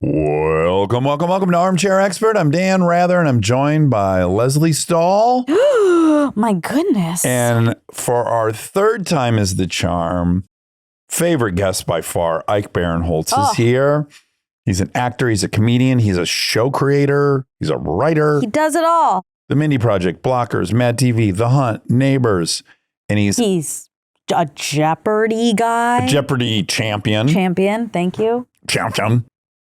Welcome to Armchair Expert. I'm Dan Rather, and I'm joined by Leslie Stahl. My goodness. And for our third time is the charm, favorite guest by far, Ike Barinholtz is here. He's an actor. He's a comedian. He's a show creator. He's a writer. He does it all. The Mindy Project, Blockers, Mad TV, The Hunt, Neighbors. And he's a Jeopardy guy. A Jeopardy champion. Thank you. Champion.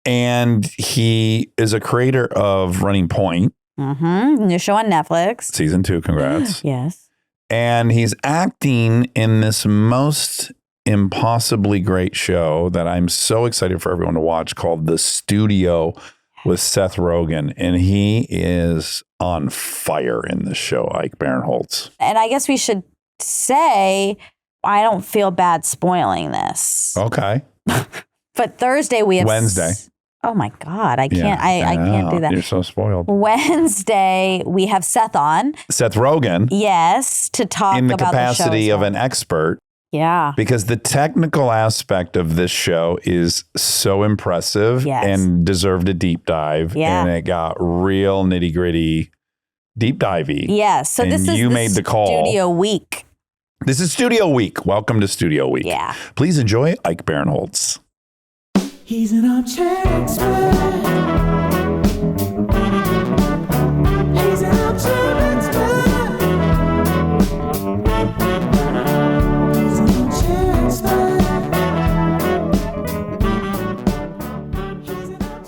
And he is a creator of Running Point. New show on Netflix. Season 2, congrats. Yes. And he's acting in this most impossibly great show that I'm so excited for everyone to watch called The Studio with Seth Rogen. And he is on fire in this show, Ike Barinholtz. And I guess we should say, I don't feel bad spoiling this. Okay. But Thursday we have... Wednesday. Oh my God, I can't. I can't do that. You're so spoiled. Wednesday, we have Seth on. Seth Rogen. Yes, to talk in the about capacity the show of an expert. Yeah. Because the technical aspect of this show is so impressive and deserved a deep dive. Yeah. And it got real nitty gritty, deep divey. Yes. So this is made the call. Studio Week. This is Studio Week. Welcome to Studio Week. Yeah. Please enjoy Ike Barinholtz. He's an armchair expert. He's an armchair expert. He's an armchair expert.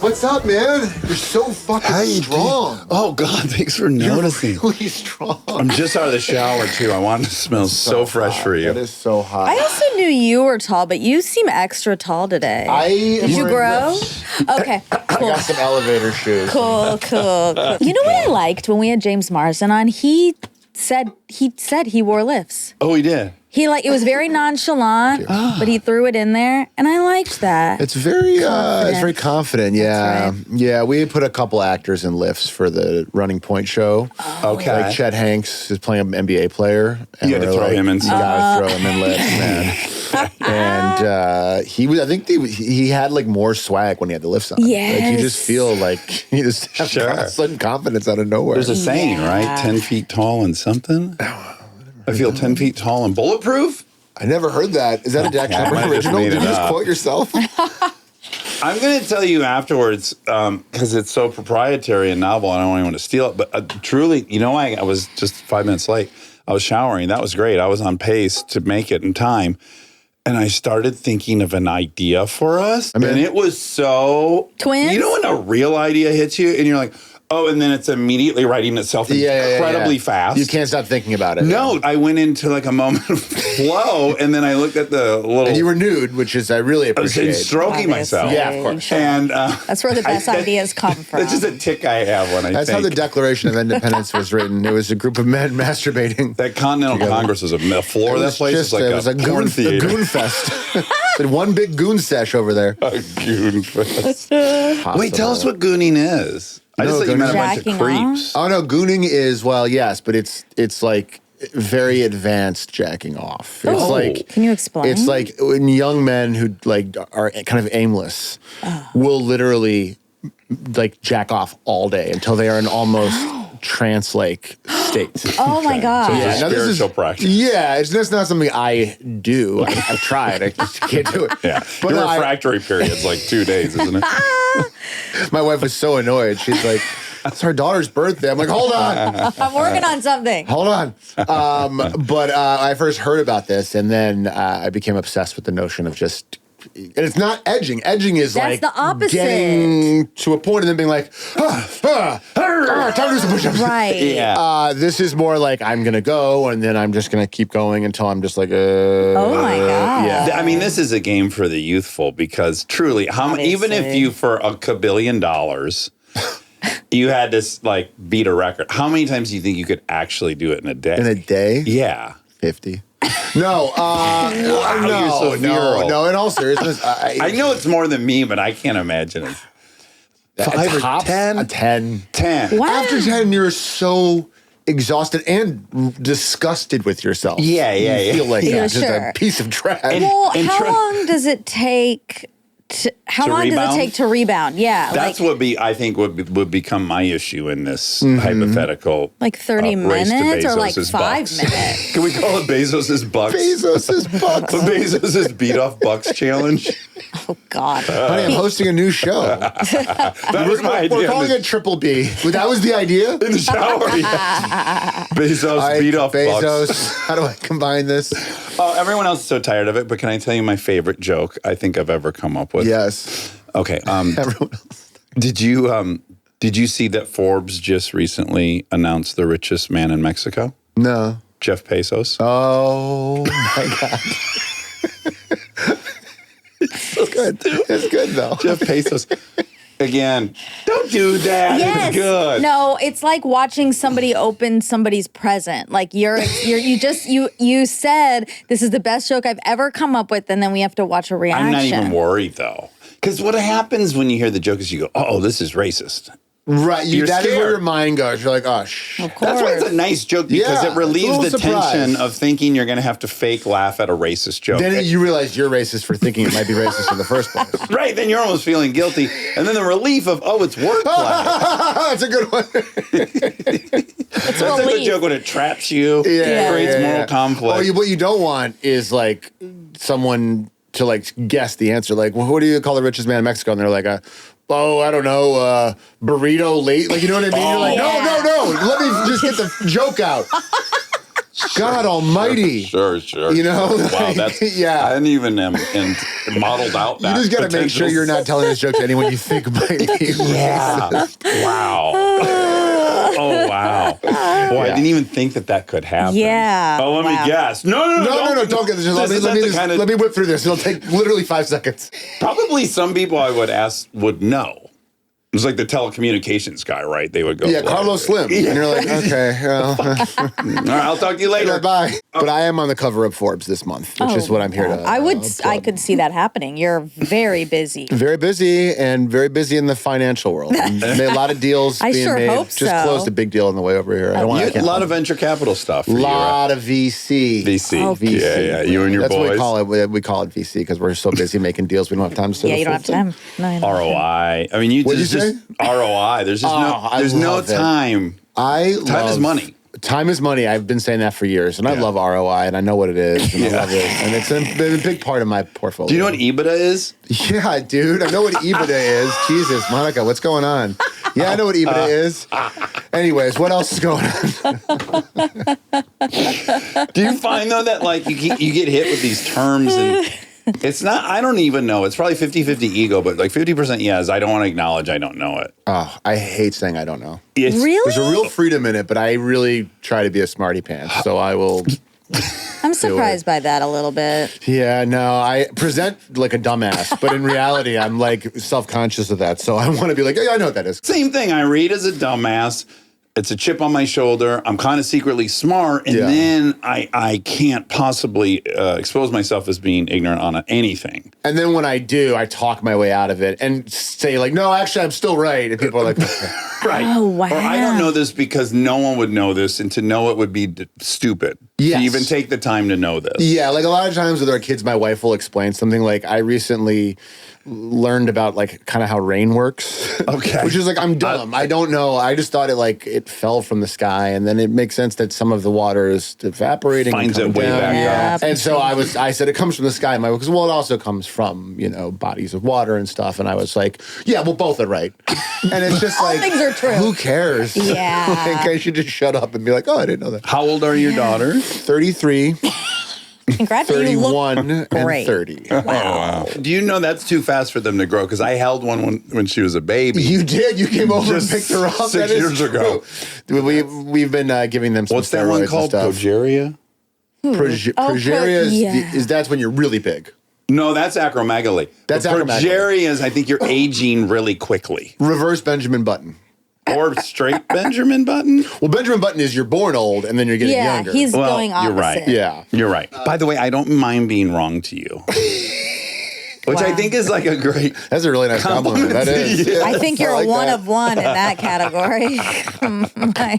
What's up, man? You're so fucking strong. Oh, God, thanks for noticing. You're really strong. I'm just out of the shower, too. I want it to smell so fresh for you. That is so hot. I also knew you were tall, but you seem extra tall today. Did you grow? Okay, cool. I got some elevator shoes. Cool. You know what I liked when we had James Marsden on? He said he wore lifts. Oh, he did? It was very nonchalant, but he threw it in there, and I liked that. It's very confident. Yeah, That's right. yeah. We put a couple actors in lifts for the Running Point show. Okay. Like Chet Hanks is playing an NBA player. You had to throw him in. You gotta throw him in lifts, man. And he was. I think he had like more swag when he had the lifts on. Yes. Like you just feel like you just have sudden confidence out of nowhere. There's a saying, right? 10 feet tall and something? I feel 10 feet tall and bulletproof? I never heard that. Is that a Dax Shepard original? Did you just quote yourself? I'm going to tell you afterwards, because it's so proprietary and novel, and I don't even want to steal it. But truly, I was just 5 minutes late. I was showering. That was great. I was on pace to make it in time. And I started thinking of an idea for us. And it was so... Twins? You know when a real idea hits you and you're like... Oh, and then it's immediately writing itself incredibly fast. You can't stop thinking about it. No, I went into like a moment of flow, and then I looked at the little... And you were nude, which is I really appreciate. I was stroking myself. Yeah, of course. And that's where the best ideas come from. That's just a tick I have when I That's think. how the Declaration of Independence was written. It was a group of men masturbating. That Continental Congress was a floor of that place. It's like a porn theater. A goon fest. One big goon sesh over there. A goon fest. Wait, tell us what gooning is. I just thought you meant a bunch of creeps. Oh no, gooning is yes, but it's like very advanced jacking off. It's like, can you explain? It's like when young men who like are kind of aimless will literally like jack off all day until they are in almost trance-like state. Oh my God! So it's a spiritual practice. Yeah, it's just not something I do. I've tried. I just can't do it. Yeah, but your refractory period's like 2 days, isn't it? My wife was so annoyed. She's like, it's her daughter's birthday. I'm like, hold on. I'm working on something. Hold on. But I first heard about this, and then I became obsessed with the notion of just... And it's not edging. Edging is That's the opposite. Getting to a point and then being like, time to do some push-ups. Right. Yeah. This is more like I'm going to go, and then I'm just going to keep going until I'm just like, oh my God. Yeah. I mean, this is a game for the youthful because truly, even if you, for $1 billion, you had to like beat a record, how many times do you think you could actually do it in a day? In a day? Yeah. 50. No, you're so virile. no. In all seriousness, I know it's more than me, but I can't imagine it. 5 or 10? A 10. 10. Wow. After 10, you're so exhausted and disgusted with yourself. Yeah. You feel like Yeah, just sure. a piece of trash. Well, how long does it take How To long does rebound? it take to rebound? Yeah. That's like, I think would become my issue in this hypothetical. Like 30 race to minutes or like Bezos's 5 bucks. minutes? Can we call it Bezos's bucks? Bezos's bucks. The Bezos's beat off bucks challenge. Oh, God. Honey, I'm hosting a new show. That was my idea. We're calling it Triple B. That was the idea? in the shower. Yeah. Bezos Ike, beat off Bezos. bucks. How do I combine this? Oh, everyone else is so tired of it. But can I tell you my favorite joke I think I've ever come up with? Yes. Okay. Everyone else. Did you see that Forbes just recently announced the richest man in Mexico? No. Jeff Bezos. Oh, my God. It's good. It's good, though. Jeff Bezos. Again, don't do that. Yes. It's good. No, it's like watching somebody open somebody's present. Like you said this is the best joke I've ever come up with, and then we have to watch a reaction. I'm not even worried though, because what happens when you hear the joke is you go, "Oh, this is racist." Right. You're That is where scared. your mind goes. You're like, oh, shh. Of course. That's why it's a nice joke because Yeah, it relieves it's a the little tension surprise. of thinking you're going to have to fake laugh at a racist joke. Then you realize you're racist for thinking it might be racist in the first place. Right, then you're almost feeling guilty, and then the relief of it's wordplay. That's a good one. It's That's a good relief. joke when it traps you, Yeah. creates moral conflict. Oh, what you don't want is like someone to like guess the answer. Like, well, what do you call the richest man in Mexico? And they're like, I don't know, burrito late. Like, you know what I mean? You're like, no. Let me just get the joke out. God almighty. Sure. You know? Wow, Like, that's yeah. I didn't even and modeled out that. You just got to make potential. sure you're not telling this joke to anyone you think might be. Yeah. Wow. Oh wow. Boy, I didn't even think that could happen. Yeah. Oh, let Wow. me guess. No, Don't get this. This isn't Let me whip through this. It'll take literally 5 seconds. Probably some people I would ask would know. It's like the telecommunications guy, right? They would go, Yeah, Carlos Slim. And you're like, okay, well, All right, I'll talk to you later. bye. But I am on the cover of Forbes this month, which is what I'm here to. I could see that happening. You're very busy. Very busy and very busy in the financial world. And made a lot of deals I being sure made. hope Just so. closed a big deal on the way over here. I don't want A lot of venture capital stuff. For lot of VC. VC. Oh, VC. Yeah. You and your That's boys. what we call it. We call it VC because we're so busy making deals. We don't have time to. Yeah, you don't have time. No, you don't have time. ROI. I mean, What'd just you say? ROI. There's just I there's no love it. time. Time is money. Time is money. I've been saying that for years, and I love ROI, and I know what it is, and I love it, and it's been a big part of my portfolio. Do you know what EBITDA is? Yeah, dude, I know what EBITDA is. Jesus, Monica, what's going on? Yeah, I know what EBITDA is. Anyways, what else is going on? Do you find though that like you get hit with these terms and it's not, I don't even know. It's probably 50-50 ego, but like 50% yes, I don't want to acknowledge I don't know it. Oh, I hate saying I don't know. It's, Really? There's a real freedom in it, but I really try to be a smarty pants, so I will. I'm surprised by that a little bit. Yeah, no, I present like a dumbass, but in reality, I'm like self-conscious of that, so I want to be like, yeah, I know what that is. Same thing. I read as a dumbass. It's a chip on my shoulder. I'm kind of secretly smart, and Yeah. then I can't possibly expose myself as being ignorant on anything. And then when I do, I talk my way out of it and say like, no, actually, I'm still right. And people are like, okay. Right. Oh, wow. Or I don't know this because no one would know this, and to know it would be stupid. Yes. To even take the time to know this. Yeah, like a lot of times with our kids, my wife will explain something like I recently learned about like kind of how rain works. Okay. Which is like, I'm dumb. I don't know. I just thought it fell from the sky, and then it makes sense that some of the water is evaporating. and Finds it coming way down. back Yeah. up. And so I said it comes from the sky. My wife goes, well, it also comes from, bodies of water and stuff. And I was like, yeah, well, both are right. And it's just like, things are true. who cares? Yeah. Like, I should just shut up and be like, oh, I didn't know that. How old are your daughters? 33, Congratulations. You look 31, and great. 30. Wow. Do you know that's too fast for them to grow? Because I held one when she was a baby. You did. You came over Just and picked her up. 6 That is years ago. true. We've been giving them some What's that one steroids called? and stuff. Progeria? Progeria is, yeah. that's when you're really big. No, that's acromegaly. That's But acromegaly. Progeria is, I think you're aging really quickly. Reverse Benjamin Button. Or straight Benjamin Button. Well, Benjamin Button is you're born old and then you're getting Yeah, younger. he's Well, going opposite. you're right. Yeah. You're right. By the way, I don't mind being wrong to you. which I think is like a great. That's a really nice compliment. That is. Yeah. I think you're like a one that. of one in that category. My God.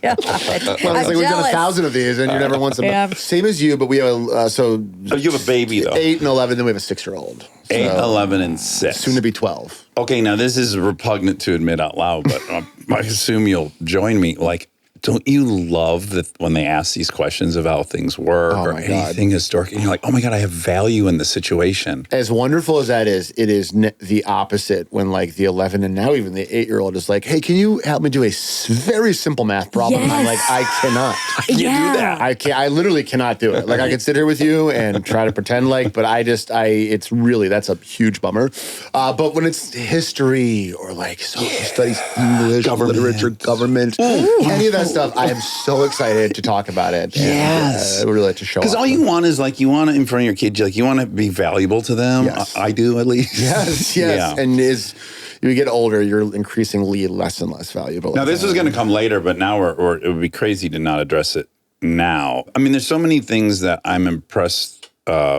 Well, it's I'm like we've done jealous. 1,000 of these, and you never once. Yeah. Same as you, but we have So you have a baby though. 8 and 11. Then we have a 6-year-old. 8, 11, and 6. Soon to be 12. Okay, now this is repugnant to admit out loud, but I assume you'll join me. Like, don't you love that when they ask these questions of how things work Oh, or my God. anything historic, and you're like, oh my God, I have value in the situation. As wonderful as that is, it is the opposite when like the 11 and now even the 8-year-old is like, hey, can you help me do a very simple math problem? And I'm like, Yes. I cannot. You do that. I can't. I literally cannot do it. Like I could sit here with you and try to pretend like, but it's really, that's a huge bummer. But when it's history or like social studies, English, literature, government, any of that stuff, I am so excited to talk about it. Yes. And, really like to show up. Because all you want is like, you want it in front of your kids, like you want to be valuable to them. Yes. I do at least. Yes. Yeah. And as you get older, you're increasingly less and less valuable. Now, this is going to come later, but now it would be crazy to not address it now. I mean, there's so many things that I'm impressed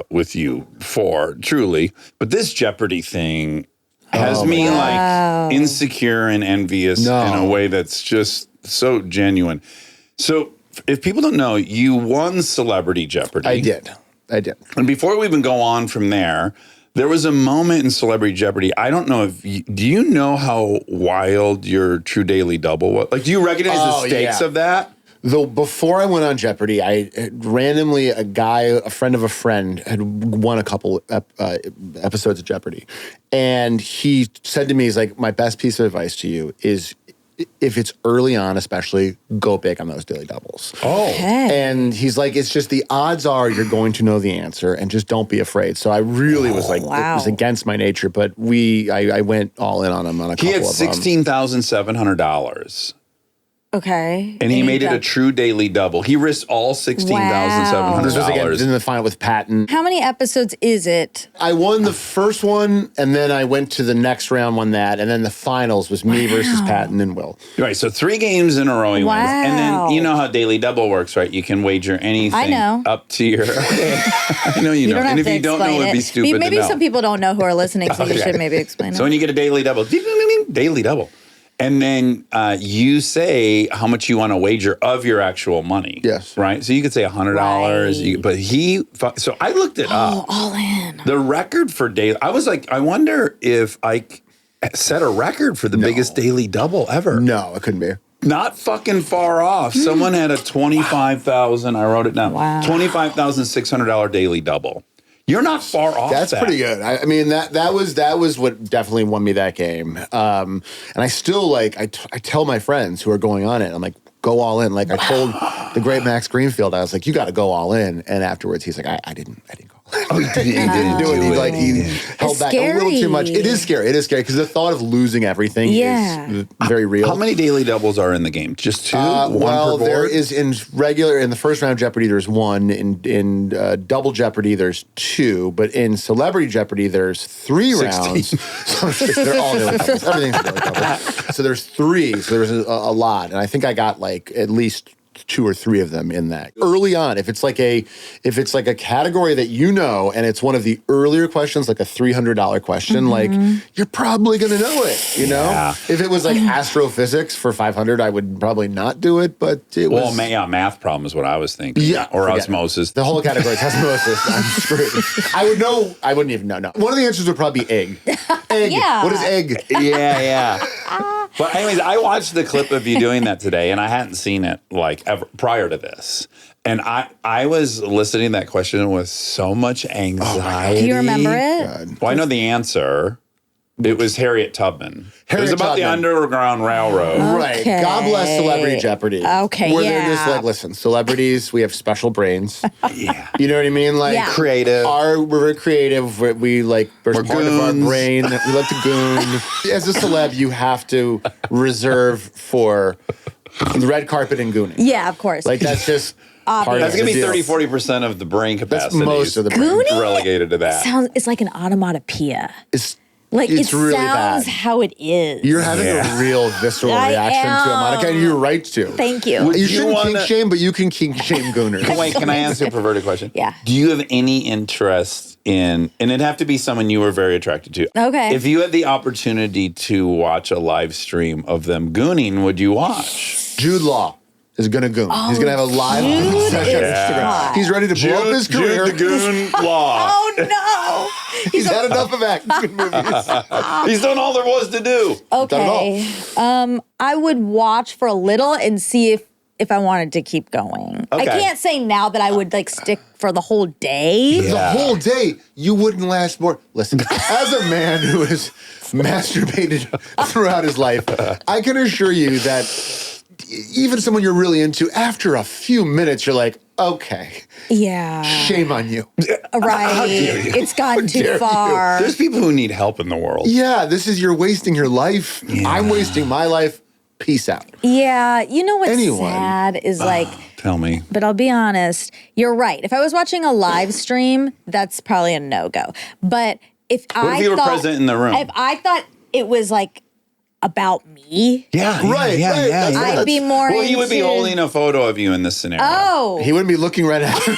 with you for, truly. But this Jeopardy thing has me like insecure and envious in a way that's just so genuine. So if people don't know, you won Celebrity Jeopardy. I did. And before we even go on from there was a moment in Celebrity Jeopardy. I don't know do you know how wild your True Daily Double was? Like, do you recognize the stakes of that? Though before I went on Jeopardy, I randomly, a friend of a friend, had won a couple episodes of Jeopardy. And he said to me, he's like, my best piece of advice to you is if it's early on, especially, go big on those daily doubles. Oh. And he's like, it's just the odds are you're going to know the answer and just don't be afraid. So I really was like, it was against my nature, but I went all in on him on a couple He had of them. $16,700. Okay. And he made it a True Daily Double. He risked all $16,700. This was again in the final with Patton. How many episodes is it? I won the first one, and then I went to the next round, won that, and then the finals was me versus Patton and Will. Right, so 3 games in a row he wins. And then Wow. you know how Daily Double works, right? You can wager anything I know. up to your... I know you know. Don't And have if to you don't know, explain it'd be it. stupid Maybe to know. some people don't know who are listening, so you should maybe explain So it. when you get a Daily Double, ding, ding, ding, ding, Daily Double. And then you say how much you want to wager of your actual money. Yes. Right? So you could say $100. Right. But so I looked it up. All in. The record for daily, I was like, I wonder if Ike set a record for the biggest Daily Double ever. No, it couldn't be. Not fucking far off. Someone had a $25,000, I wrote it down, Wow. $25,600 Daily Double. You're not far off. That's that. pretty good. I mean, that was what definitely won me that game. And I still like I tell my friends who are going on it, I'm like, go all in. Like I told the great Max Greenfield, I was like, you got to go all in. And afterwards, he's like, I didn't go. Oh, he didn't do it. He held It's back a little too much. scary. It is scary because the thought of losing everything is very real. How many Daily Doubles are in the game? Just 2? One Well, per board? there is in the first round of Jeopardy, there's 1. In double Jeopardy, there's 2. But in Celebrity Jeopardy, there's 3 rounds. So they're all daily doubles. Everything's a daily double. So there's 3. So there's a lot, and I think I got like at least 2 or 3 of them in that early on. If it's like a category that you know, and it's one of the earlier questions, like a $300 question, like you're probably gonna know it. You know, if it was like astrophysics for $500, I would probably not do it. But it was math problem is what I was thinking. Yeah, or forget it. osmosis. The whole category is osmosis. I'm screwed. I would know. I wouldn't even know. No. One of the answers would probably be egg. Egg. Yeah. What is egg? Yeah. But anyways, I watched the clip of you doing that today, and I hadn't seen it like ever prior to this. And I was listening to that question with so much anxiety. Do you remember it? Well, I know the answer. It was Harriet Tubman. It was Harriet about the Tubman. Underground Railroad. Right. Okay. God bless Celebrity Jeopardy. Okay, Where they're just yeah. like, listen, celebrities, we have special brains. Yeah. You know what I mean? Like Yeah. Creative. We're very creative. We're part of our goons. brain. We love to goon. As a celeb, you have to reserve for the red carpet and gooning. Yeah, of course. Like that's just part of That's going to the be deal. 30-40% of the brain capacity. That's most of the brain. Gooning? Relegated to that. It's like an onomatopoeia. It's Like It's it really sounds bad. how it is. You're having a real visceral I reaction to it, Monica, and you're right to. Thank you. Would You you shouldn't kink wanna- shame, but you can kink shame gooners. Wait, can I answer a perverted question? Yeah. Do you have any interest in, and it'd have to be someone you were very attracted to. Okay. If you had the opportunity to watch a live stream of them gooning, would you watch? Jude Law is going to goon. He's going to have a live goon session on is Instagram. hot. He's ready to blow up his career. Jude the Goon Law. Oh no. He's had enough of action movies. He's done all there was to do. Okay. I would watch for a little and see if I wanted to keep going. I Okay. can't say now that I would like stick for the whole day. The whole day, you wouldn't last more. Listen, as a man who has masturbated throughout his life, I can assure you that even someone you're really into, after a few minutes, you're like, okay, Yeah. shame on you. Right. It's gotten too far. There's people who need help in the world. Yeah, you're wasting your life. I'm wasting my life. Peace out. Yeah. You know what's Anyone. sad is like, Tell me. but I'll be honest, you're right. If I was watching a live stream, that's probably a no-go. But if What if you were present in the room? If I thought it was like about me, Yeah, Right, yeah, right. yeah, yeah. I'd be more Well, he would be into- holding a photo of you in this scenario. Oh. He wouldn't be looking right at him.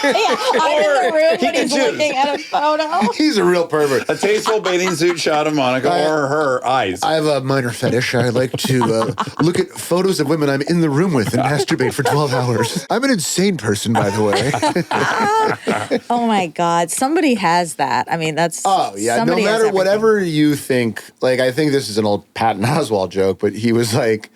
Yeah, I'm in the room he when could he's choose. looking at a photo. He's a real pervert. A tasteful bathing suit shot of Monica or her eyes. I have a minor fetish. I like to look at photos of women I'm in the room with and masturbate for 12 hours. I'm an insane person, by the way. Oh my God. Somebody has that. I mean, that's. Oh, yeah. No somebody has matter everything. whatever you think, like, I think this is an old Patton Oswalt joke, but he was like,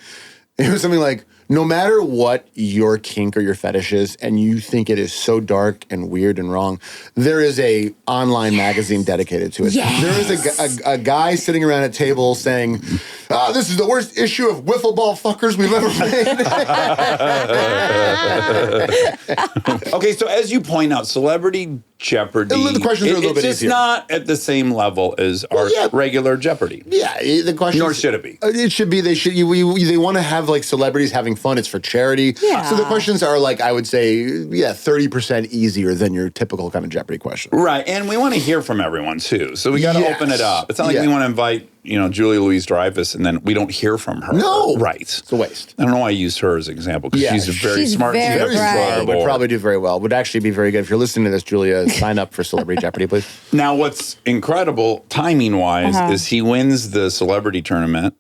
it was something like, no matter what your kink or your fetish is, and you think it is so dark and weird and wrong, there is a online magazine dedicated to it. Yes. There is a guy sitting around a table saying, this is the worst issue of wiffle ball fuckers we've ever made. Okay, so as you point out, Celebrity Jeopardy. The questions are a little bit It's just easier. not at the same level as our yeah. regular Jeopardy. Yeah, the question. Nor should it be. It should be. They should. They want to have like celebrities having fun. It's for charity. Yeah. So the questions are like, I would say, 30% easier than your typical kind of Jeopardy question. Right, and we want to hear from everyone too. So we got to Yes. open it up. It's not like Yeah. we want to invite, Julia Louis-Dreyfus and then we don't hear from her. No. Right. It's a waste. I don't know why I used her as an example because Yeah, she's a very she's smart. very she's Very bright. smart. board. Would probably do very well. Would actually be very good. If you're listening to this, Julia, sign up for Celebrity Jeopardy, please. Now, what's incredible, timing-wise, is he wins the celebrity tournament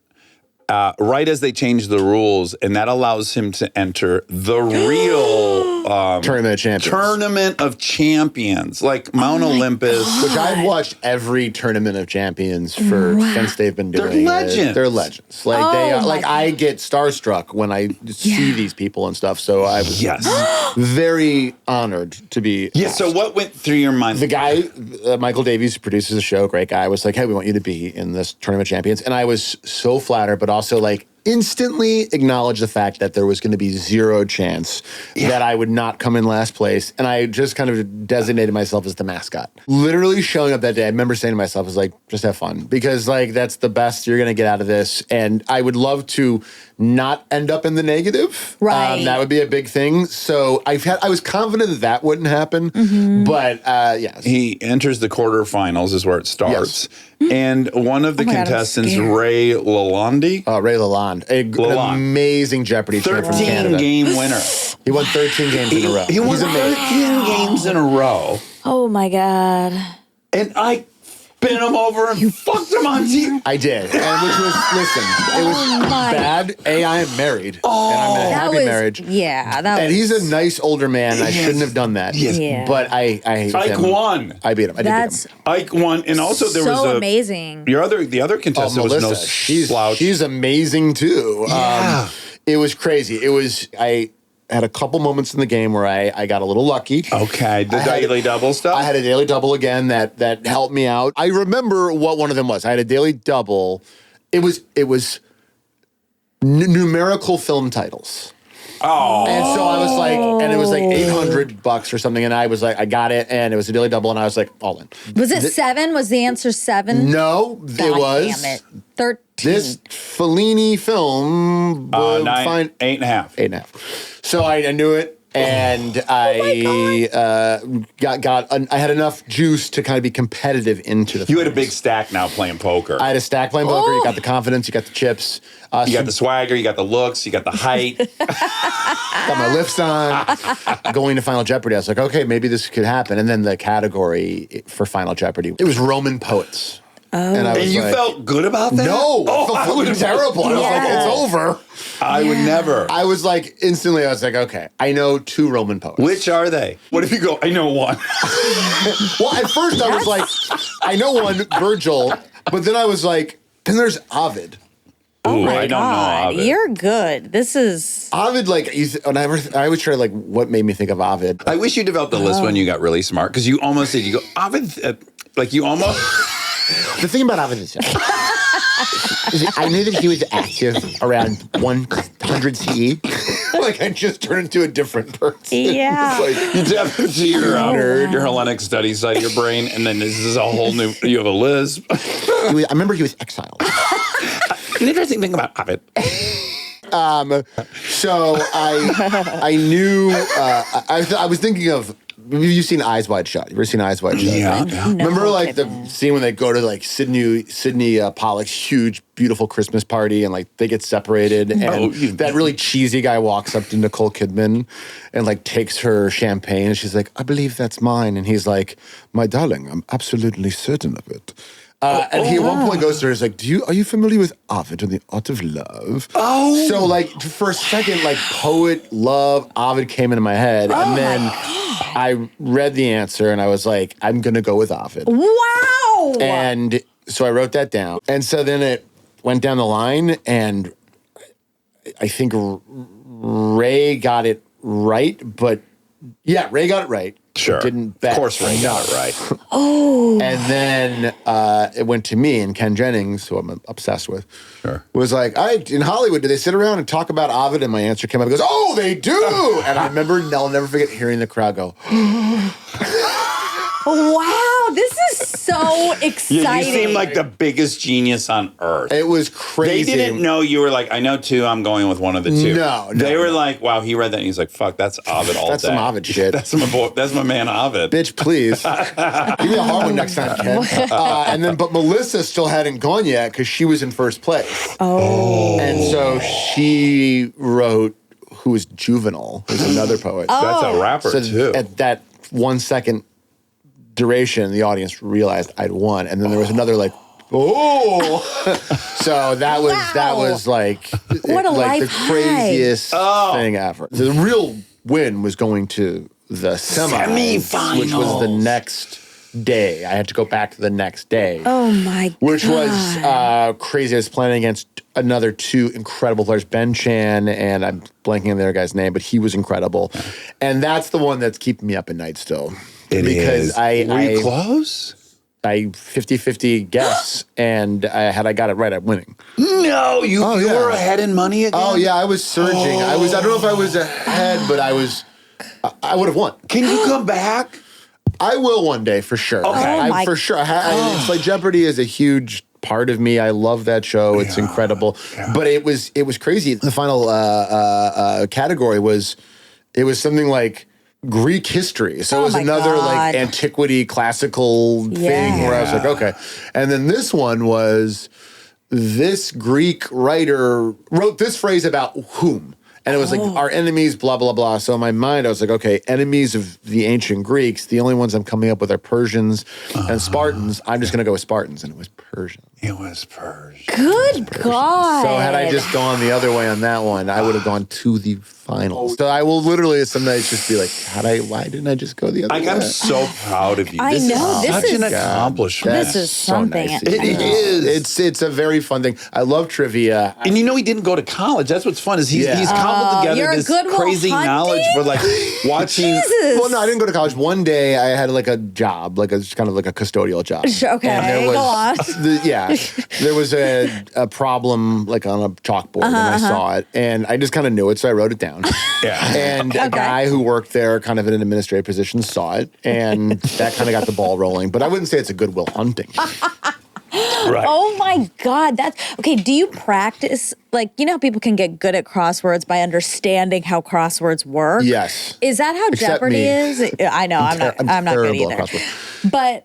right as they change the rules, and that allows him to enter the real Tournament of Champions. Tournament of Champions, like Mount Olympus. Which I've watched every Tournament of Champions since they've been They're doing it. legends. They're legends. Like Oh, my I get starstruck when I see these people and stuff. So I was Yes. very honored to be. Yeah, so what went through your mind? The guy, Michael Davies, who produces the show, great guy, was like, hey, we want you to be in this Tournament of Champions. And I was so flattered, but also like instantly acknowledged the fact that there was going to be zero chance that I would not come in last place. And I just kind of designated myself as the mascot. Literally showing up that day, I remember saying to myself, I was like, just have fun. Because like that's the best you're going to get out of this. And I would love to not end up in the negative. Right. That would be a big thing. So I was confident that wouldn't happen. But yes. He enters the quarterfinals is where it starts. And one of the my God, I'm contestants, scared. Ray Lalonde, Ray Lalonde, an amazing Jeopardy champ from Canada. 13-game winner. He won 13 games in a row. He won He's amazing. 13 games in a row. Oh my God. And I bent him over and fucked him on TV. I did, and which was it was my- bad. I am married, and I'm in a That happy was marriage. Yeah, that And was. he's a nice older man. I shouldn't have done that. Yes. Yeah. But I hate Ike him. won. I beat him. I did That's beat him. Ike won. And also there so was a amazing. the other contestant was no Melissa, she's slouch. she's amazing too. Yeah. It was crazy. I had a couple moments in the game where I got a little lucky. Okay, the I had- daily double stuff. I had a daily double again that helped me out. I remember what one of them was. I had a daily double. It was numerical film titles. oh, And so I was like, and it was like $800 or something. And I was like, I got it. And it was a daily double. And I was like, all in. Was it 7? Was the answer 7? No, God it was. Damn it. 13. This Fellini film. nine, 8.5. 8.5. So I knew it. And I I had enough juice to kind of be competitive into the You had a finals. big stack now playing poker. I had a stack playing poker. You got the confidence, you got the chips. You got the swagger, you got the looks, you got the height. Got my lifts on. Going to Final Jeopardy, I was like, okay, maybe this could happen. And then the category for Final Jeopardy, it was Roman poets. And I was And you like, felt good about that? no, I I felt would fucking terrible. I was like, Yeah. it's over. I would never. I was like, instantly, I was like, okay, I know 2 Roman poets. Which are they? What if you go, I know one? Well, at first I was like, I know one, Virgil, but then I was like, then there's Ovid. Oh Ooh, my I don't God, know. Ovid. you're good. This is Ovid, like, I always try, like, what made me think of Ovid. I wish you developed a list when you got really smart because you almost did. You go, Ovid, like you almost. The thing about Ovid is I knew that he was active around 100 CE. Like, I just turned into a different person. Yeah. It's like, You tap into your Hellenic studies side of your brain, and then this is a whole new. You have a lisp. I remember he was exiled. An interesting thing about Ovid. So I knew, I was thinking of, you've seen Eyes Wide Shut. You've ever seen Eyes Wide Shut? Yeah. Right? Yeah. Remember like the scene when they go to like Sydney Pollack's huge, beautiful Christmas party and like they get separated and that really cheesy guy walks up to Nicole Kidman and like takes her champagne and she's like, I believe that's mine. And he's like, my darling, I'm absolutely certain of it. And he at one point goes to her, he's like, are you familiar with Ovid and the Art of Love? Oh. So like for a second, like poet, love, Ovid came into my head. And then I read the answer and I was like, I'm going to go with Ovid. wow. And so I wrote that down. And so then it went down the line and I think Ray got it right, but yeah, Ray got it right. Sure. Didn't bet. Of course, Ray got it right. And then it went to me, and Ken Jennings, who I'm obsessed with, was like, in Hollywood, do they sit around and talk about Ovid? And my answer came up, he goes, oh, they do! And I remember, I'll never forget hearing the crowd go, Wow, this is so exciting. Yeah, you seem like the biggest genius on earth. it was crazy. They didn't know you were like, I know 2, I'm going with one of the 2. No, They were like, wow, he read that and he's like, fuck, that's Ovid all That's day. some Ovid shit. That's my man Ovid. Bitch, please. Give me a hard one next time, Ken. But Melissa still hadn't gone yet because she was in first place. Oh. And so she wrote, who was Juvenile, who's another poet. That's a rapper So too. at that 1 second duration, the audience realized I'd won, and then there was another like, oh. So that was like What a like life the craziest thing ever. The real win was going to the semifinals, which was the next day. I had to go back to the next day. Oh my God. Which was crazy. I was playing against another 2 incredible players, Ben Chan, and I'm blanking on the other guy's name, but he was incredible. And that's the one that's keeping me up at night still. It because is. Were you close? I 50-50 guess, and I got it right, I'm winning. No, you yeah. were ahead in money again? Oh yeah, I was surging. I don't know if I was ahead, but I would have won. Can you come back? I will one day for sure. Okay. For sure. It's like Jeopardy is a huge part of me. I love that show. It's incredible. Yeah. But it was crazy. The final category was something like Greek history. So it was another like antiquity, classical thing where I was like, okay. And then this one was this Greek writer wrote this phrase about whom? And it was like, our enemies, blah, blah, blah. So in my mind, I was like, okay, enemies of the ancient Greeks, the only ones I'm coming up with are Persians and Spartans. I'm just going to go with Spartans. And it was Persian. It was Persian. Good God. So had I just gone the other way on that one, I would have gone to the finals. So I will literally some nights just be like, why didn't I just go the other way? I'm so proud of you. I know, this such is- an accomplishment. This is something. nice. It is. It's a very fun thing. I love trivia. And you know he didn't go to college. That's what's fun is he's cobbled together you're a this Good Will crazy Hunting? knowledge for like watching. Jesus. Well, no, I didn't go to college. One day I had like a job, like kind of like a custodial job. Okay, And there was, go on. there was a problem like on a chalkboard and I saw it and I just kind of knew it, so I wrote it down. Yeah. And a guy who worked there kind of in an administrative position saw it and that kind of got the ball rolling. But I wouldn't say it's a Good Will Hunting. Right. Oh my God. That's okay. Do you practice, like, you know how people can get good at crosswords by understanding how crosswords work? Yes. Is that how Except Jeopardy me. is? I know, I'm not good terrible either. at crossword. But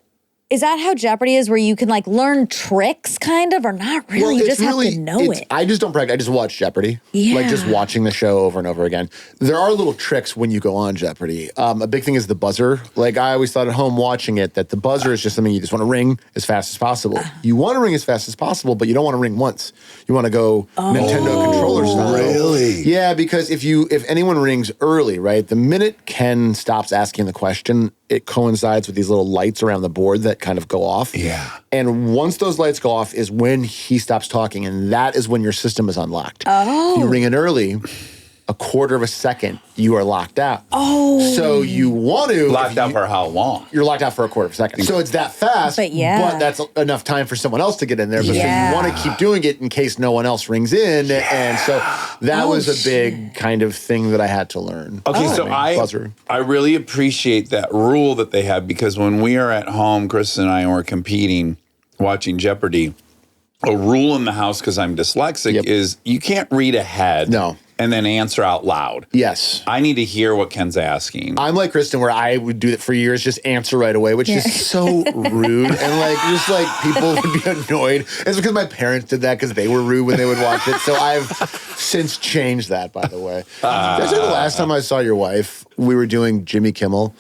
is that how Jeopardy is, where you can like learn tricks kind of, or not really? You it's just have to know it. I just don't practice. I just watch Jeopardy. Yeah. Like just watching the show over and over again. There are little tricks when you go on Jeopardy. A big thing is the buzzer. Like I always thought at home watching it that the buzzer is just something you just want to ring as fast as possible. You want to ring as fast as possible, but you don't want to ring once. You want to go Nintendo controller style. Really? Yeah, because if anyone rings early, right, the minute Ken stops asking the question, it coincides with these little lights around the board that kind of go off. Yeah. And once those lights go off is when he stops talking, and that is when your system is unlocked. Oh. If you ring it early, a quarter of a second, you are locked out. Oh. So you want to... Locked out for how long? You're locked out for a quarter of a second. So it's that fast, But that's enough time for someone else to get in there. But so you want to keep doing it in case no one else rings in. Yeah. And so that was a big kind of thing that I had to learn. Okay, so buzzer. I really appreciate that rule that they have, because when we are at home, Chris and I were competing, watching Jeopardy, a rule in the house, because I'm dyslexic, is you can't read ahead. No. And then answer out loud. Yes. I need to hear what Ken's asking. I'm like Kristen, where I would do that for years, just answer right away, which is so rude. And like, just like people would be annoyed. It's because my parents did that because they were rude when they would watch it. So I've since changed that, by the way. That's like the last time I saw your wife, we were doing Jimmy Kimmel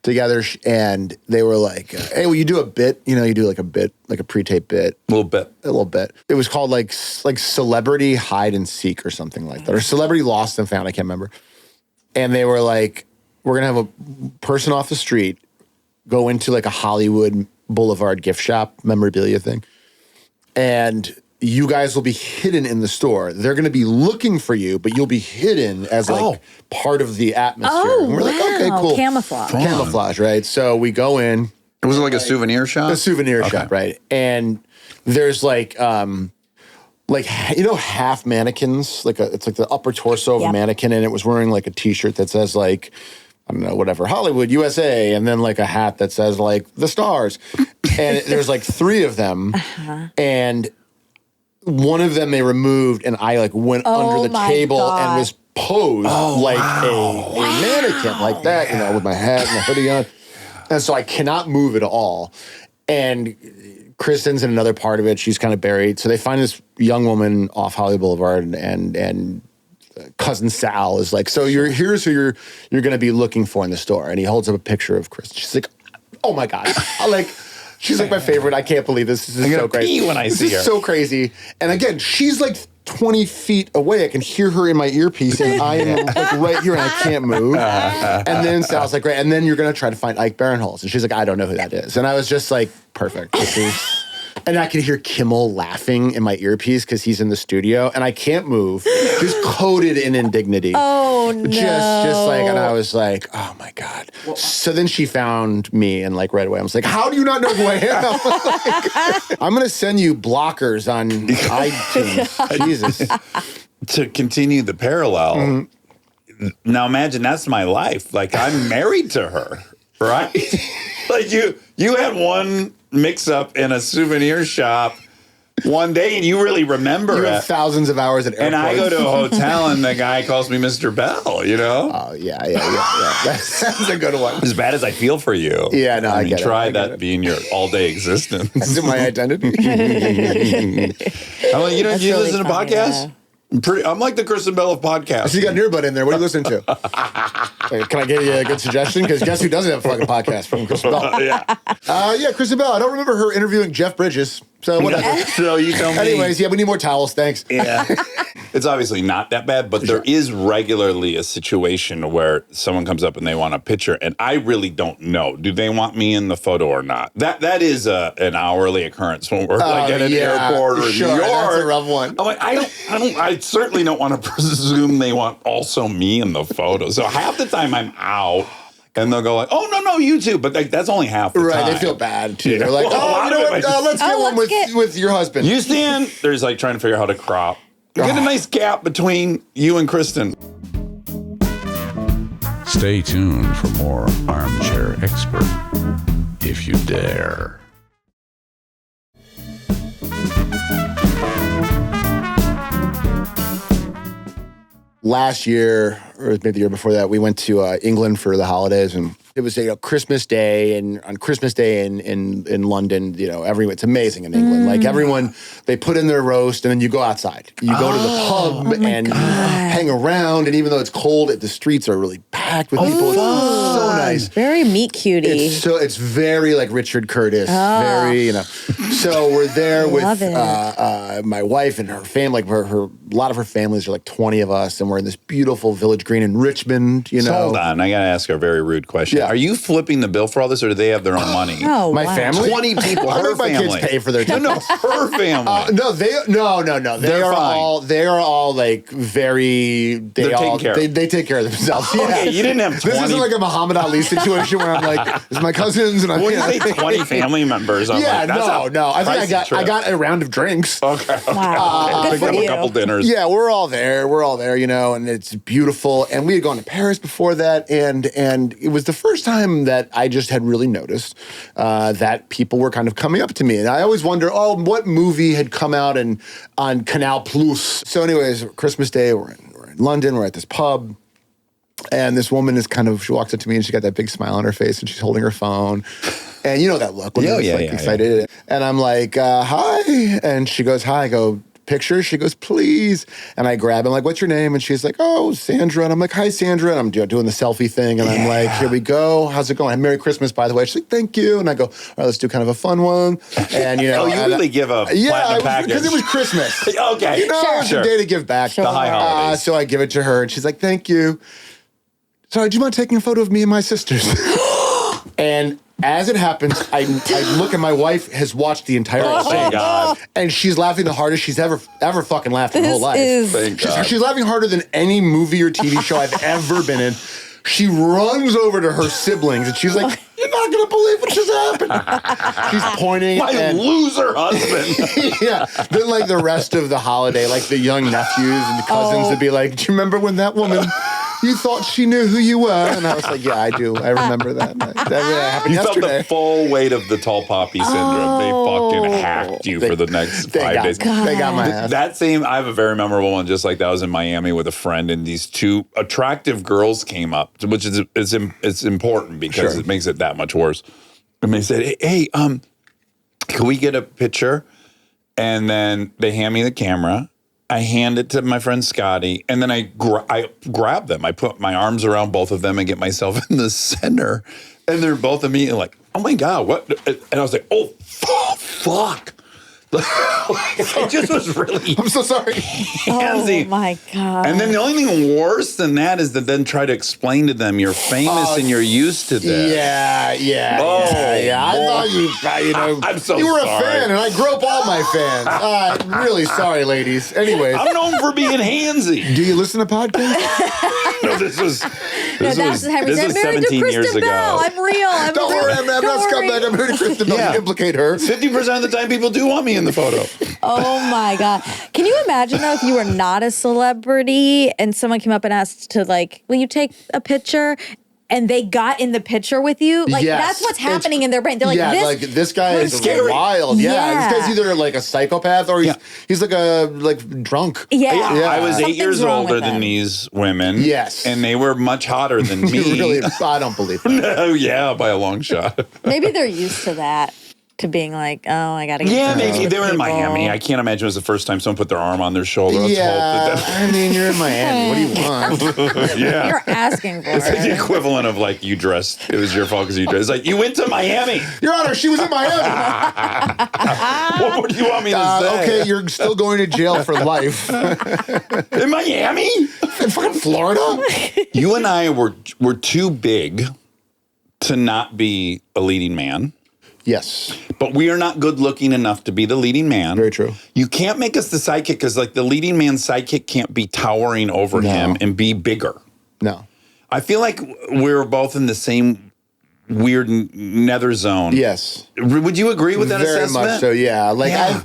together, and they were like, hey, will you do a bit? You know, you do like a bit, like a pre-tape bit. A little bit. It was called like Celebrity Hide and Seek or something like that, or Celebrity Lost and Found, I can't remember. And they were like, we're going to have a person off the street go into like a Hollywood Boulevard gift shop memorabilia thing, and you guys will be hidden in the store. They're going to be looking for you, but you'll be hidden as like part of the atmosphere. Oh, and we're like, okay, cool. Camouflage. Camouflage, right? So we go in. Was it like a souvenir shop? A souvenir shop, right? And there's like you know, half mannequins. It's like the upper torso of a mannequin, and it was wearing like a T-shirt that says like, I don't know, whatever, Hollywood, USA, and then like a hat that says like the stars. And there's like three of them, and one of them they removed, and I like went under the table and was posed like a mannequin like that, you know, with my hat and the hoodie on. And so I cannot move at all. And Kristen's in another part of it. She's kind of buried. So they find this young woman off Hollywood Boulevard, and cousin Sal is like, so here's who you're going to be looking for in the store. And he holds up a picture of Kristen. She's like, oh my God. She's like my favorite. I can't believe this. This is so crazy. When I see her. This is so crazy. And again, she's like 20 feet away. I can hear her in my earpiece, and I am like right here, and I can't move. And then Sal's like, great. And then you're going to try to find Ike Barinholtz. And she's like, I don't know who that is. And I was just like, perfect. This is... And I can hear Kimmel laughing in my earpiece because he's in the studio, and I can't move, just coated in indignity. Oh, no. Just like, and I was like, oh my God. So then she found me, and like right away, I was like, how do you not know who I am? I'm going to send you blockers on iTunes. Jesus. To continue the parallel, now imagine that's my life. Like, I'm married to her, right? Like you had one mix-up in a souvenir shop one day, and you really remember you it. have thousands of hours at airports. And I go to a hotel, and the guy calls me Mr. Bell, you know? Oh, yeah. That's a good one. As bad as I feel for you. Yeah, no, I get it. Try that being your all-day existence. Is it my identity? I'm like, you That's really really listen to funny, podcasts? I'm like the Kristen Bell of podcasts. So you got an earbud in there. What are you listening to? Can I give you a good suggestion? Because guess who doesn't have a fucking podcast from Kristen Bell? Yeah, Kristen Bell. I don't remember her interviewing Jeff Bridges. So whatever. So you tell me. Anyways, yeah, we need more towels. Thanks. Yeah. It's obviously not that bad, but there is regularly a situation where someone comes up and they want a picture, and I really don't know. Do they want me in the photo or not? That is an hourly occurrence when we're like at an airport or in New York. That's a rough one. I'm like, I certainly don't want to presume they want also me in the photo. So half the time I'm out. And they'll go like, oh, no, you too. But like, that's only half the time. Right, they feel bad, too. Yeah. They're like, Well, you know what, let's get one with your husband. You stand, there's like trying to figure out how to crop. Get a nice gap between you and Kristen. Stay tuned for more Armchair Expert, if you dare. last year, or maybe the year before that, we went to England for the holidays, and it was a Christmas Day, and on Christmas Day in London, it's amazing in England. Like everyone, they put in their roast, and then you go outside. You go to the pub and you hang around, and even though it's cold, the streets are really packed with people. It's so nice. Very meat cutie. It's very like Richard Curtis. Very, So we're there with my wife and her family. Like a lot of her families are like 20 of us, and we're in this beautiful village green in Richmond. So hold on, I gotta ask a very rude question. Yeah. Are you flipping the bill for all this, or do they have their own money? Oh, My wow. family? 20 people. I Her make my family. kids pay for their tickets. No, her family. No. They are fine. all like very. They're taken care of. They take care of themselves. Okay, you didn't have 20. This isn't like a Muhammad Ali situation where I'm like, this is my cousins and I'm. When you say 20 family members, I'm Yeah, like, that's no. I think pricey trip. I got a round of drinks. Okay. Wow. Good Pick for up a you. couple dinners. Yeah, we're all there, and it's beautiful. And we had gone to Paris before that, and it was the first time that I just had really noticed that people were kind of coming up to me. And I always wonder, what movie had come out on Canal Plus? So anyways, Christmas Day, we're in London, we're at this pub, and this woman she walks up to me and she got that big smile on her face and she's holding her phone. And you know that look when they're excited. And I'm like, hi. And she goes, hi. I go, picture? She goes, please. And I grab him, like, what's your name? And she's like, oh, Sandra. And I'm like, hi, Sandra. And I'm doing the selfie thing. And I'm like, here we go. How's it going? Merry Christmas, by the way. She's like, thank you. And I go, all right, let's do kind of a fun one. And, Oh, you really give a platinum package. because it was Christmas. Okay. It's a day to give back. The high holidays. So I give it to her, and she's like, thank you. Sorry, do you mind taking a photo of me and my sisters? And as it happens, I look and my wife has watched the entire thing. Thank God. And she's laughing the hardest she's ever fucking laughed her whole life. Thank God. She's laughing harder than any movie or TV show I've ever been in. She runs over to her siblings and she's like, you're not going to believe what just happened. She's pointing. My loser husband. Yeah. Then like the rest of the holiday, like the young nephews and cousins would be like, do you remember when that woman, you thought she knew who you were? And I was like, yeah, I do. I remember that. That happened You felt yesterday. the full weight of the tall poppy syndrome. They fucking hacked you for the next 5 days. They got my ass. I have a very memorable one just like that. I was in Miami with a friend and these two attractive girls came up, which is it's important because it makes it that much worse. And they said, hey, can we get a picture? And then they hand me the camera. I hand it to my friend Scotty, and then I grab them. I put my arms around both of them and get myself in the center. And they're both immediately like, oh my God, what? And I was like, oh, fuck. I just was really I'm so sorry. handsy. Oh my God. And then the only thing worse than that is to then try to explain to them you're famous and you're used to this. Yeah. I thought you I'm so you were sorry. a fan, and I grew up all my fans. Really sorry, ladies. Anyways, I'm known for being handsy. do you listen to podcasts? No, this was That's Henry said, married to 17 years Kristen Bell. ago. I'm real. Don't worry, I'm not Don't worry. scumbag. I'm married to Kristen Bell. Yeah. You implicate her. 50% of the time people do want me in the photo. Oh my God. Can you imagine though if you were not a celebrity and someone came up and asked to like, will you take a picture? And they got in the picture with you? Like Yes. that's what's happening in their brain. They're like, this guy is scary. wild. Yeah. This guy's either like a psychopath or he's like drunk. Yeah. I was 8 Something's years wrong older with than them. these women. Yes. And they were much hotter than You me. really, I don't believe that. Oh, yeah, by a long shot. maybe they're used to that. To being like, oh, I gotta get Yeah, to maybe those they were in people. Miami. I can't imagine it was the first time someone put their arm on their shoulder. Let's hope that. I mean, you're in Miami. What do you want? Yeah. You're asking for It's like the it. equivalent of like you dressed. It was your fault because you dressed. It's like you went to Miami. Your Honor, she was in Miami. What would you want me to say? Okay, you're still going to jail for life. In Miami? In fucking Florida? You and I were too big to not be a leading man. Yes. But we are not good looking enough to be the leading man. Very true. You can't make us the sidekick because like the leading man's sidekick can't be towering over him and be bigger. No. I feel like we're both in the same weird nether zone. Yes. Would you agree with that Very assessment? much so, yeah. Like Yeah.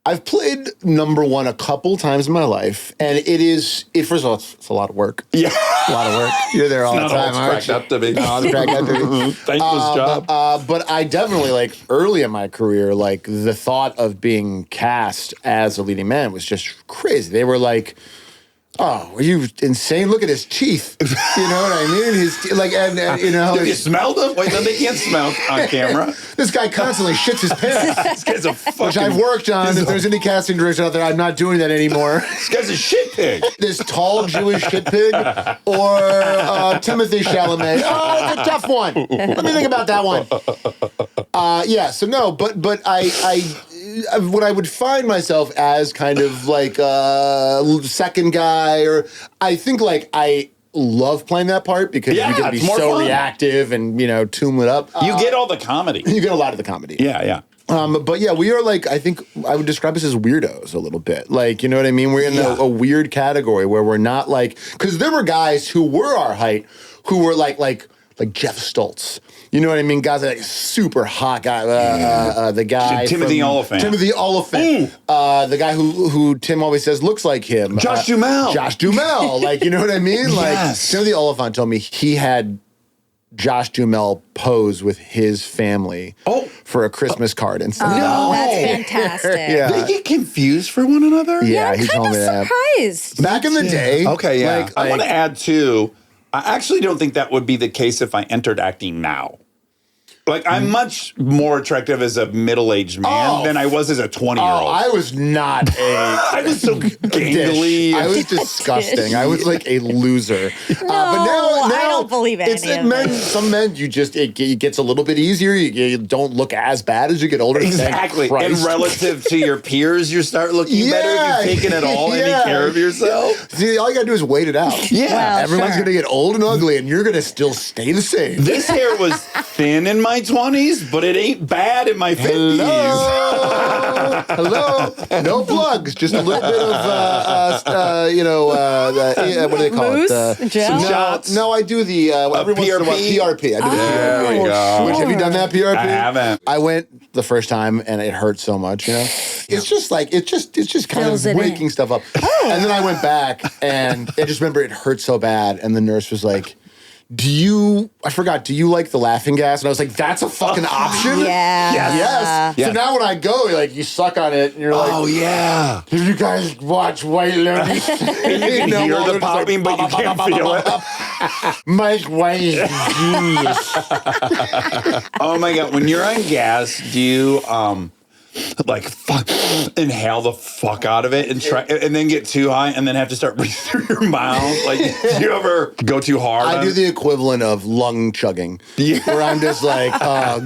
I've played number one a couple times in my life, and first of all, it's a lot of work. Yeah. A lot of work. You're there all Not the all time, it's aren't cracked you? up to be. No, it's cracked up to be. Thankless job. But I definitely, like, early in my career, like, the thought of being cast as a leading man was just crazy. They were like, Oh, are you insane? Look at his teeth. You know what I mean? His like, and you know, Have you smelled them? Wait, no, they can't smell on camera. this guy constantly shits his pants. This guy's a fucking. Which I've worked on. If there's any casting directors out there, I'm not doing that anymore. This guy's a shit pig. This tall Jewish shit pig or Timothy Chalamet. Oh, it's a tough one. Let me think about that one. Yeah, so no, but I what I would find myself as kind of like a second guy, or I think like I love playing that part because Yeah, you get to be it's more so fun. reactive and, you know, tune it up. You get all the comedy. You get a lot of the comedy. Yeah. But yeah, we are like, I think I would describe us as weirdos a little bit. Like, you know what I mean? We're in a weird category where we're not like, because there were guys who were our height who were like Jeff Stoltz. You know what I mean? Guys like super hot guy. The guy Timothy from- Oliphant. Timothy Oliphant. The guy who Tim always says looks like him. Josh Duhamel. Josh Duhamel. Like, you know what I mean? Like, Yes. Timothy Oliphant told me he had Josh Duhamel pose with his family for a Christmas card and stuff. Oh, that's fantastic. Yeah. They get confused for one another? Yeah, I'm he told kind me of that. surprised. Back in the day. Okay, yeah. like- I want to add too, I actually don't think that would be the case if I entered acting now. Like, I'm much more attractive as a middle-aged man than I was as a 20-year-old. Oh, I was not I was so dish. gangly. I was disgusting. I was like a loser. But now I don't believe any it's of men. it. Some men, it gets a little bit easier. You don't look as bad as you get older. Exactly. Thank And Christ. relative to your peers, you start looking better Yeah. if you've taken at all Yeah. any care of yourself. See, all you gotta do is wait it out. Yeah. Well, Everyone's sure. gonna get old and ugly, and you're gonna still stay the same. This hair was thin in my 20s, but it ain't bad in my 50s. Hello. No plugs. Just a little bit of, what do they call Mousse? it? Gel? Some shots? No, I do the every once in a while, PRP? PRP. I do the There PRP. we go. Which, have you done that PRP? I haven't. I went the first time and it hurt so much, you know? It's just like, it's just kind Fills of it in. waking stuff up. And then I went back and I just remember it hurt so bad. And the nurse was like, do you like the laughing gas? And I was like, that's a fucking option? Yeah. Yes. Yeah. So now when I go, you suck on it and you're like, Oh, yeah. did you guys watch White Lotus? You can hear the popping, but you can't feel it. Mike White is a genius. Oh, my God. When you're on gas, do you, inhale the fuck out of it and try, and then get too high and then have to start breathing through your mouth? Like, do you ever go too hard? I do the equivalent of lung chugging, where I'm just like,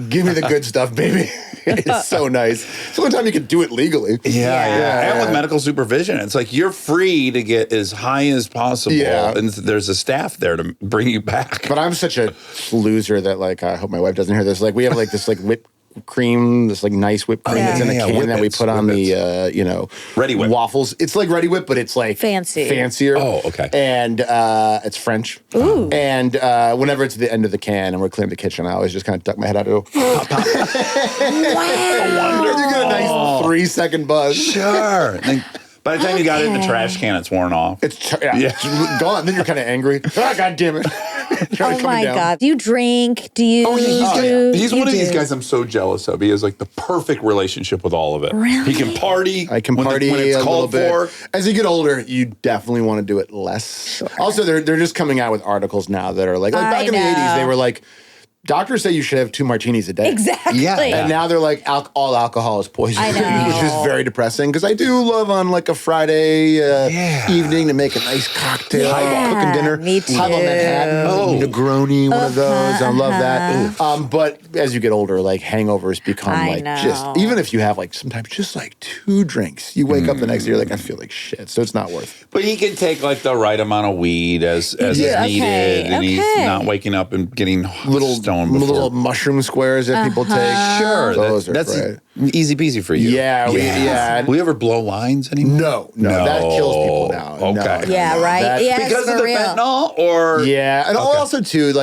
give me the good stuff, baby. It's so nice. It's the only time you can do it legally. Yeah. And with medical supervision, it's like you're free to get as high as possible. Yeah. And there's a staff there to bring you back. But I'm such a loser that, I hope my wife doesn't hear this. We have this whipped cream, this nice whipped cream that's in a can that we put on the Ready Whip. waffles. It's like Ready Whip, but it's fancier. Oh, okay. And it's French. Ooh. And whenever it's the end of the can and we're cleaning the kitchen, I always just kind of duck my head out and go, Wow. you get a nice 3-second buzz. Sure. And then by the time you got it in the trash can, it's worn off. It's gone. Then you're kind of angry. God damn it. Oh my God. Do you drink? Do you? He's one of these do. guys I'm so jealous of. He has the perfect relationship with all of it. Really? He can party. I can when party when it's a little called bit. for. As you get older, you definitely want to do it less. Also, they're just coming out with articles now that are like back in the 80s, they were like, doctors say you should have 2 martinis a day. Exactly. Yeah. And now they're like, all alcohol is poison, I know. which is very depressing because I do love on a Friday evening to make a nice cocktail, Yeah, cooking dinner, me too. have a Manhattan, Negroni, one of those. I love that. But as you get older, hangovers become I just, know. even if you have sometimes just 2 drinks, you wake up the next day, you're like, I feel like shit. So it's not worth it. But he can take the right amount of weed as Yeah, needed, okay, and he's okay. not waking up and getting Little stoned before. little mushroom squares that people take. Sure, Those that's are great. easy peasy for you. Yeah, Will you ever blow lines anymore? No, that kills people now. Okay. No, Yeah, no, right? that- Yes, Because for of the real. fentanyl, or Yeah, and also too,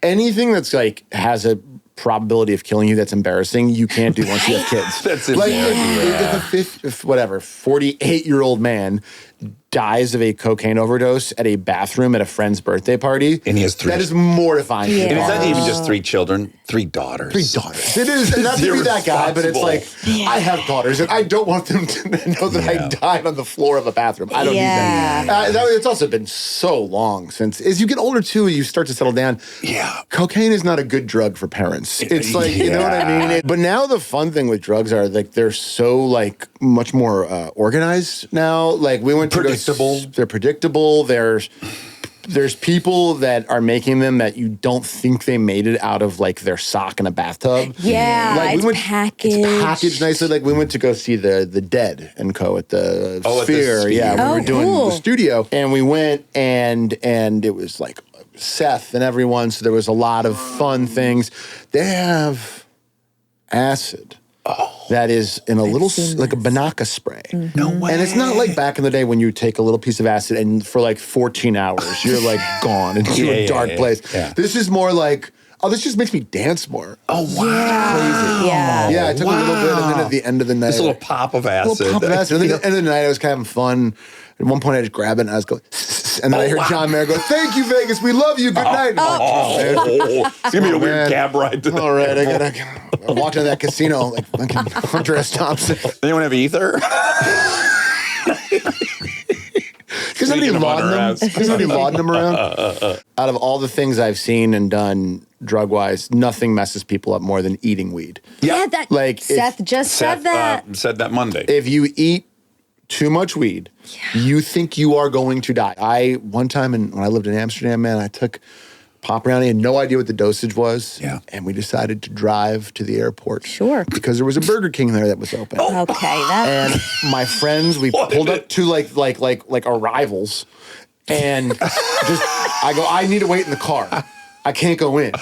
anything that's has a probability of killing you that's embarrassing, you can't do once you have kids. That's if embarrassing. a 48-year-old man dies of a cocaine overdose at a bathroom at a friend's birthday party. And he has 3. That is mortifying. Yeah. And it's not even just 3 children, 3 daughters. 3 daughters. It is not to be that guy, but it's like, I have daughters, and I don't want them to know that I died on the floor of a bathroom. I don't need that. It's also been so long since, as you get older too, you start to settle down. Yeah. Cocaine is not a good drug for parents. It's like, you know what I mean? But now the fun thing with drugs are like, they're so like much more organized now. Like we went to predictable. They're predictable. There's people that are making them that you don't think they made it out of like their sock in a bathtub. Yeah, like, it's packaged. It's packaged nicely. Like we went to go see the Dead and Co. at the Sphere. At the Sphere. Yeah, we were doing cool. the studio, and we went and it was like Seth and everyone. So there was a lot of fun things. They have acid. That is in a little, like a Banaka spray. No way. And it's not like back in the day when you take a little piece of acid and for like 14 hours, you're like gone into a dark place. Yeah. This is more like, this just makes me dance more. Oh, wow. Crazy. Yeah. Yeah, I took a little bit, and then at the end of the night, This little pop of acid. little pop of acid. And then at the end of the night, I was kind of having fun. At one point, I just grabbed it and I was going, and then I heard John Mayer go, "Thank you, Vegas. We love you. Good night." It's going to be a weird man. cab ride to All right, I walked into that casino like fucking Hunter S. Thompson. Anyone have ether? Because somebody Speaking of lauded Hunter them. S. Because somebody lauded them around. Out of all the things I've seen and done drug-wise, nothing messes people up more than eating weed. Yeah, that Like, Seth just said that. Said that Monday. If you eat too much weed, you think you are going to die. One time when I lived in Amsterdam, man, I took pop around. I had no idea what the dosage was. Yeah. And we decided to drive to the airport. Sure. Because there was a Burger King there that was open. Okay, that And my friends, we pulled up to like arrivals, and I go, I need to wait in the car. I can't go in.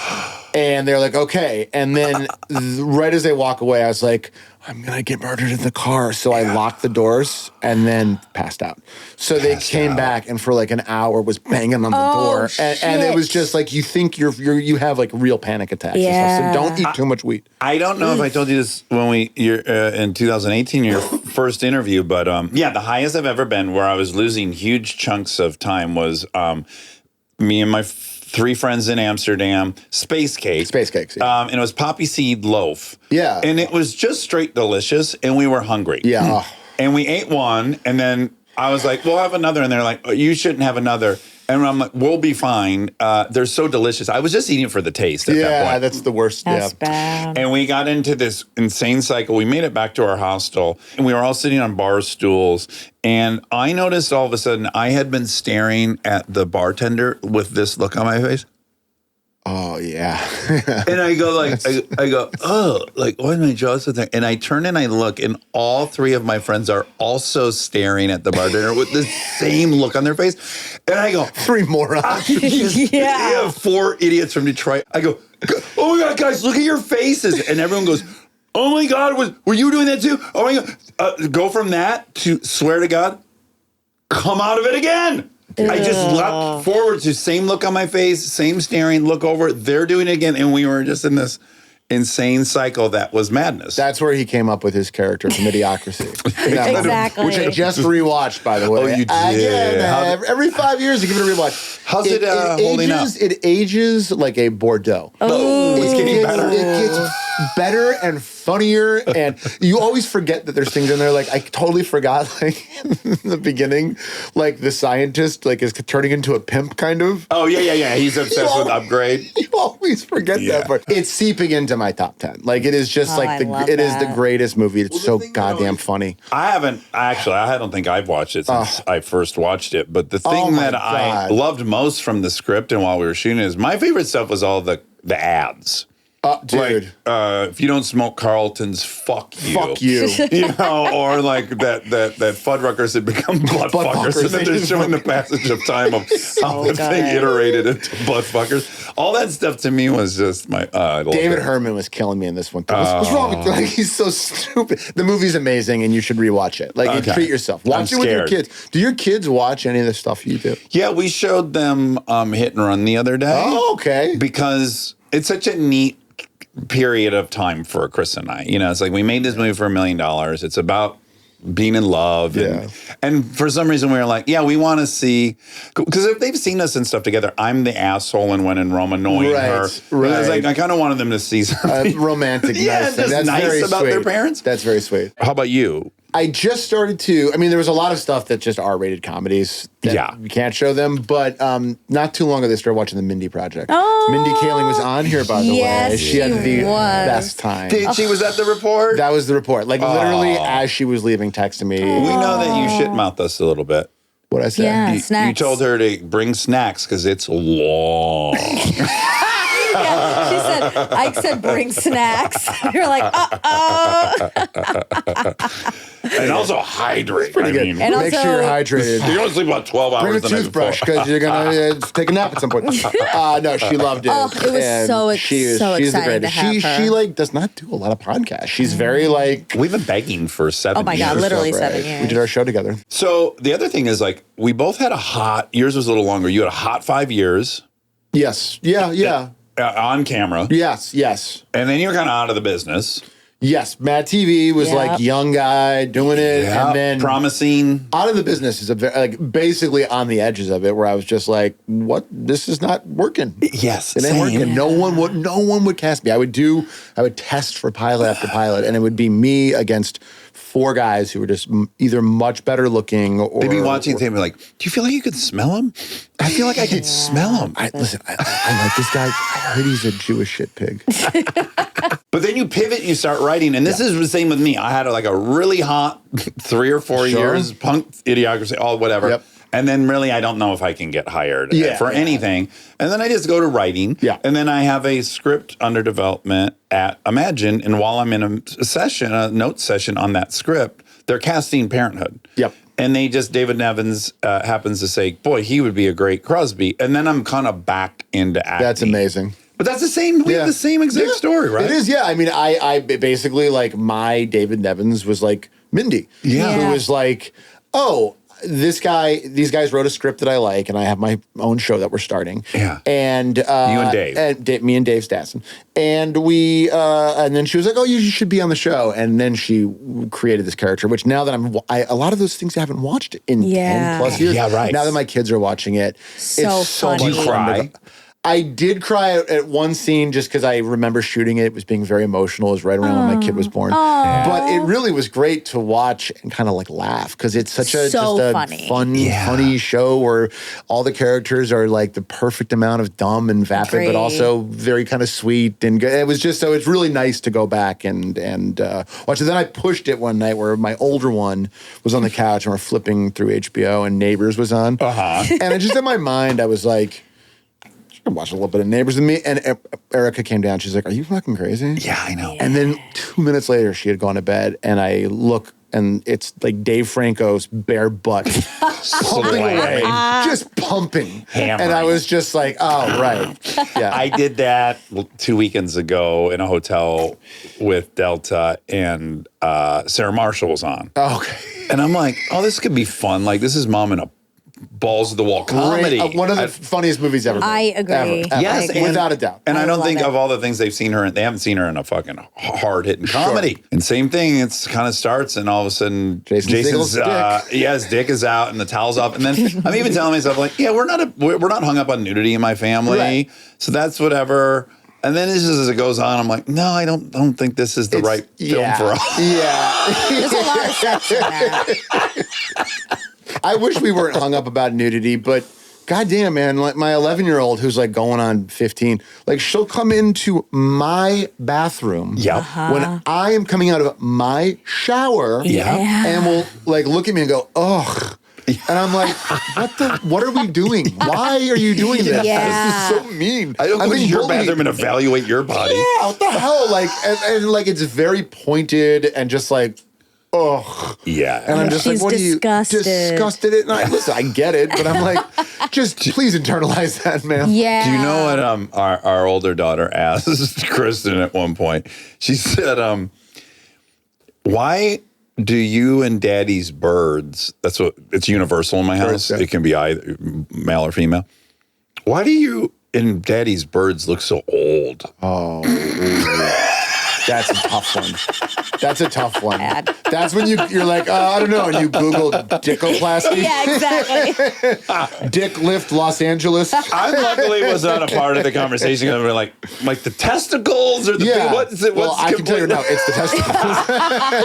And they're like, okay. And then right as they walk away, I was like, I'm going to get murdered in the car. So I locked the doors and then passed out. So they came back and for like an hour was banging on the door. And it was just like, you think you have like real panic attacks. Yeah. And stuff. So don't eat too much weed. I don't know if I told you this when you're in 2018, your first interview, but the highest I've ever been where I was losing huge chunks of time was me and my 3 friends in Amsterdam, space cake. Space cakes, yeah. And it was poppy seed loaf. Yeah. And it was just straight delicious, and we were hungry. Yeah. And we ate one, and then I was like, we'll have another. And they're like, oh, you shouldn't have another. And I'm like, we'll be fine. They're so delicious. I was just eating it for the taste at that Yeah, point. that's the worst. that's yeah. bad. And we got into this insane cycle. We made it back to our hostel, and we were all sitting on bar stools. And I noticed all of a sudden I had been staring at the bartender with this look on my face. Oh, yeah. And I go I go, oh, like, why did my jaw sit there? And I turn and I look, and all 3 of my friends are also staring at the bartender with the same look on their face. And I go, 3 morons. yeah, 4 idiots from Detroit. I go, oh my God, guys, look at your faces. And everyone goes, oh my God, were you doing that too? Oh my God. Go from that to swear to God, come out of it again. I just leapt forward to same look on my face, same staring, look over, they're doing it again. And we were just in this insane cycle that was madness. That's where he came up with his character from Idiocracy. Exactly. Which I just rewatched, by the way. Oh, you did? Again, every 5 years, I give it a rewatch. How's it holding up? It ages like a Bordeaux. Oh, it's getting better. It gets better and funnier, and you always forget that there's things in there. Like I totally forgot, like in the beginning, like the scientist like is turning into a pimp, kind of. Oh yeah. He's obsessed with Upgrade. You always forget that part. It's seeping into my top 10. Like it is just like it is the greatest movie. It's so goddamn funny. I don't think I've watched it since I first watched it. But the thing that I loved most from the script and while we were shooting is my favorite stuff was all the ads. Dude. Like, if you don't smoke Carlton's, fuck you. Fuck you. You know, or like that Fuddruckers had become buttfuckers. And then they're showing the passage of time of how the thing iterated into buttfuckers. All that stuff to me was just I loved David it. Herman was killing me in this one. What's wrong with you? Like, he's so stupid. The movie's amazing, and you should rewatch it. Like, treat yourself. Watch it with your kids. Do your kids watch any of the stuff you do? Yeah, we showed them Hit and Run the other day. Oh, okay. Because it's such a neat period of time for Chris and I. You know, it's like we made this movie for $1 million. It's about being in love. And for some reason we were like, yeah, we want to see, because if they've seen us and stuff together, I'm the asshole in When in Rome annoying her. Right. I was like, I kind of wanted them to see something. Romantic, Yeah, nice thing. just That's nice very about sweet. their parents. That's very sweet. How about you? I just started to. I mean, there was a lot of stuff that just R-rated comedies. That you can't show them. But not too long ago, they started watching the Mindy Project. Oh. Mindy Kaling was on here, by the Yes, way. She had she the was. best time. She was at the report? That was the report. Like literally, as she was leaving, texting me. We know that you shit-mouthed us a little bit. What I said. Yeah, You snacks. told her to bring snacks because it's long. Yeah, she said, Ike said, bring snacks. You're like, And also hydrate. Pretty good. And Make also- sure you're hydrated. You don't sleep about 12 hours Bring a the night toothbrush before. because you're gonna take a nap at some point. No, she loved it. Oh, it was And so she's the exciting to greatest. have her. She like does not do a lot of podcasts. She's very like. We've been begging for 7 Oh my God, years. literally Right. 7 years. We did our show together. So the other thing is like we both had yours was a little longer. You had a hot 5 years Yes. Yeah. on camera. Yes. And then you're kind of out of the business. Yes. Mad TV was Yep. like young guy doing it, and then promising. out of the business is like basically on the edges of it, where I was just like, "What? This is not working. Yes. It ain't same. working. No one would cast me. I would test for pilot after pilot, and it would be me against 4 guys who were just either much better looking or They'd be watching and be like, do you feel like you could smell him? I feel like I could smell him. I like this guy. I heard he's a Jewish shit pig. But then you pivot and you start writing. And this is the same with me. I had like a really hot 3 or 4 Sure. years, punk idiocracy, all whatever. Yep. And then really, I don't know if I can get hired for anything. And then I just go to writing. Yeah. And then I have a script under development at Imagine. And while I'm in a note session on that script, they're casting Parenthood. Yep. And David Nevins happens to say, boy, he would be a great Crosby. And then I'm kind of back into acting. That's amazing. But that's the same. We have the same exact story, right? It is, yeah. I mean, I basically like my David Nevins was like Mindy. Yeah. Who was like, oh, these guys wrote a script that I like, and I have my own show that we're starting. Yeah. And You and Dave. me and Dave Stasson. And and then she was like, oh, you should be on the show. And then she created this character, which now that a lot of those things I haven't watched in 10 plus years. Yeah, right. Now that my kids are watching it, So it's so funny. much Do you fun to cry? go- I did cry at one scene just because I remember shooting it. It was being very emotional. It was right around when my kid was born. But it really was great to watch and kind of like laugh because it's such a So just a funny. funny show where all the characters are like the perfect amount of dumb and vapid, Great. but also very kind of sweet and good. It was just so it's really nice to go back and watch it. Then I pushed it one night where my older one was on the couch and we're flipping through HBO and Neighbors was on. And it just in my mind I was like, I watched a little bit of Neighbors with me, and Erica came down. She's like, "Are you fucking crazy?" Yeah, I know. And then 2 minutes later, she had gone to bed, and I look, and it's like Dave Franco's bare butt pumping away, just pumping. And I was just like, "Oh, right, yeah." I did that 2 weekends ago in a hotel with Delta, and Sarah Marshall was on. Okay. And I'm like, oh, this could be fun. Like, this is Mom in a balls of the wall comedy. Great. One of the funniest movies ever. I made. agree. Ever. Yes, and- without a doubt. And I don't love think it. of all the things they've seen her in, they haven't seen her in a fucking hard hitting comedy. And same thing, it's kind of starts, and all of a sudden, Jason's his dick is out and the towel's off. And then I'm even telling myself, like, yeah, we're not hung up on nudity in my family. Right. So that's whatever. And then as it goes on, I'm like, no, I don't think this is the right film for us. Yeah. There's a lot of sex in that. I wish we weren't hung up about nudity, but goddamn, man, like my 11-year-old who's like going on 15, like she'll come into my bathroom Yep. when I am coming out of my shower Yeah. and will like look at me and go, ugh. And I'm like, what are we doing? Why are you doing this? Yeah. This is so mean. I don't go to being your bullied. bathroom and evaluate your body. Yeah, what the hell? Like, and like it's very pointed and just like, ugh. Yeah. And I'm just She's like, what disgusted. are you disgusted? And listen, I get it, but I'm like, just please internalize that, man. Yeah. Do you know what our older daughter asked Kristen at one point? She said, why do you and Daddy's birds, it's universal in my house. Birds, yeah. It can be either male or female. Why do you and Daddy's birds look so old? Oh, that's a tough one. That's a tough one. That's when you're like, I don't know, and you Google dickoplasty. Yeah, exactly. Dick lift Los Angeles. I luckily was not a part of the conversation. We were like the testicles or the what's it? Well, I can tell you now, it's the testicles.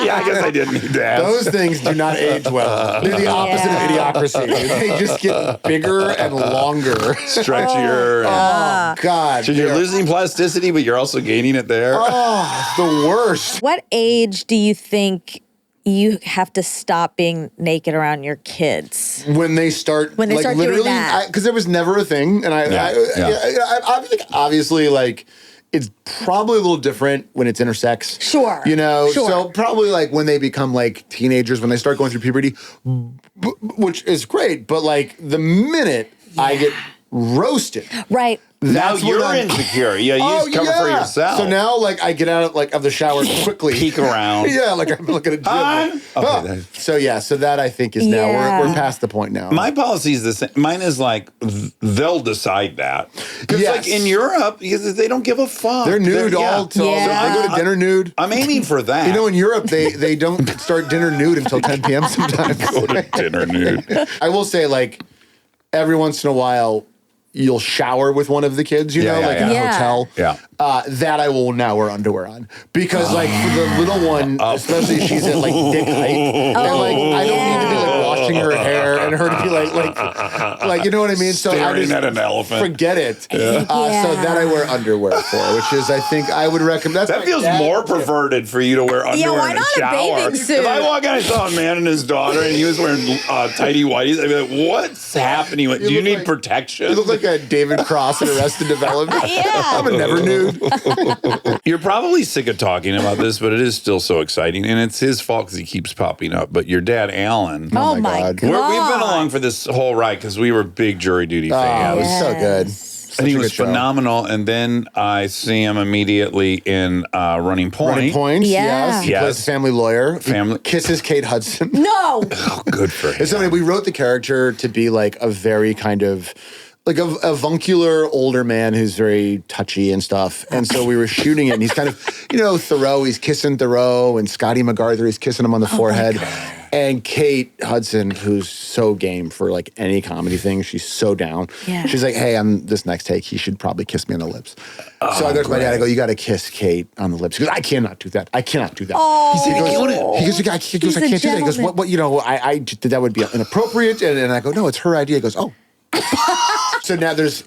Yeah, I guess I didn't need to ask. Those things do not age well. They're the opposite of idiocracy. They just get bigger and longer. Stretchier. Oh, God. So you're losing plasticity, but you're also gaining it there. Oh, it's the worst. What age do you think you have to stop being naked around your kids? When they start When they start doing literally, that. because there was never a thing, and I think obviously like it's probably a little different when it's intersex. Sure. So probably like when they become like teenagers, when they start going through puberty, which is great, but like the minute I get roasted. Right. Now That's when you're I'm- insecure. Yeah, you cover for yourself. So now, like, I get out of the shower quickly, Peek around. Yeah, like I'm looking at On. Okay, So that I think is now we're past the point now. My policy is the same. Mine is like they'll decide that because Yes. like in Europe, they don't give a fuck. They're nude all till Yeah. they go to dinner nude. I'm aiming for that. In Europe they don't start dinner nude until 10 p.m. sometimes. Go to dinner nude. I will say, like, every once in a while, you'll shower with one of the kids, in a hotel. Yeah. That I will now wear underwear on. Because, like, for the little one, especially if she's at, like, dick height, and, like, I don't need to be, like, washing her hair and her to be, like, you know what I mean? So I Staring just at an elephant. forget it. So that I wear underwear for, which is, I think, I would recommend. That feels more perverted for you to wear underwear why in a not a shower. bathing suit? If I walk in and I saw a man and his daughter and he was wearing tighty whities, I'd be like, what's happening? Do you look need like- protection? You look like a David Cross in Arrested Development. I'm a never nude. You're probably sick of talking about this, but it is still so exciting. And it's his fault because he keeps popping up. But your dad, Alan. Oh, my my God. God. We've been along for this whole ride because we were big Jury Duty Oh, it fans. was so good. And he Such a was good show. phenomenal. And then I see him immediately in Running Point. Running Point, Yeah. yes. He Yes. plays a family lawyer. Family- He kisses Kate Hudson. No. Oh, good for him. It's somebody, we wrote the character to be like a very kind of like a avuncular older man who's very touchy and stuff. And so we were shooting it, and he's kind of, Thoreau. He's kissing Thoreau, and Scotty MacArthur. He's kissing him on the forehead. And Kate Hudson, who's so game for like any comedy thing, she's so down. Yeah. She's like, "Hey, on this next take, he should probably kiss me on the lips." So I go to my dad. I go, "You got to kiss Kate on the lips." He goes, "I cannot do that. I cannot do that." Oh. He goes, killing he goes, "I can't do He's a that." He goes, gentleman. "What? I that would be inappropriate." And I go, "No, it's her idea." He goes, "Oh." So now there's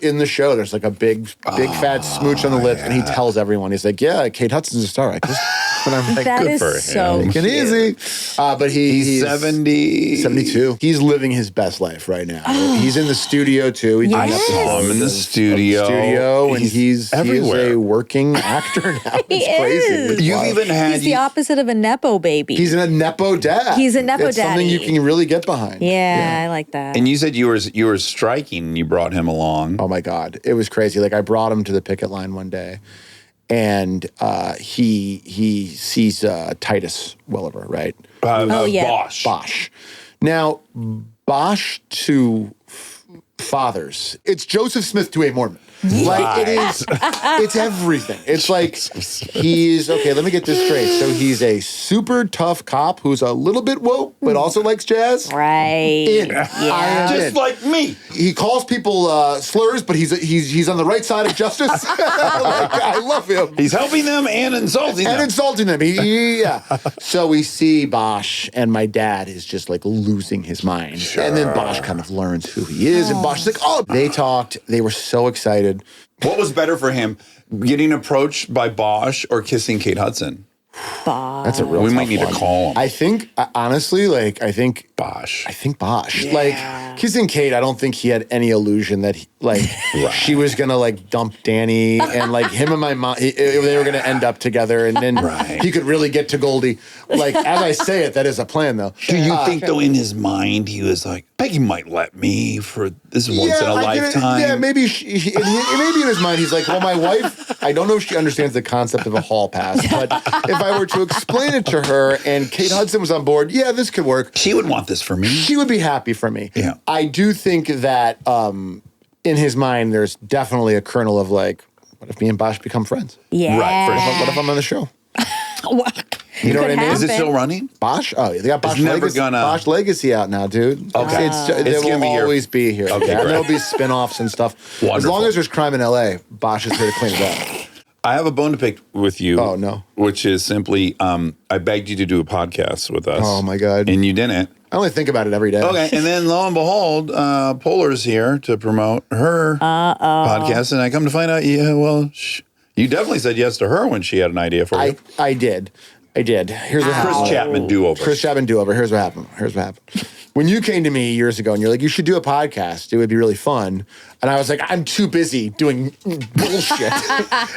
like a big fat smooch on the lips, and he tells everyone, he's like, "Yeah, Kate Hudson's a star actress." And I'm like, That "Good is for so him. Take it easy." But he's 70. 72. He's living his best life right now. He's in the studio too. He's Yes. doing I'm in the episodes studio. of the studio, and he's everywhere. a working actor now. It's He crazy. is. It's You've wild. even had He's the opposite of a Nepo baby. He's a Nepo dad. He's a Nepo It's something you daddy. can really get behind. yeah, I like that. And you said you were striking and you brought him along. Oh my God, it was crazy. Like I brought him to the picket line one day, and he sees Titus Welliver, right? yeah. Bosch. Now, Bosch to fathers, it's Joseph Smith to a Mormon. Like it is, it's everything. It's like he's okay. Let me get this straight. So he's a super tough cop who's a little bit woke, but also likes jazz. right. In. I am Just in. like me. He calls people slurs, but he's on the right side of justice. Like, I love him. He's helping them and insulting And them. insulting them. Yeah. So we see Bosch, and my dad is just like losing his mind. And then Bosch kind of learns who he is, and Bosch is like, "Oh." They talked. They were so excited. What was better for him, getting approached by Bosch or kissing Kate Hudson? That's a real We tough might need to one. call him. I think, honestly, I think Bosch. Bosch. Like, kissing Kate, I don't think he had any illusion that, she was going to, dump Danny and, him and my mom, they were going to end up together. And then he could really get to Goldie. As I say it, that is a plan, though. Do you think, though, in his mind, he was like, Peggy might let me for this once in a I get it. lifetime? Yeah, maybe maybe in his mind, he's like, well, my wife, I don't know if she understands the concept of a hall pass, but if I were to explain it to her and Kate Hudson was on board, yeah, this could work. She would want this for me. She would be happy for me. Yeah. I do think that in his mind, there's definitely a kernel of what if me and Bosch become friends? Yeah. Right, for What if I'm on the show? You know what I mean? Is it still running? Bosch? Oh, they got Bosch never Legacy. gonna- Bosch Legacy out now, dude. Okay. They It's gonna will be here. always be here. Okay, And great. there'll be spin-offs and stuff. As Wonderful. long as there's crime in LA, Bosch is here to clean it up. I have a bone to pick with you. Oh, no. Which is simply, I begged you to do a podcast with us. Oh, my God. And you didn't. I only think about it every day. Okay, and then lo and behold, Polar's here to promote her podcast, and I come to find out, you definitely said yes to her when she had an idea for you. I did. Here's what happened. Chris Chapman do-over. Chris Chapman do-over. Here's what happened. When you came to me years ago and you're like, you should do a podcast. It would be really fun. And I was like, I'm too busy doing bullshit.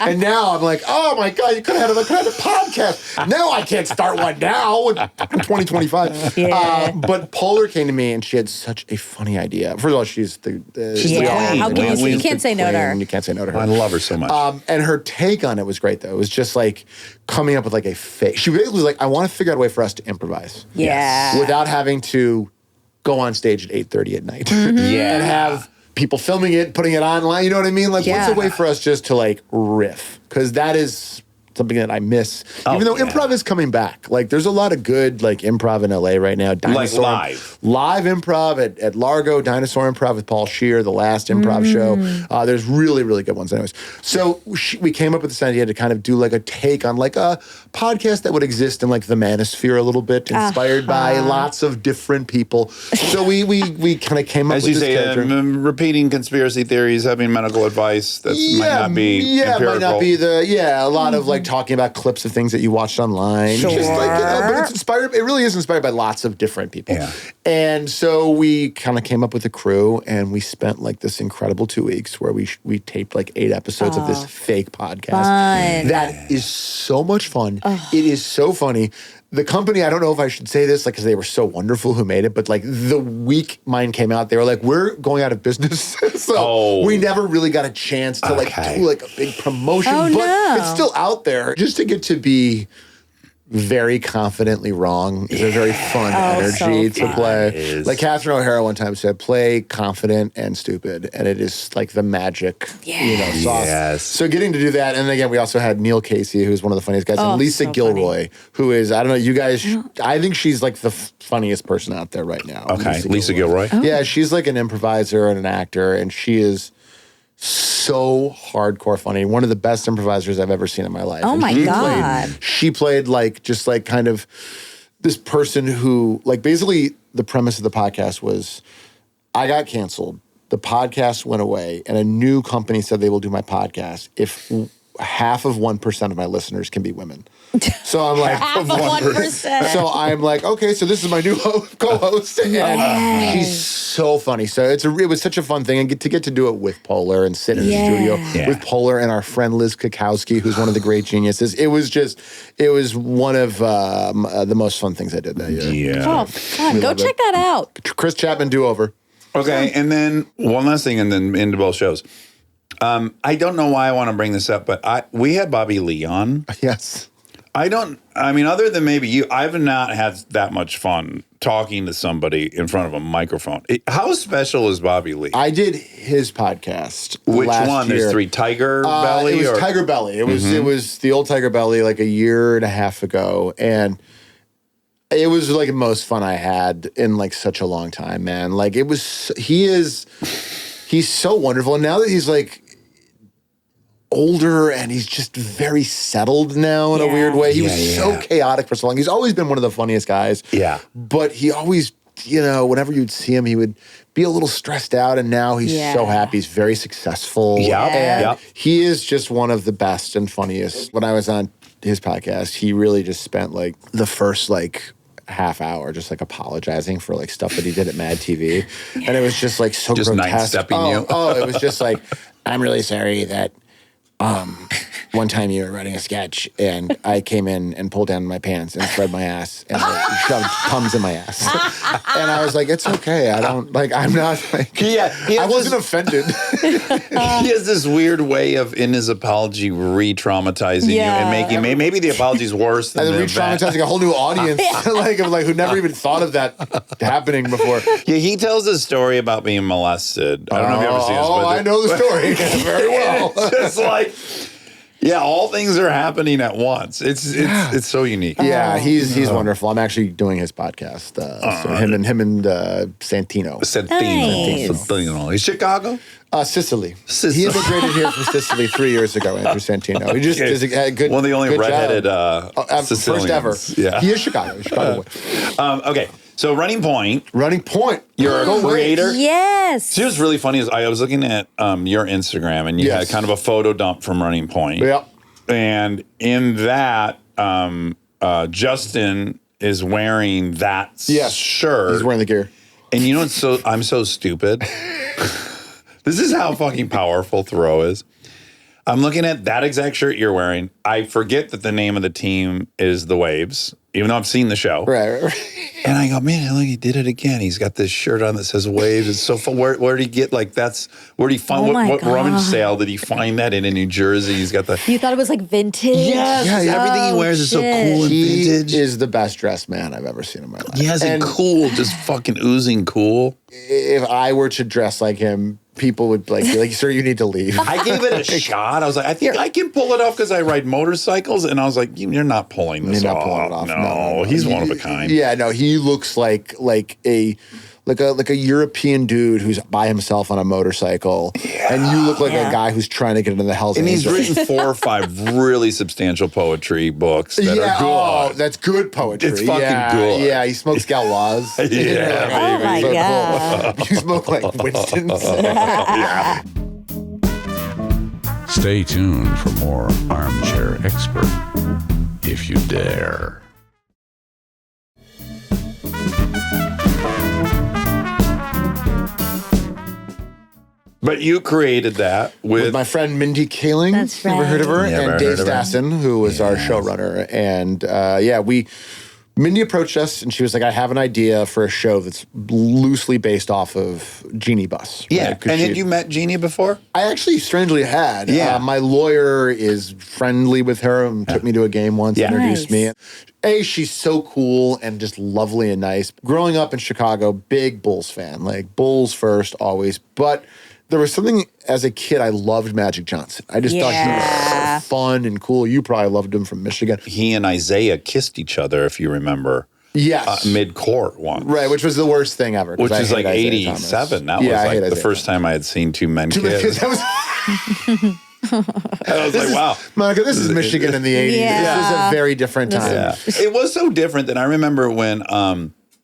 And now I'm like, oh my God, you could have had a podcast. Now I can't start one now in 2025. Yeah. But Polar came to me and she had such a funny idea. First of all, she's the Yeah. How can you can't say no to her. You can't say no to her. I love her so much. And her take on it was great, though. It was just like coming up with like a fake. She basically was like, I want to figure out a way for us to improvise. Yeah. Without having to go on stage at 8:30 at night. Yeah. And have people filming it, putting it online. You know what I mean? Like, Yeah. what's a way for us just to like riff? Because that is something that I miss. Even though improv is coming back. Like, there's a lot of good like improv in LA right now. Dinosaur, live improv at Largo, Dinosaur Improv with Paul Scheer, the last improv show. There's really, really good ones anyways. So we came up with this idea to kind of do like a take on like a podcast that would exist in like the manosphere a little bit, inspired by lots of different people. So we kind of came up As with you this say, character. repeating conspiracy theories, having medical advice that might not be empirical. Might not be a lot of like talking about clips of things that you watched online. Sure. Just like, but it's inspired. It really is inspired by lots of different people. Yeah. And so we kind of came up with a crew, and we spent like this incredible 2 weeks where we taped like 8 episodes of this fake podcast. Fun. That is so much fun. It is so funny. The company, I don't know if I should say this, like, because they were so wonderful who made it, but like the week mine came out, they were like, we're going out of business. So we never really got a chance to like do like a big promotion, but it's still out there. Just to get to be very confidently wrong is a very fun energy to play. Like Catherine O'Hara one time said, play confident and stupid. And it is like the magic, sauce. Yes. So getting to do that. And again, we also had Neil Casey, who's one of the funniest guys, and Lisa Gilroy, who is, I don't know, you guys, I think she's like the funniest person out there right now. Okay, Lisa Gilroy. Yeah, she's like an improviser and an actor, and she is so hardcore funny. One of the best improvisers I've ever seen in my life. Oh And my God. she played like just like kind of this person who like basically the premise of the podcast was I got canceled. The podcast went away, and a new company said they will do my podcast if half of 1% of my listeners can be women. So I'm like, Half of 1%. So I'm like, okay, so this is my new co-host, and she's so funny. So it was such a fun thing, and to get to do it with Polar and sit in the studio with Polar and our friend Liz Kakowski, who's one of the great geniuses. It was one of the most fun things I did that year. Yeah. Oh, fun. Go check that out. Chris Chapman do-over. Okay, and then one last thing, and then into both shows. I don't know why I want to bring this up, but we had Bobby Lee on. Yes. Other than maybe you, I've not had that much fun talking to somebody in front of a microphone. How special is Bobby Lee? I did his podcast. Which last one? year. There's 3 Tiger Belly? It was Tiger Belly. It was the old Tiger Belly like a year and a half ago, and it was like the most fun I had in like such a long time, man. Like he's so wonderful, and now that he's like older and he's just very settled now in a weird way. He was so chaotic for so long. He's always been one of the funniest guys. Yeah. But he always, whenever you'd see him, he would be a little stressed out, and now he's so happy. He's very successful. And he is just one of the best and funniest. When I was on his podcast, he really just spent like the first like half hour just like apologizing for like stuff that he did at Mad TV. And it was just like so just grotesque. sidestepping you. It was just like, I'm really sorry that one time you were writing a sketch and I came in and pulled down my pants and spread my ass and shoved Tums in my ass. And I was like, it's okay. I'm not like, I wasn't offended. He has this weird way of, in his apology, re-traumatizing you and making, maybe the apology's worse than and re-traumatizing a whole new audience like who never even thought of that happening before. Yeah, he tells a story about being molested. I don't know if you ever seen this. I know the story very well. It's just like, Yeah, all things are happening at once. It's so unique. Yeah, he's wonderful. I'm actually doing his podcast. So him and Santino. Santino. He's Chicago? Sicily. He immigrated here from Sicily 3 years ago, Andrew Santino. He just is a good one of the only good redheaded first ever. Yeah. He is Chicago. Chicago. Okay, so Running Point. Running Point. You're a creator. Yes. See, what's really funny is I was looking at your Instagram, and you had kind of a photo dump from Running Point. Yeah. And in that, Justin is wearing that shirt. He's wearing the gear. And you know what's I'm so stupid. This is how fucking powerful Thoreau is. I'm looking at that exact shirt you're wearing. I forget that the name of the team is the Waves, even though I've seen the show. Right. And I go, man, look, he did it again. He's got this shirt on that says Waves. It's so fun. Where did he get where did he find what rummage sale did he find that in New Jersey? He's got the. You thought it was like vintage? Yes. Yeah. Everything he wears is so cool and He vintage. is the best dressed man I've ever seen in my life. He has a cool, just fucking oozing cool. If I were to dress like him, people would be like, sir, you need to leave. I gave it a shot. I was like, I think I can pull it off because I ride motorcycles. And I was like, you're not pulling this off. Pulling it off. No, he's one of a kind. Yeah, no, he looks like a European dude who's by himself on a motorcycle, and you look like a guy who's trying to get into the Hells And he's Angels. written 4 or 5 really substantial poetry books that are good. Oh, that's good poetry. It's fucking good. Yeah, he smokes Galois. Yeah, Oh my So God. cool. You smoke like Winston's. Stay tuned for more Armchair Expert, if you dare. But you created that With my friend Mindy Kaling. That's Ever heard of her? right. Never And Dave heard of her. Stassen, who was our showrunner. And Mindy approached us and she was like, I have an idea for a show that's loosely based off of Genie Bus. Yeah. right? 'Cause And had you met Jeannie before? I actually strangely had. Yeah. My lawyer is friendly with her and took me to a game once, Yeah. introduced Nice. me. She's so cool and just lovely and nice. Growing up in Chicago, big Bulls fan, like Bulls first, always. But there was something as a kid, I loved Magic Johnson. I just thought he was so fun and cool. You probably loved him from Michigan. He and Isaiah kissed each other, if you remember, Yes. mid-court once. Right, which was the worst thing ever. 'cause Which I is hate like Isaiah 87. Thomas. That was I hate like the Isaiah first time I had seen 2 men Thomas. kiss. That was, I was like, wow. Monica, this is Michigan in the 80s. Yeah. This is a very different time. Yeah. It was so different that I remember when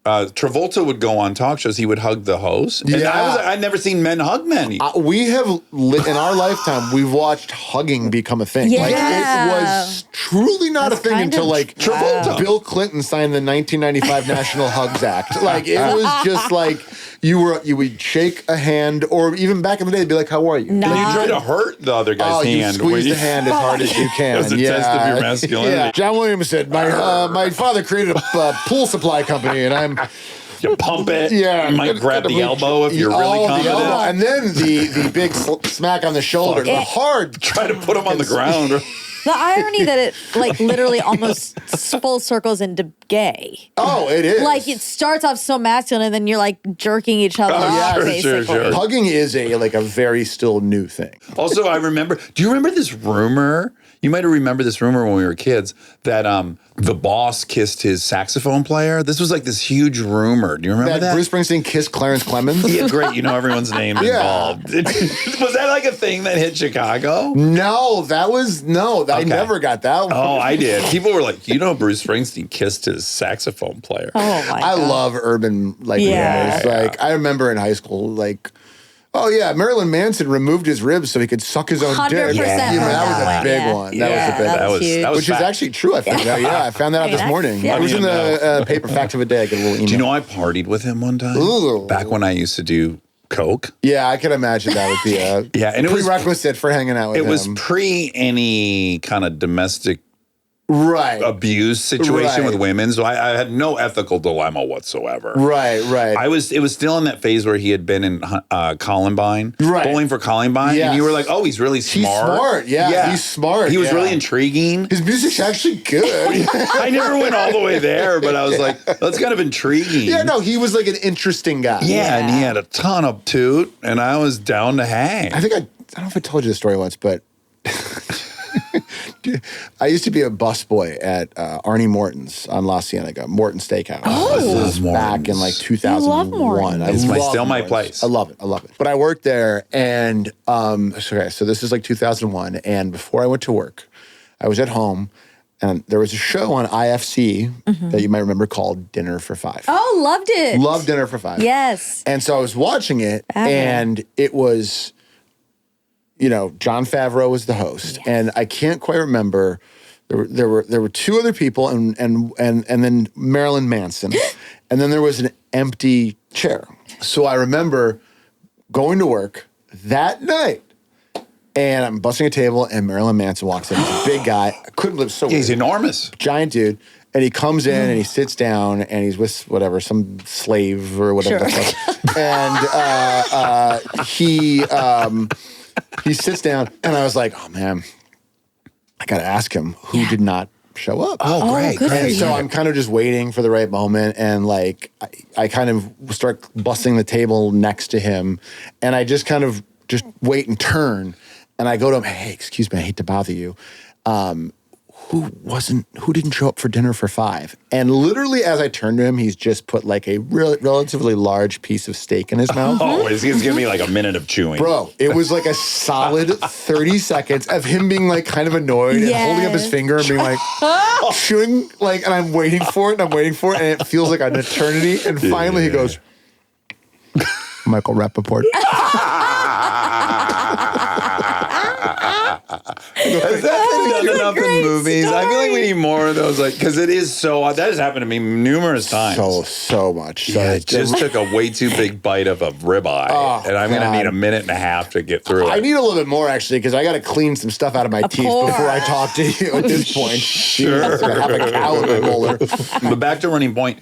Travolta would go on talk shows, he would hug the host. And Yeah. I'd never seen men hug men. We have, in our lifetime, we've watched hugging become a thing. Like, Yeah. it was truly not That's a thing kind until, of like, Travolta. Bill Clinton signed the 1995 National Hugs Act. Like, it was just like, you would shake a hand, or even back in the day, they'd be like, how are you? No. And you try to hurt the other guy's You hand. squeeze when the hand as hard as you can. As a test of your masculinity. Yeah. John Williams said, my father created a pool supply company, and I'm... You pump it. Yeah, You might grab the elbow if you're really confident. And then the big smack on the shoulder, the hard. Try to put him on the ground. The irony that it like literally almost full circles into gay. Oh, it is. Like it starts off so masculine and then you're like jerking each other off, sure, basically. sure. Hugging is a very still new thing. Also, I remember. Do you remember this rumor? You might have remembered this rumor when we were kids that the boss kissed his saxophone player. This was like this huge rumor. Do you remember that? Bruce Springsteen kissed Clarence Clemens. Yeah, great. You know everyone's name Yeah. involved. Was that like a thing that hit Chicago? No, I never got that one. Oh, I did. People were like, you know, Bruce Springsteen kissed his saxophone player. Oh my I God. love urban Yeah. rumors. Like I remember in high school, like, oh yeah, Marilyn Manson removed his ribs so he could suck his own 100% dick. heard that was that a big one. one. Yeah. That was a big that one. was huge. that was Which is fact. actually true, I think. Yeah, I found that out this morning. yeah. It was in the paper fact of the day. I get a little email. Do you know I partied with him one time? Ooh. Back when I used to do coke. Yeah, I can imagine that would be a Yeah, and it was prerequisite for hanging out with it him. was pre any kind of domestic right, abuse situation Right. with women, so I had no ethical dilemma whatsoever. right. It was still in that phase where he had been in Columbine, Right. bowling for Columbine, Yes. and you were like, "Oh, he's really He's smart." smart. Yeah, he's smart. He was yeah. really intriguing. His music's actually good. I never went all the way there, but I was like, "That's kind of intriguing." Yeah, no, he was like an interesting guy. Yeah, and he had a ton of toot, and I was down to hang. I think I don't know if I told you the story once, but I used to be a busboy at Arnie Morton's on La Cienega, Morton Steakhouse. This is back in like 2001. It's still my place. I love it. But I worked there, and so this is like 2001, and before I went to work, I was at home, and there was a show on IFC that you might remember called Dinner for Five. Oh, loved it. Loved Dinner for Five. Yes. And so I was watching it, and it was, Jon Favreau was the host, and I can't quite remember. There were two other people, and then Marilyn Manson, and then there was an empty chair. So I remember going to work that night. And I'm busting a table, and Marilyn Manson walks in. He's a big guy. I couldn't believe so. He's enormous. Giant dude. And he comes in, and he sits down, and he's with some slave or whatever. Sure. And he sits down, and I was like, oh, man, I got to ask him who did not show up. Oh, great. And so I'm kind of just waiting for the right moment, and like I kind of start busting the table next to him, and I just kind of just wait and turn. And I go to him, hey, excuse me, I hate to bother you. Who didn't show up for Dinner for Five? And literally as I turned to him, he's just put like a relatively large piece of steak in his mouth. Oh, he's giving me like a minute of chewing. Bro, it was like a solid 30 seconds of him being like kind of annoyed and holding up his finger and being like, chewing, like, and I'm waiting for it, and it feels like an eternity. And finally he goes, Michael Rappaport. Has that been done enough in movies? I feel like we need more of those, like, because it is so. That has happened to me numerous times. So much. So I just took a way too big bite of a ribeye, and I'm going to need a minute and a half to get through it. I need a little bit more, actually, because I got to clean some stuff out of my teeth before I talk to you at this point. Sure. I have a cow in my molar. But back to Running Point.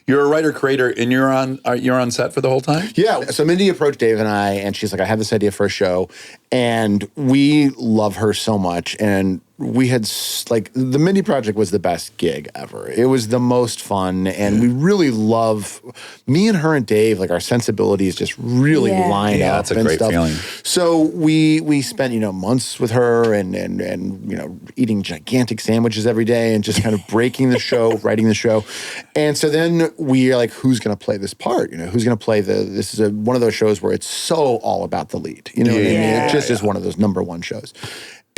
You're a writer-creator, and you're on set for the whole time? Yeah. So Mindy approached Dave and I, and she's like, I have this idea for a show. And we love her so much. And we had, like, the Mindy Project was the best gig ever. It was the most fun. And we really love, me and her and Dave, like, our sensibilities just really line up. Yeah, that's a great feeling. So we spent, months with her and eating gigantic sandwiches every day and just kind of breaking the show, writing the show. And so then we are like, who's going to play this part? Who's going to play this is one of those shows where it's so all about the lead. You know what I mean? It just is one of those number one shows.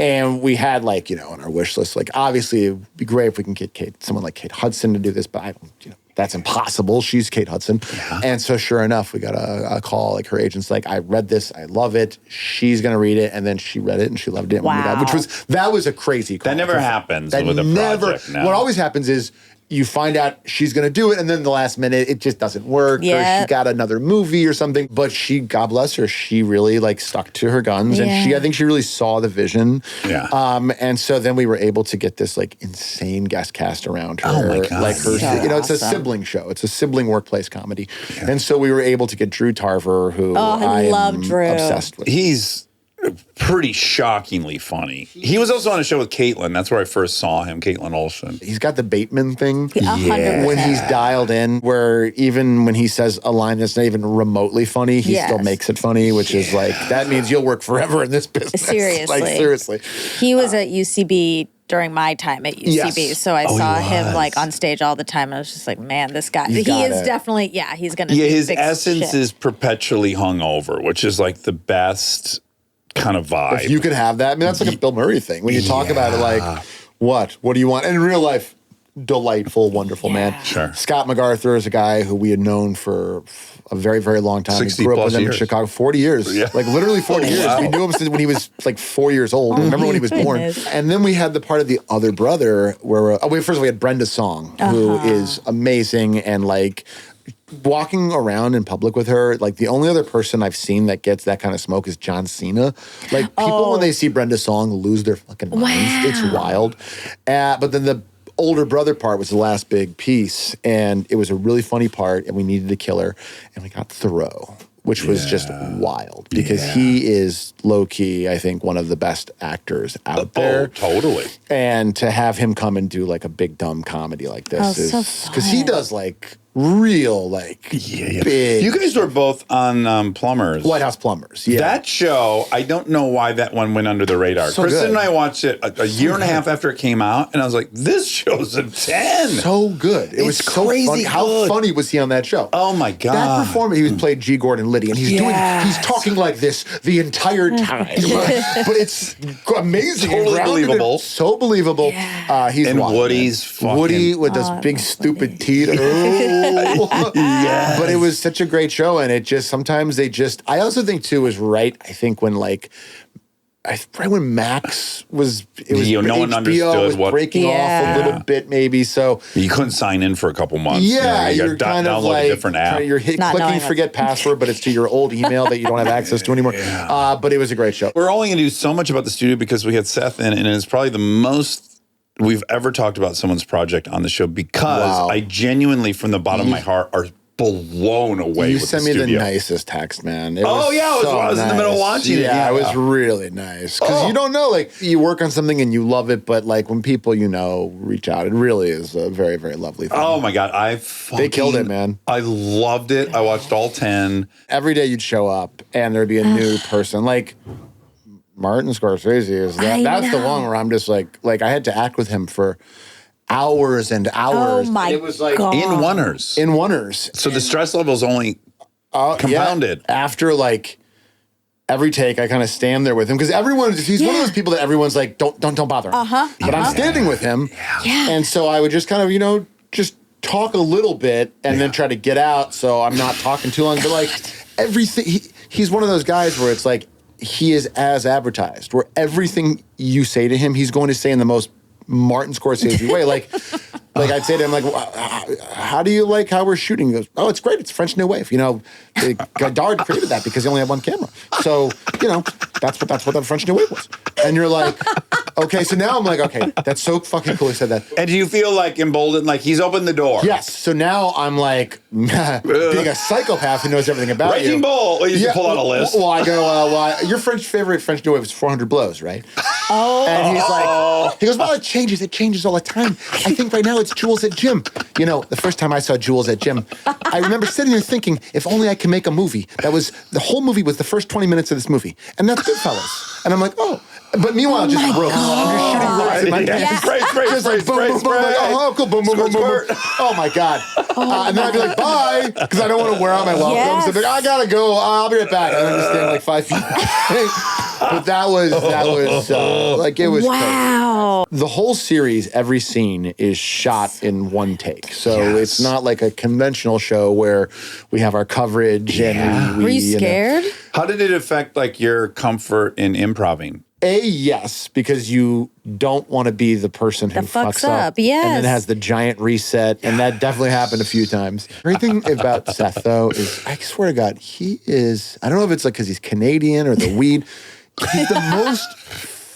And we had like, on our wish list, like obviously it would be great if we can get someone like Kate Hudson to do this, but I don't, that's impossible. She's Kate Hudson. Yeah. And so sure enough, we got a call, like her agent's like, I read this, I love it. She's going to read it. And then she read it and she loved it. Wow. That was a crazy call. That never happens with a project. No. What always happens is you find out she's going to do it, and then the last minute, it just doesn't work, or she got another movie or something. But she, God bless her, she really like stuck to her guns, and I think she really saw the vision. Yeah. And so then we were able to get this like insane guest cast around her. Oh my God. Like her, it's a sibling show. It's a sibling workplace comedy. Yeah. And so we were able to get Drew Tarver, who I love Drew. Obsessed with. He's pretty shockingly funny. He was also on a show with Caitlin. That's where I first saw him, Caitlin Olsen. He's got the Bateman thing. 100%. When he's dialed in, where even when he says a line that's not even remotely funny, he still makes it funny, which is like, that means you'll work forever in this business. Seriously. Like, seriously. He was at UCB during my time at UCB. So I saw him like on stage all the time. I was just like, man, this guy, he is definitely, he's going to do his big essence shit. is perpetually hungover, which is like the best kind of vibe. If you could have that, I mean, that's like a Bill Murray thing. When you talk about it, like, what do you want? And in real life, delightful, wonderful man. Sure. Scott MacArthur is a guy who we had known for a very, very long time. 60 we grew up plus with him years. in Chicago, 40 years. Yeah. Like literally 40 years. Wow. We knew him since when he was like 4 years old. Remember when he was born? And then we had the part of the other brother where, first of all, we had Brenda Song, who is amazing and like, walking around in public with her, like the only other person I've seen that gets that kind of smoke is John Cena. Like people when they see Brenda Song lose their fucking minds. It's wild. But then the older brother part was the last big piece, and it was a really funny part, and we needed a killer, and we got Thoreau, which was just wild because he is low-key, I think, one of the best actors out there. Totally. And to have him come and do like a big dumb comedy like this is because he does like real like big. You guys were both on Plumbers. White House Plumbers. Yeah. That show, I don't know why that one went under the radar. So Kristen good. and I watched it a year and a half after it came out, and I was like, this show's a 10. So good. It was It's so crazy funny. How good. funny was he on that show? Oh my God. That performance, he was played G. Gordon Liddy, and he's talking like this the entire time. But it's amazing. and Totally grounded and believable. So believable. He's And wild, Woody's man. fucking- Woody with those big stupid teeth. But it was such a great show, and it just sometimes they just. I also think too is right. I think when like. Right when Max was, it was No one HBO understood was what- breaking off a little bit, maybe. So You couldn't sign in for a couple months. yeah, you you're got kind of download like a different app. you're Not clicking knowing forget password, but it's to your old email that you don't have access to anymore. But it was a great show. We're only going to do so much about the studio because we had Seth in, and it's probably the most we've ever talked about someone's project on the show because Wow. I genuinely, from the bottom of my heart, are blown away You with sent the me the studio. nicest text, man. It Oh, yeah, I was in the middle of watching it. Yeah, Yeah. it was really nice because you don't know, like you work on something and you love it, but like when people you know reach out, it really is a very, very lovely thing. Oh my God, They killed it, man. I loved it. I watched all 10. Every day you'd show up and there'd be a new person, like. Martin Scorsese is that. That's the one where I'm just like I had to act with him for hours and hours. Oh my It was like God. In oneers. in oneers. So the stress level's only compounded. Yeah. After like every take, I kind of stand there with him because he's one of those people that everyone's like, don't bother him. But I'm standing with him, and so I would just kind of just talk a little bit and then try to get out so I'm not talking too long. But like everything, he's one of those guys where it's like he is as advertised, where everything you say to him, he's going to say in the most Martin Scorsese way. Like I'd say to him, like, how do you like how we're shooting? He goes, oh, it's great. It's French New Wave. Godard created that because he only had one camera. So, that's what the French New Wave was. And you're like, okay, so now I'm like, okay, that's so fucking cool he said that. And do you feel like emboldened, like he's opened the door? Yes. So now I'm like, being a psychopath who knows everything about Raging you. Bull. You just pull out a list. Well, I go, your favorite French New Wave is 400 Blows, right? Oh. And he's like, he goes, well, it changes all the time. I think right now it's Jules at Gym. The first time I saw Jules at Gym, I remember sitting there thinking, if only I could make a movie. The whole movie was the first 20 minutes of this movie. And that's Goodfellas. And I'm like, oh. But meanwhile, just ropes. I'm just shooting ropes in my pants. Spray, Just like boom, boom, boom. Like, oh, cool. Boom, boom, boom, boom, boom. Oh, my God. And then I'd be like, bye. Because I don't want to wear out my welcome. Yes. So I'm like, I got to go. I'll be right back. And then just stand like 5 feet. But that was like, it was Wow. crazy. The whole series, every scene is shot in one take. So it's not like a conventional show where we have our coverage and we Were you scared? How did it affect like your comfort in improving? Yes, because you don't want to be the person who That fucks fucks up, And yes. then has the giant reset. And that definitely happened a few times. Great thing about Seth, though, is I swear to God, he is, I don't know if it's like because he's Canadian or the weed. He's the most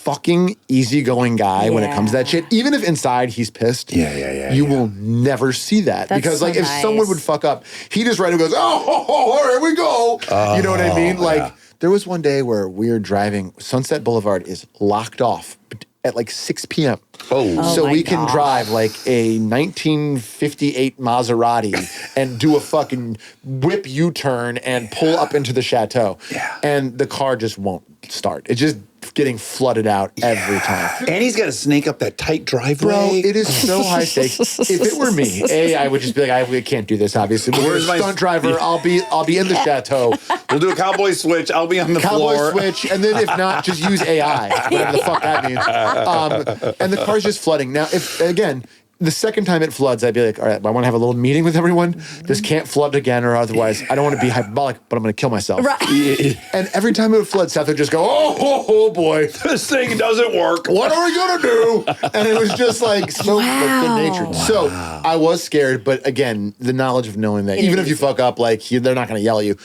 fucking easygoing guy when it comes to that shit. Even if inside he's pissed, you will never see that. That's because so like if nice. someone would fuck up, he just right away goes, oh, here we go. You know what I mean? Like there was one day where we were driving, Sunset Boulevard is locked off at like 6 p.m. So my we can drive like a 1958 Maserati and do a fucking whip U-turn and pull up into the chateau. And the car just won't start. It's just getting flooded out every time. And he's got to snake up that tight driveway. Bro, it is so high stakes. If it were me, I would just be like, I can't do this, obviously. But Where's as my- a stunt driver, I'll be in the chateau. We'll do a cowboy switch. I'll be on the Cowboy floor. switch, and then if not, just use AI, whatever the fuck that means. And the car's just flooding. Now, if again, the second time it floods, I'd be like, all right, I want to have a little meeting with everyone. This can't flood again, or otherwise, I don't want to be hyperbolic, but I'm going to kill myself. Right. And every time it would flood, Seth would just go, oh boy, This thing doesn't work. what are we going to do? And it was just like so like, good-natured. So I was scared, but again, the knowledge of knowing that even if you fuck up, like they're not going to yell at you.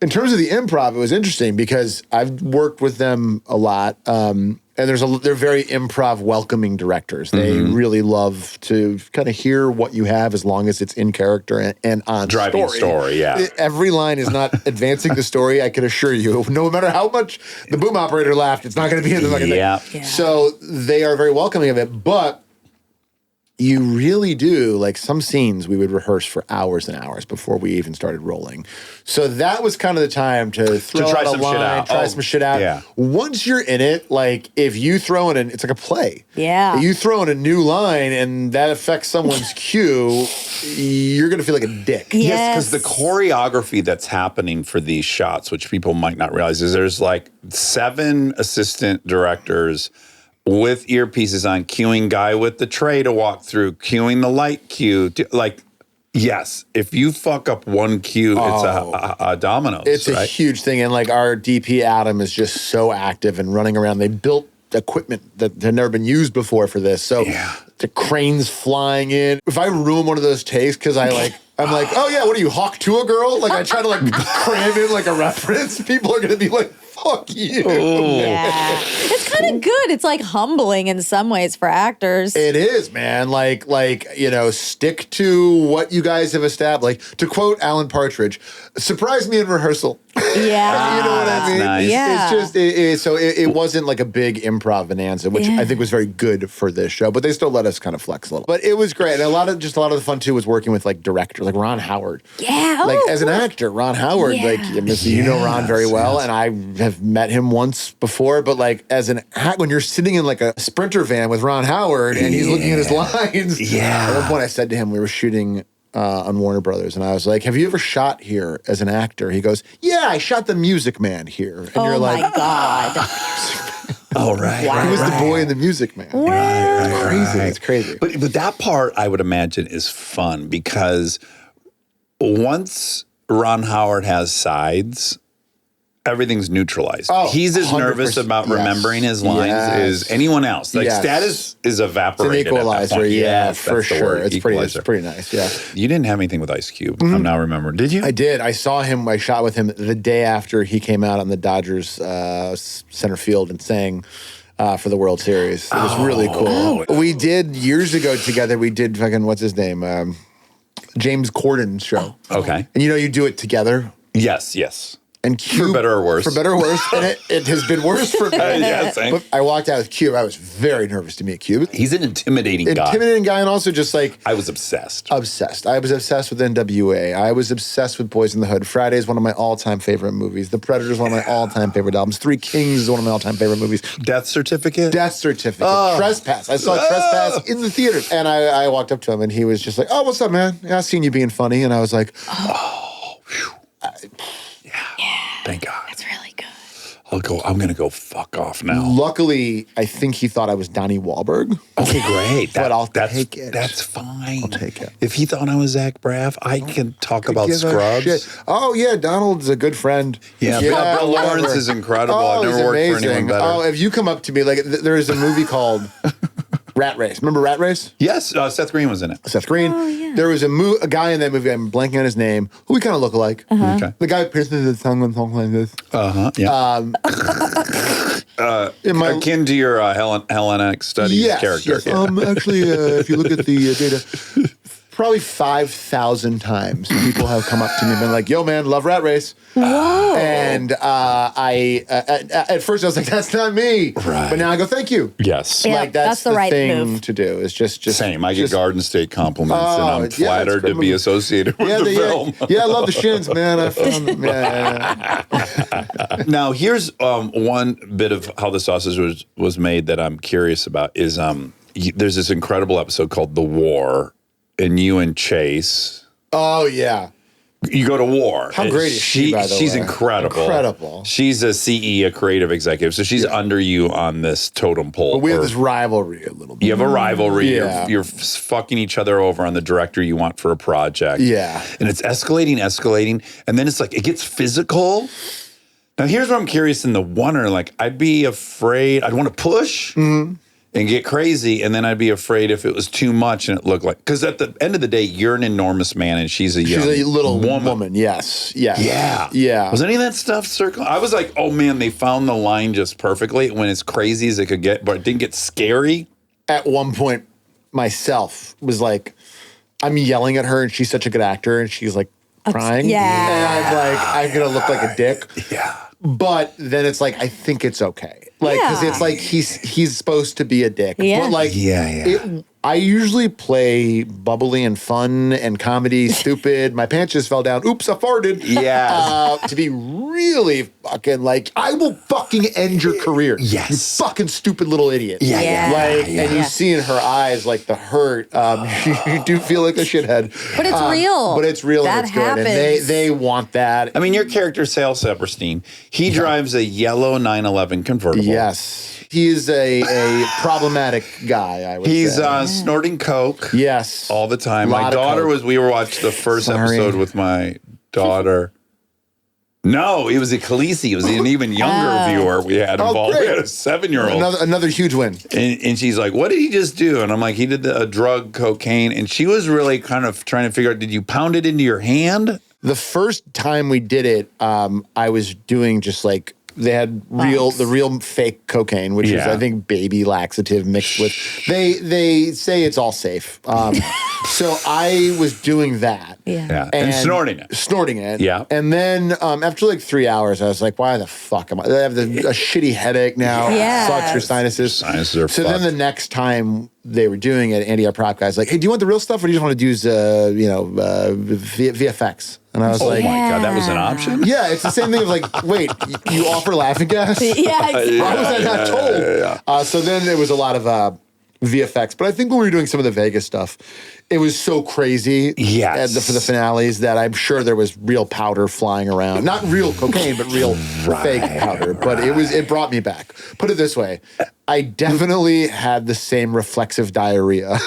In terms of the improv, it was interesting because I've worked with them a lot. And they're very improv welcoming directors. They really love to kind of hear what you have as long as it's in character and on Driving story, yeah. Every line is not advancing the story, I can assure you. No matter how much the boom operator laughed, it's not going to be in the fucking thing. Yeah. So they are very welcoming of it. But you really do, like some scenes we would rehearse for hours and hours before we even started rolling. So that was kind of the time to throw try out a some shit line, out. try Oh, some shit out. yeah. Once you're in it, like if you throw in, it's like a play. Yeah. You throw in a new line and that affects someone's cue, you're going to feel like a dick. Yes, because the choreography that's happening for these shots, which people might not realize, is there's like 7 assistant directors with earpieces on, cueing guy with the tray to walk through, cueing the light cue. Like, yes, if you fuck up one cue, it's a dominoes. It's a right? huge thing. And like our DP, Adam, is just so active and running around. They built equipment that had never been used before for this. So the cranes flying in. If I ruin one of those takes because I'm like, oh yeah, what are you, Hawk Tuah girl? Like I try to like cram in like a reference. People are going to be like, fuck you. Yeah. It's kind of good. It's like humbling in some ways for actors. It is, man. Like, stick to what you guys have established. Like, to quote Alan Partridge, surprise me in rehearsal. Yeah. You know what I mean? nice. Yeah. It's just, it wasn't like a big improv bonanza, which I think was very good for this show, but they still let us kind of flex a little. But it was great. And a lot of the fun too was working with like directors, like Ron Howard. Yeah. Like Oh, as an actor, Ron Howard, Yeah. like you know Ron very well, and I have met him once before. But like as an act, when you're sitting in like a Sprinter van with Ron Howard and he's looking at his lines, at one point I said to him, we were shooting on Warner Brothers, and I was like, "Have you ever shot here as an actor?" He goes, "Yeah, I shot The Music Man here." And oh you're my like, God. Oh, right. he was the boy in The Music Man. It's crazy. It's crazy. But that part, I would imagine, is fun because once Ron Howard has sides, everything's neutralized. Oh, He's as nervous 100%. about remembering his lines Yes. as anyone else. Like Yes. status is It's an evaporated. at that equalizer, point. yeah, Yes, for that's the sure. word, It's equalizer. pretty nice, yeah. You didn't have anything with Ice Cube. I'm now remembering. Did you? I did. I saw him. I shot with him the day after he came out on the Dodgers center field and sang for the World Series. It was really cool. We did years ago together. We did fucking what's his name, James Corden's show. Okay. And you do it together. Yes. And Cube, For better or worse. For better or worse. And it has been worse for me. Yeah, same. But I walked out with Cube. I was very nervous to meet Cube. He's an intimidating guy. Intimidating guy, and also just like I was obsessed. obsessed. I was obsessed with NWA. I was obsessed with Boys in the Hood. Friday is one of my all-time favorite movies. The Predator is one of my all-time favorite albums. Three Kings is one of my all-time favorite movies. Death certificate? Death Certificate. Trespass. I saw Trespass in the theater. And I walked up to him and he was just like, "Oh, what's up, man? Yeah, I seen you being funny." And I was like, Thank God. That's really good. I'm going to go fuck off now. luckily, I think he thought I was Donnie Wahlberg. Okay, great. But I'll that's, take it. That's fine. I'll take it. If he thought I was Zach Braff, I can talk about Give a Scrubs. shit. Oh, yeah, Donald's a good friend. Yeah, Bill Lawrence whatever. is incredible. Oh, I've never he's worked for amazing. anyone better. Oh, if you come up to me, like, there is a movie called Rat Race. Remember Rat Race? Yes, Seth Green was in it. Seth Green. Oh, yeah. There was a guy in that movie, I'm blanking on his name, who we kind of look alike. Okay. The guy who pierces his tongue and something like this. Yeah. In my, Akin to your Hellenic Studies character. Yes. Yeah. Actually, if you look at the data, probably 5,000 times people have come up to me and been like, "Yo, man, love Rat Race." Whoa. And at first I was like, "That's not me," Right. but now I go, "Thank you." Yes. Yeah. Like that's the the right thing move. to do. Is just Same. I get just- Garden State compliments, and Oh, I'm yeah, it's flattered great to be movie. associated with Yeah, the film. I love the Shins, man. I found them. Yeah. Now, here's one bit of how the sausage was made that I'm curious about is there's this incredible episode called The War, and you and Chase, Oh yeah. you go to war. How great is she, by the She's way? incredible. Incredible. She's a CE, a creative executive, so she's under you on this totem pole. But we have or- this rivalry a little bit. you have a rivalry. Yeah. You're fucking each other over on the director you want for a project. Yeah. And it's escalating. And then it's like, it gets physical. Now, here's where I'm curious in the wonder. Like, I'd be afraid, I'd want to push and get crazy. And then I'd be afraid if it was too much and it looked like, because at the end of the day, you're an enormous man and she's a young She's a little woman. Yes. Yes. Yeah. Yeah. Was any of that stuff circling? I was like, oh man, they found the line just perfectly when as crazy as it could get, but it didn't get scary. At one point, myself was like, I'm yelling at her and she's such a good actor and she's like crying. yeah. And I'm like, I'm going to look like a dick. Yeah. But then it's like, I think it's okay. Like, because Yeah. it's like he's supposed to be a dick. Yeah. But like, Yeah. I usually play bubbly and fun and comedy, stupid. My pants just fell down. Oops, I farted. Yes. To be really fucking like, I will fucking end your career. Yes. You fucking stupid little idiot. Yeah. Like, and you see in her eyes like the hurt. You do feel like a shithead. But it's real. But it's real That and it's good. And happens. they want that. I mean, your character, Sal Seperstein, he drives a yellow 911 convertible. Yes. He is a problematic guy, I would He's say. snorting coke Yes. all the time. Lot My of daughter coke. we were watching the first Sorry. episode with my daughter. No, it was a Khaleesi. It was an even younger viewer we had Oh, involved. We great. had a 7-year-old. Another huge win. And she's like, what did he just do? And I'm like, he did a drug, cocaine. And she was really kind of trying to figure out, did you pound it into your hand? The first time we did it, I was doing just like they had the real fake cocaine, which is Yeah. I think baby laxative mixed with. They say it's all safe. So I was doing that. Yeah. And snorting it. Snorting it. Yeah. And then after like 3 hours, I was like, why the fuck am I? I have a shitty headache now. Yes. Sucks for sinuses. Sinuses are So then fucked. the next time they were doing it, Andy, our prop guy's like, hey, do you want the real stuff or do you just want to use, VFX? And I was Oh like, my God, that was an option? yeah, it's the same thing of like, wait, you offer laughing gas? Yeah, exactly. Why was I not told? So then there was a lot of VFX. But I think when we were doing some of the Vegas stuff, it was so crazy Yes. for the finales that I'm sure there was real powder flying around. Not real cocaine, but real fake powder. But it brought me back. Put it this way. I definitely had the same reflexive diarrhea.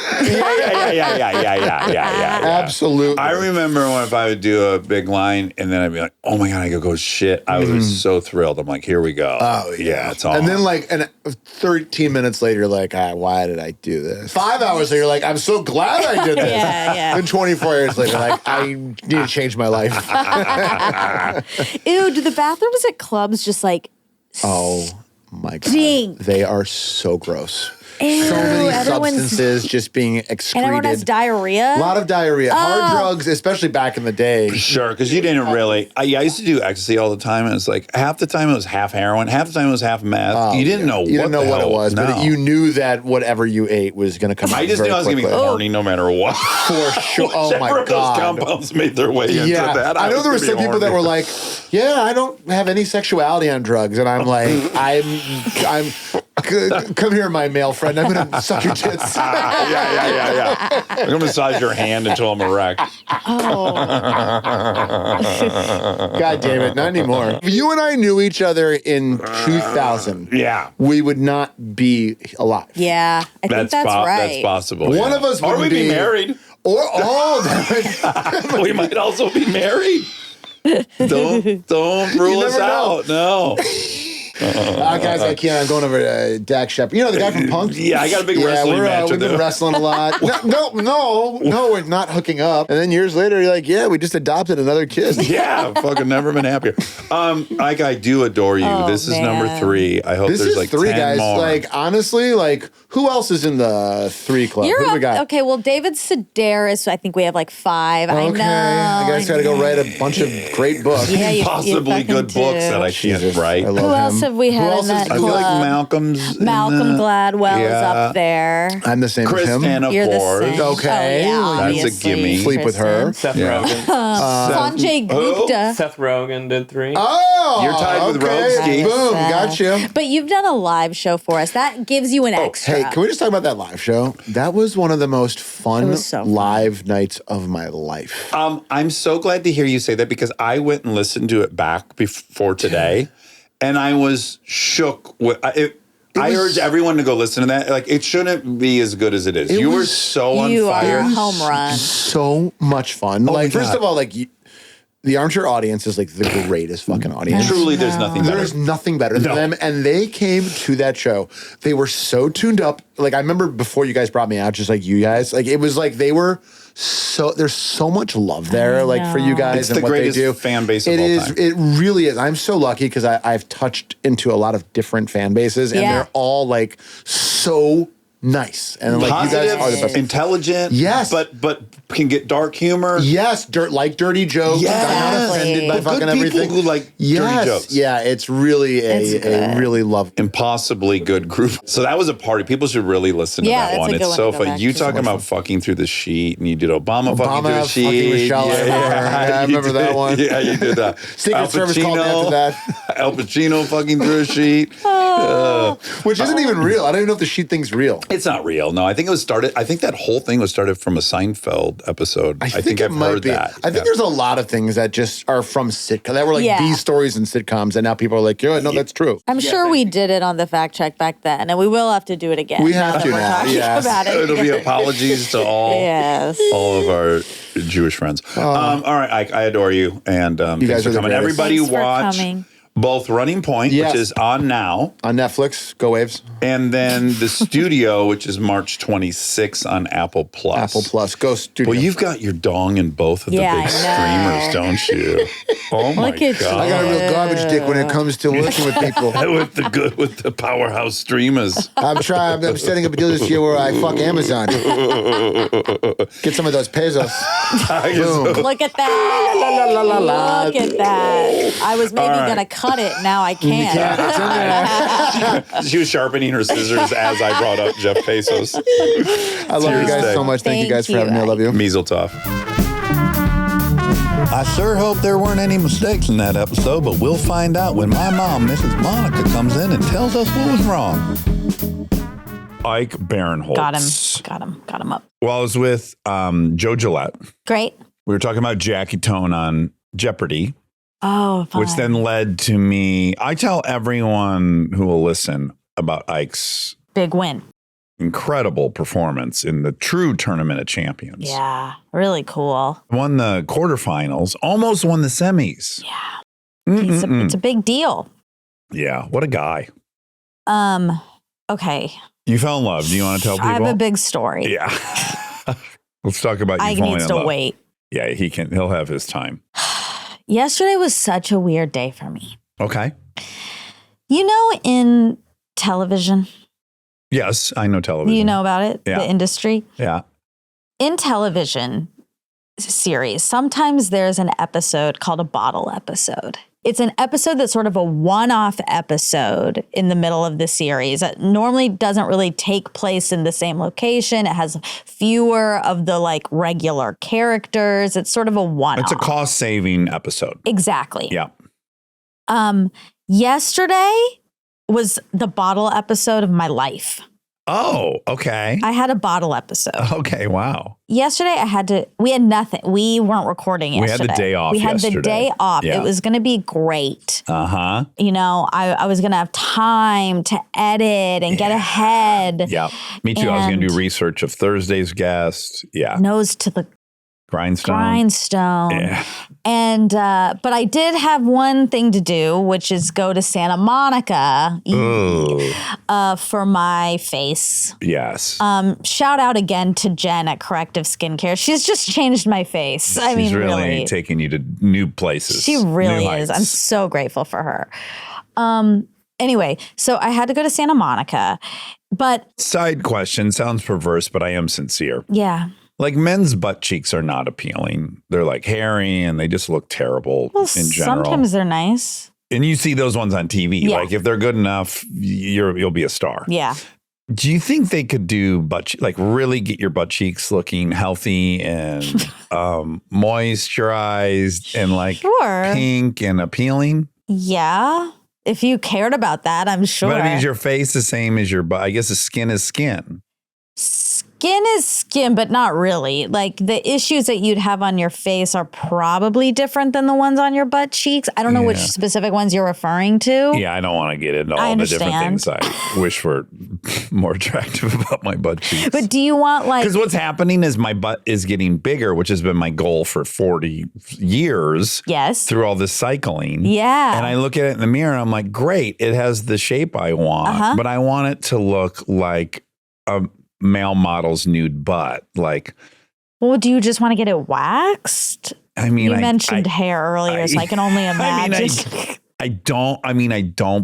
Yeah. Absolutely. I remember when if I would do a big line and then I'd be like, oh my God, I could go shit. I was so thrilled. I'm like, here we go. Oh, yeah. It's on. And then like 13 minutes later, you're like, why did I do this? 5 hours later, you're like, I'm so glad I did this. Yeah. Then 24 hours later, like, I need to change my life. Ew, do the bathrooms at clubs just like Oh my God. Stink. They are so gross. Ew, So many everyone's- substances just being and excreted. everyone has diarrhea? A lot of diarrhea. Hard drugs, especially back in the day. Sure, because you didn't really. I used to do ecstasy all the time, and it's like half the time it was half heroin, half the time it was half meth. You didn't know. You didn't know what it was, No. but you knew that whatever you ate was going to come out. I just knew I was going to be quickly. horny no matter what. For sure. Oh Whichever my of those God. compounds made their way into Yeah, that. I know there were some people that were like, "Yeah, I don't have any sexuality on drugs," and I'm like, "I'm, come here, my male friend. I'm gonna suck your tits." yeah. I'm gonna massage your hand until I'm erect. God damn it, not anymore. If you and I knew each other in 2000, Yeah. we would not be alive. Yeah, I think that's right. That's possible. One yeah. of us or wouldn't we'd be be- married. Or that We might also be married. Don't rule us never know. out. No. guys, I can't. I'm going over to Dax Shepard. You know the guy from Punk? Yeah, I got a big wrestling match we've with been him. wrestling a lot. No, we're not hooking up. And then years later, you're like, yeah, we just adopted another kid. Yeah, fucking never been happier. Ike, I do adore you. Oh, this is number man. 3. I hope This there's is like 3 10 guys. more. Like, honestly, like, who else is in the 3 club? You're Who do we up. got? Okay, well, David Sedaris, I think we have like 5. I know. I guys got to go write a bunch of great books. Yeah, you possibly fucking good books do. that I can't Jesus, write. I love Who him. else have we Who had else in is that I feel club? like Malcolm's in Malcolm the- Gladwell is Yeah. up there. I'm the same as him. Kristen, of You're the course. same. Okay. Oh, yeah, That's a obviously, gimme. Sleep with her. Kristen. Seth Rogen. Sanjay Gupta. Seth Rogen did 3. Oh, You're tied with okay. Roguski. Boom, Seth. gotcha. But you've done a live show for us. That gives you an extra. Hey, can we just talk about that live show? That was one of the most fun was so fun. live nights of my life. I'm so glad to hear you say that because I went and listened to it back before today, and I was shook. I urge everyone to go listen to that. Like, it shouldn't be as good as it is. You were was- so on You are fire. a home run. So much fun. Oh my like, first God. of all, like, the Armchair audience is like the greatest fucking audience. Truly, there's nothing better. There's nothing better than them. And they came to that show. They were so tuned up. Like, I remember before you guys brought me out, just like you guys, like, it was like they were so, there's so much love there, like, for you guys It's and the what they greatest do. fan base of It all is. time. It really is. I'm so lucky because I've touched into a lot of different fan bases and Yeah. they're all like so nice. And like Positive, you guys are the best. intelligent. Yes. But can get dark humor. Yes, dirty jokes. Yes. I'm not offended by But fucking good people everything. who like yes. dirty jokes. Yeah, it's really a really love. Impossibly good group. So that was a party. People should really listen to Yeah, that that's one. a good It's one so to go fun. back You to. talking about fucking through the sheet, and you did Obama fucking through the fucking sheet. Michelle Obama. Yeah, I you remember did. that one. Yeah, you did that. Secret Al Service called me Pacino- after that. Al Pacino fucking through a sheet. Which isn't even real. I don't even know if the sheet thing's real. It's not real. No, I think it was started. I think that whole thing was started from a Seinfeld episode. I think I've heard that. I think there's a lot of things that just are from sitcoms that were like Yeah. these stories in sitcoms, and now people are like, "Yeah, no, that's true." I'm sure we did it on the fact check back then, and we will have to do it again. We have that to we're now, talking yes. about it. It'll be apologies to all Yes. all of our Jewish friends. All right, Ike, I adore you, and You thanks guys for are the coming. greatest. Everybody Thanks for watch coming. both Running Point, Yes. which is on now, On Netflix, go Waves, and then The Studio, which is March 26th on Apple Plus. Apple Plus, go Studio. Well, you've got your dong in both of the Yeah, big I streamers, don't you? Oh my Look at you. god! I got a real garbage dick when it comes to working with people. with the powerhouse streamers. I'm setting up a deal this year where I fuck Amazon. Get some of those pesos. Boom. Look at that. La, la, la. Look at that. I was maybe right. going to cut it. Now I can't. Yeah, it's in there. She was sharpening her scissors as I brought up Jeff Bezos. I love you guys so much. Thank you guys for having me. I love you. Measle tough. I sure hope there weren't any mistakes in that episode, but we'll find out when my mom, Mrs. Monica, comes in and tells us what was wrong. Ike Barinholtz. Got him up. Well, I was with Joe Gillette. Great. We were talking about Jackie Tone on Jeopardy, Oh, fun. which then led to me. I tell everyone who will listen about Ike's Big win. incredible performance in the true Tournament of Champions. Yeah, really cool. Won the quarterfinals, almost won the semis. Yeah, it's a big deal. Yeah, what a guy. Okay. You fell in love. Do you want to tell people? I have a big story. Yeah. Let's talk about you Ike falling needs in to love. wait. Yeah, he'll have his time. Yesterday was such a weird day for me. Okay. You know, in television, Yes, I know television. you know about it, Yeah. the industry. Yeah. In television series, sometimes there's an episode called a bottle episode. It's an episode that's sort of a one-off episode in the middle of the series. It normally doesn't really take place in the same location. It has fewer of the like regular characters. It's sort of a one-off. It's a cost-saving episode. Exactly. Yeah. Yesterday was the bottle episode of my life. Oh, okay. I had a bottle episode. Okay, wow. Yesterday, we had nothing. We weren't recording We had yesterday. the day off We had the yesterday. day off. Yeah. It was going to be great. Uh-huh. You know, I was going to have time to edit and get ahead. Yeah. Me too. I was going to And- do research of Thursday's guest. Yeah. Nose to the Grindstone. Yeah. And, but I did have one thing to do, which is go to Santa Monica Ooh. for my face. Yes. Shout out again to Jen at Corrective Skincare. She's just changed my face. She's really taking you to new places. She new really is. heights. I'm so grateful for her. Anyway, so I had to go to Santa Monica, but Side question, sounds perverse, but I am sincere. yeah. Like men's butt cheeks are not appealing. They're like hairy and they just look terrible Well, in general. sometimes they're nice. And you see those ones on TV. Yeah. Like if they're good enough, you'll be a star. Yeah. Do you think they could do like really get your butt cheeks looking healthy and moisturized and like Sure. pink and appealing? Yeah. If you cared about that, I'm sure. But I mean, is your face the same as your butt? I guess the skin is skin. Skin is skin, but not really. Like the issues that you'd have on your face are probably different than the ones on your butt cheeks. I don't know which Yeah. specific ones you're referring to. Yeah, I don't want to get into I all the different understand. things I wish were more attractive about my butt cheeks. But do you want like Because what's happening is my butt is getting bigger, which has been my goal for 40 years yes. through all this cycling. Yeah. And I look at it in the mirror and I'm like, great, it has the shape I want, Uh-huh. but I want it to look like a male model's nude butt. Like, Well, do you just want to get it waxed? I mean, You mentioned hair earlier, so I can only imagine. I don't,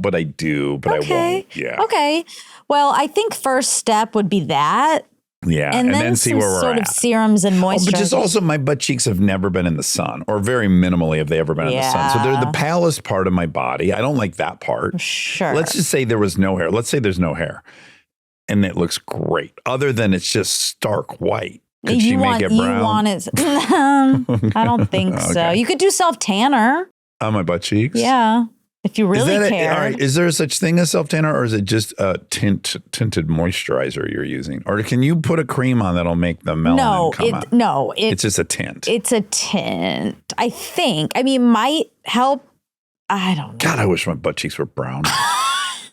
but I do, but I won't. Yeah. Okay. Well, I think first step would be that. Yeah. And then see some where we're sort at. of serums and moisturizer. But just also my butt cheeks have never been in the sun, or very minimally have they ever been in the sun. So they're the palest part of my body. I don't like that part. Sure. Let's just say there was no hair. Let's say there's no hair. And it looks great. Other than it's just stark white. Could she make it brown? You want it. I don't think so. You could do self-tanner. On my butt cheeks? Yeah. If you really care. All right, is there such thing as self-tanner, or is it just a tinted moisturizer you're using? Or can you put a cream on that'll make the melanin come out? No. It's just a tint. It's a tint, I think. I mean, might help. I don't know. God, I wish my butt cheeks were brown.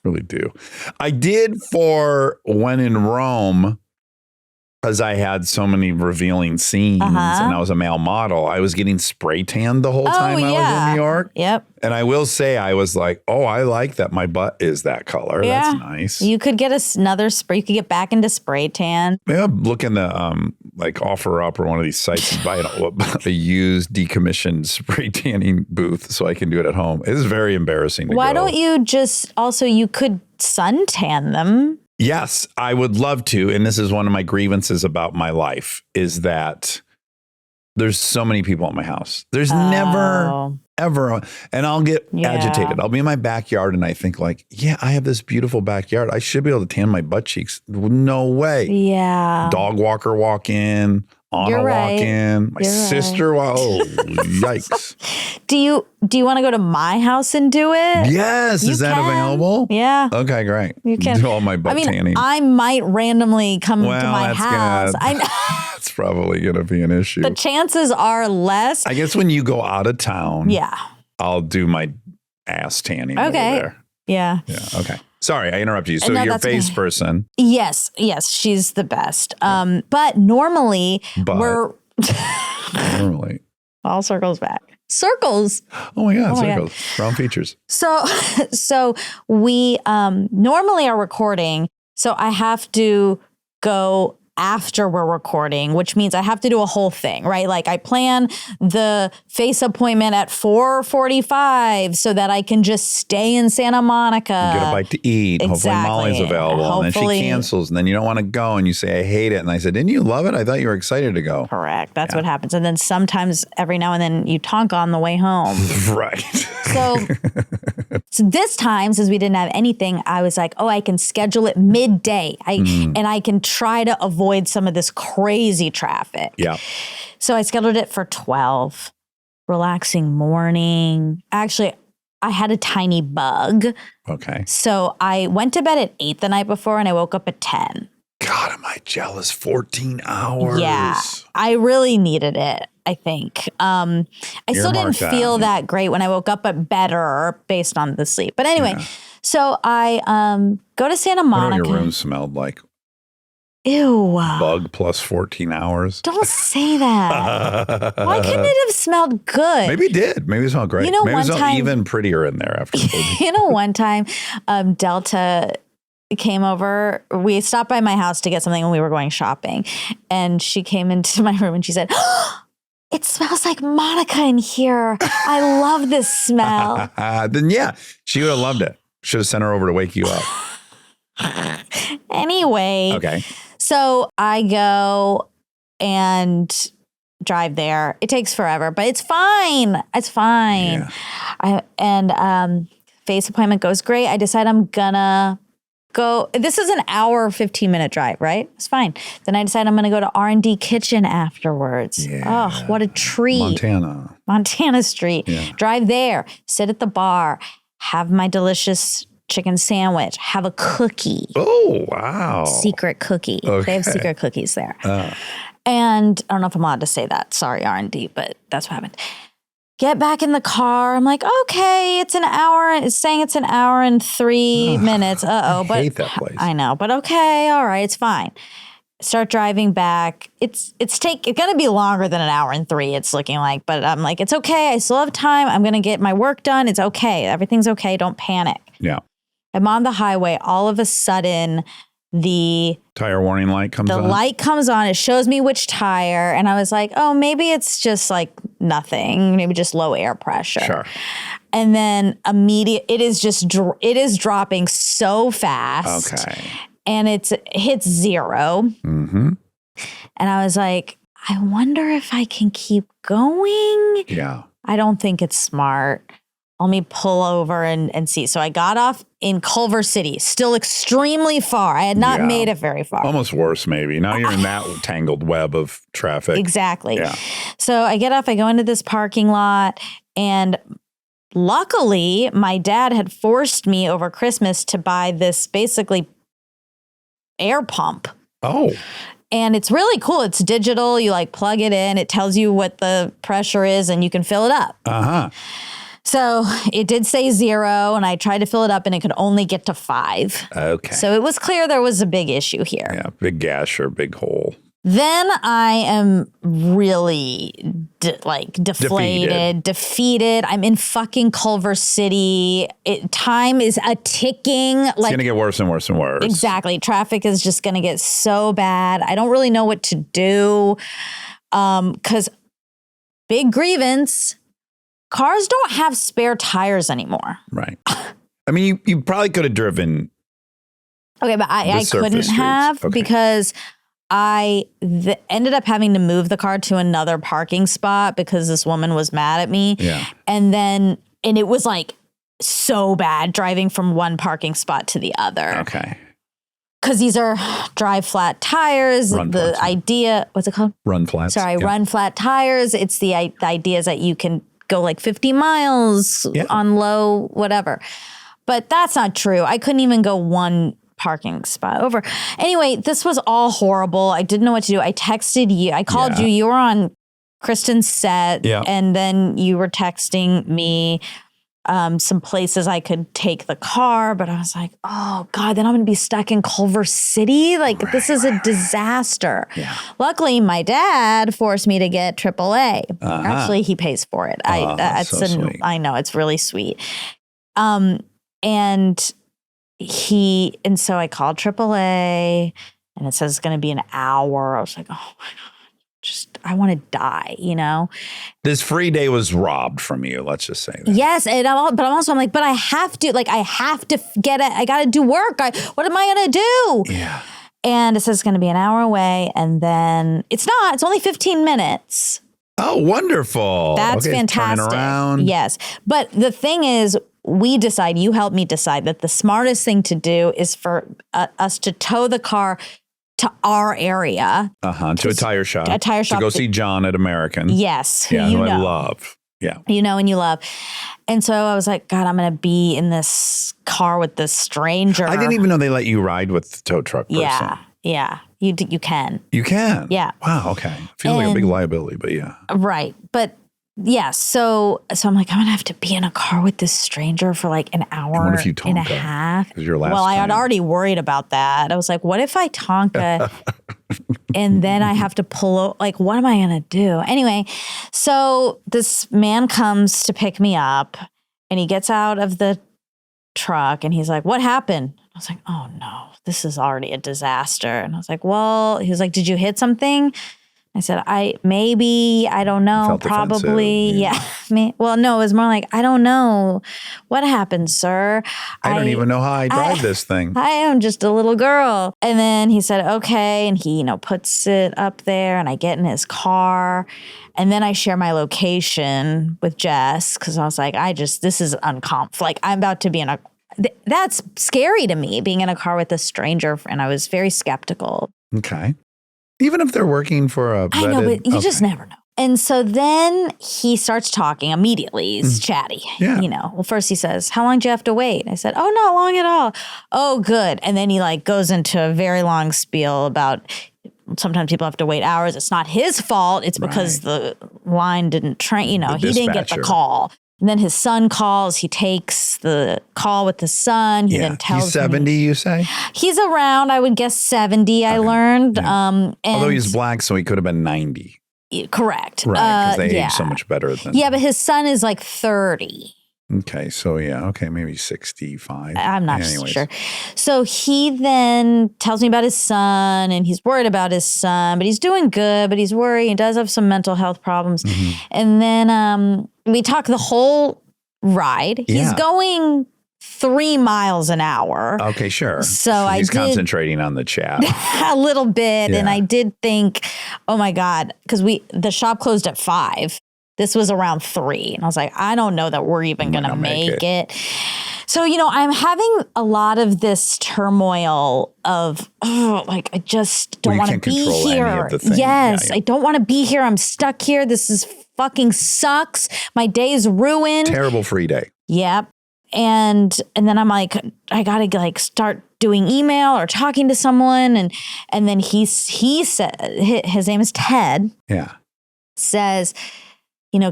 Really do. I did for when in Rome, because I had so many revealing scenes and I was a male model, I was getting spray tanned the whole time I was in New York. Yep. And I will say, I was like, oh, I like that my butt is that color. Yeah. That's nice. You could get another spray. You could get back into spray tan. Maybe I'll look in the like Offer Up or one of these sites and buy a used decommissioned spray tanning booth so I can do it at home. It is very embarrassing to Why go. don't you just also, you could suntan them. Yes, I would love to. And this is one of my grievances about my life is that there's so many people at my house. There's never, ever. And I'll get agitated. I'll be in my backyard and I think like, yeah, I have this beautiful backyard. I should be able to tan my butt cheeks. No way. Yeah. Dog walker walk in. Anna walk in. My sister walk. Oh, yikes. Do you want to go to my house and do it? Yes. Is that available? Yeah. Okay, great. You can. Do all my butt tanning. I might randomly come to my house. That's probably going to be an issue. The chances are less. I guess when you go out of town, yeah, I'll do my ass tanning over there. Yeah. Yeah. Okay. Sorry, I interrupted you. So No, you're a that's face okay. person. Yes, she's the best. But normally we're normally all circles back. Circles. Oh my God, circles. Round features. So we normally are recording. So I have to go after we're recording, which means I have to do a whole thing, right? Like I plan the face appointment at 4:45 so that I can just stay in Santa Monica. Get a bite to eat. Exactly. Hopefully Molly's available. And then she cancels. And then you don't want to go and you say, I hate it. And I said, didn't you love it? I thought you were excited to go. Correct. That's what happens. And then sometimes every now and then you tonk on the way home. Right. So this time, since we didn't have anything, I was like, I can schedule it midday. And I can try to avoid some of this crazy traffic. Yeah. So I scheduled it for 12. Relaxing morning. Actually, I had a tiny bug. Okay. So I went to bed at 8 the night before and I woke up at 10. God, am I jealous? 14 hours. Yeah. I really needed it, I think. I still didn't feel that great when I woke up, but better based on the sleep. But anyway, so I go to Santa Monica. I wonder what your room smelled like. Ew. Bug plus 14 hours. Don't say that. Why couldn't it have smelled good? Maybe it did. Maybe it smelled great. You know, maybe one it smelled time, even prettier in there after. One time, Delta came over. We stopped by my house to get something when we were going shopping. And she came into my room and she said, it smells like Monica in here. I love this smell. Then yeah, she would have loved it. Should have sent her over to wake you up. Anyway. Okay. So I go and drive there. It takes forever, but it's fine. It's fine. Yeah. Face appointment goes great. I decide I'm gonna go. This is an hour, 15-minute drive, right? It's fine. Then I decide I'm gonna go to R&D Kitchen afterwards. Yeah. Oh, what a treat. Montana Street. Yeah. Drive there, sit at the bar, have my delicious chicken sandwich, have a cookie. Oh, wow. Secret cookie. Okay. They have secret cookies there. And I don't know if I'm allowed to say that. Sorry, R&D, but that's what happened. Get back in the car. I'm like, okay, it's an hour. It's saying it's an hour and 3 minutes. I hate that place. I know, but okay, all right, it's fine. Start driving back. It's gonna be longer than an hour and 3. It's looking like, but I'm like, it's okay. I still have time. I'm gonna get my work done. It's okay. Everything's okay. Don't panic. Yeah. I'm on the highway. All of a sudden, the tire warning light comes on. The light comes on. It shows me which tire. And I was like, oh, maybe it's just like nothing. Maybe just low air pressure. Sure. And then it is dropping so fast. Okay. And it hits 0. Mm-hmm. And I was like, I wonder if I can keep going. Yeah. I don't think it's smart. Let me pull over and see. So I got off in Culver City, still extremely far. I had not made it very far. Almost worse, maybe. Now you're in that tangled web of traffic. Exactly. Yeah. So I get off, I go into this parking lot, and luckily my dad had forced me over Christmas to buy this basically air pump. Oh. And it's really cool. It's digital. You like plug it in. It tells you what the pressure is and you can fill it up. Uh-huh. So it did say 0 and I tried to fill it up and it could only get to 5. Okay. So it was clear there was a big issue here. Yeah, big gash or big hole. Then I am really defeated. I'm in fucking Culver City. Time is a ticking. It's going to get worse and worse and worse. Exactly. Traffic is just going to get so bad. I don't really know what to do. Because big grievance, cars don't have spare tires anymore. Right. I mean, you probably could have driven. Okay, but I couldn't streets. have Okay. because I ended up having to move the car to another parking spot because this woman was mad at me. Yeah. And it was like so bad driving from one parking spot to the other. Okay. Because these are dry flat tires. Run The flats. idea, what's it called? Run flats. Sorry, Yeah. run flat tires. It's the idea is that you can go like 50 miles on low, whatever. But that's not true. I couldn't even go one parking spot over. Anyway, this was all horrible. I didn't know what to do. I texted you. I called you. You were on Kristen's set. Yeah. And then you were texting me some places I could take the car. But I was like, oh, God, then I'm going to be stuck in Culver City. Like, this is a disaster. Yeah. Luckily, my dad forced me to get AAA. Actually, he pays for it. that's so sweet. I know, it's really sweet. And so I called AAA and it says it's going to be an hour. I was like, oh my God, I want to die, you know? This free day was robbed from you. Let's just say that. Yes. And I'm like, but I have to get it. I got to do work. What am I going to do? Yeah. And it says it's going to be an hour away. And then it's not, it's only 15 minutes. Oh, wonderful. That's okay, fantastic. Turn around. Yes. But the thing is, you helped me decide that the smartest thing to do is for us to tow the car to our area. To a tire shop. A tire shop. To go see John at American. Yes. Who Yeah, you who know. I love. Yeah. You know and you love. And so I was like, God, I'm going to be in this car with this stranger. I didn't even know they let you ride with the tow truck person. Yeah. Yeah. You can. You can? Yeah. Wow, okay. Feels like a big liability, but yeah. Right. But yeah, so I'm like, I'm going to have to be in a car with this stranger for like an hour what if you and a Tonka? half. 'Cause your last Well, I had time. already worried about that. I was like, what if I Tonka and then I have to pull, like, what am I going to do? Anyway, so this man comes to pick me up and he gets out of the truck and he's like, what happened? I was like, oh no, this is already a disaster. And I was like, well, he was like, did you hit something? I said, I don't know, Felt probably. defensive, Yeah. Well, no, it was more like, I don't know. What happened, sir? I don't even know how I drive this thing. I am just a little girl. And then he said, okay. And he, puts it up there and I get in his car. And then I share my location with Jess because I was like, this is uncomfortable. Like I'm about to be in that's scary to me, being in a car with a stranger. And I was very skeptical. Okay. Even if they're working for a I know, but you just never know. And so then he starts talking immediately. He's chatty. Yeah. Well, first he says, how long do you have to wait? I said, oh, not long at all. Oh, good. And then he goes into a very long spiel about sometimes people have to wait hours. It's not his fault. It's because the line didn't train, he didn't get the dispatcher. call. And then his son calls. He takes the call with the son. He then tells he's 70, me. you say? He's around, I would guess, 70, I learned. Yeah. And Although he's black, so he could have been 90. Correct. Right, because they age so much better than... Yeah, but his son is like 30. Okay, so maybe 65. I'm not Anyways. sure. So he then tells me about his son and he's worried about his son, but he's doing good, but he's worried. He does have some mental health problems. Mm-hmm. And then we talk the whole ride. He's Yeah. going 3 miles an hour. Okay, sure. So he's I did- concentrating on the chat. A little bit. And Yeah. I did think, oh my God, because the shop closed at 5. This was around 3. And I was like, I don't know that we're even going to make it. So, I'm having a lot of this turmoil of, I just don't Well, you want to can't be control any here. of the things. Yes, Yeah. I don't want to be here. I'm stuck here. This is fucking sucks. My day is ruined. Terrible free day. Yep. And then I'm like, I gotta start doing email or talking to someone. And then he said, his name is Ted, Yeah. says,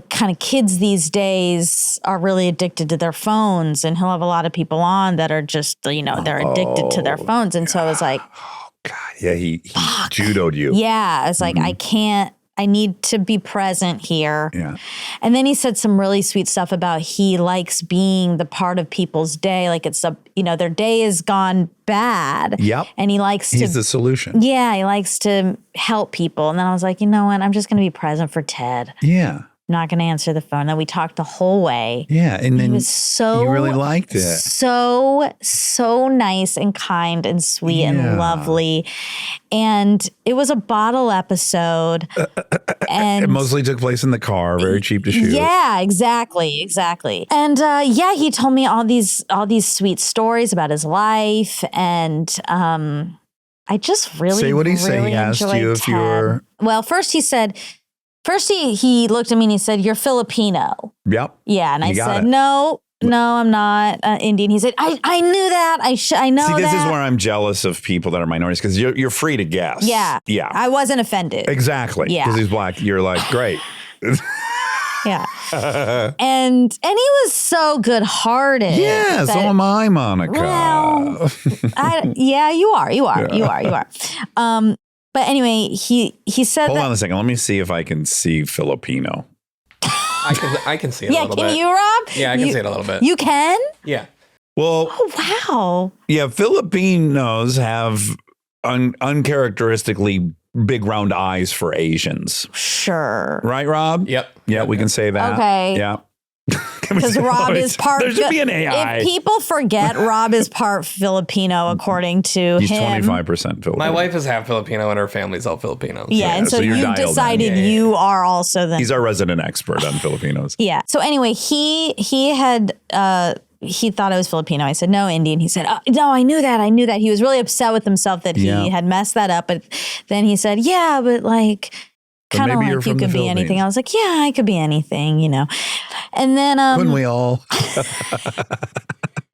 kind of kids these days are really addicted to their phones, and he'll have a lot of people on that are just, they're addicted to their phones. And so I was like, God. Yeah, he judoed you. yeah, I was like, I need to be present here. Yeah. And then he said some really sweet stuff about he likes being the part of people's day. Like it's their day has gone bad. Yep. And he likes He's to, the solution. yeah, he likes to help people. And then I was like, you know what? I'm just going to be present for Ted. Yeah. I'm not going to answer the phone. Then we talked the whole way. Yeah. And He then was so you really liked it. So nice and kind and sweet Yeah. and lovely. And it was a bottle episode. And It mostly took place in the car, very cheap to shoot. yeah, exactly. And he told me all these sweet stories about his life, and I just really Say what he said. really He asked enjoyed you if Ted. you were. Well, first he he looked at me and he said, "You're Filipino." Yep. Yeah, and I You got said, it. "No, I'm not Indian." He said, "I knew that. I know See, that." this is where I'm jealous of people that are minorities because you're free to guess. Yeah, Yeah. I wasn't offended. Exactly. Yeah. Because he's black. You're like, great. Yeah, and he was so good-hearted. Yeah, so that- am I, Monica. Well, yeah, you are. But anyway, he said Hold that. on a second. Let me see if I can see Filipino. I can see it a Yeah, little can bit. you, Rob? Yeah, I can see it a little bit. You can? Yeah. Well, Oh, wow. yeah, Filipinos have uncharacteristically big round eyes for Asians. Sure. Right, Rob? Yep. Yeah, we can say that. Okay. Yeah. Because Rob is part. There should be an AI. If people forget, Rob is part Filipino, according to He's him. 25% Filipino. My wife is half Filipino and her family's all Filipino. Yeah, and so so you're you dialed in. decided Yeah. you are also the. He's our resident expert on Filipinos. Yeah. So anyway, he thought I was Filipino. I said, no, Indian. He said, no, I knew that. He was really upset with himself that he Yeah. had messed that up. But then he said, yeah, but like, But kind of maybe you're like you from the could be Philippines. anything. I was like, yeah, I could be anything, And then, Couldn't we all?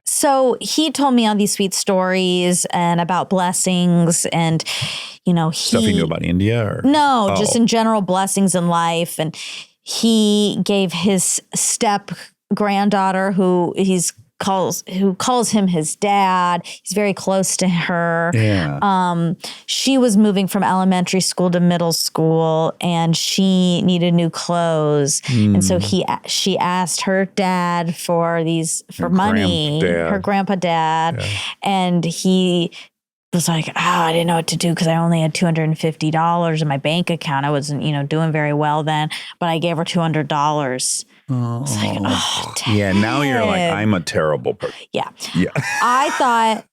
so he told me all these sweet stories and about blessings and, Stuff you knew about India? Or? No, just Oh. in general blessings in life. And he gave his step granddaughter, who calls him his dad. He's very close to her. Yeah. She was moving from elementary school to middle school, and she needed new clothes. And so she asked her dad for money, granddad. her grandpa dad, and he was like, I didn't know what to do because I only had $250 in my bank account. I wasn't, doing very well then, but I gave her $200. Oh. Ted. Yeah, now you're like, I'm a terrible person. Yeah. Yeah. I thought,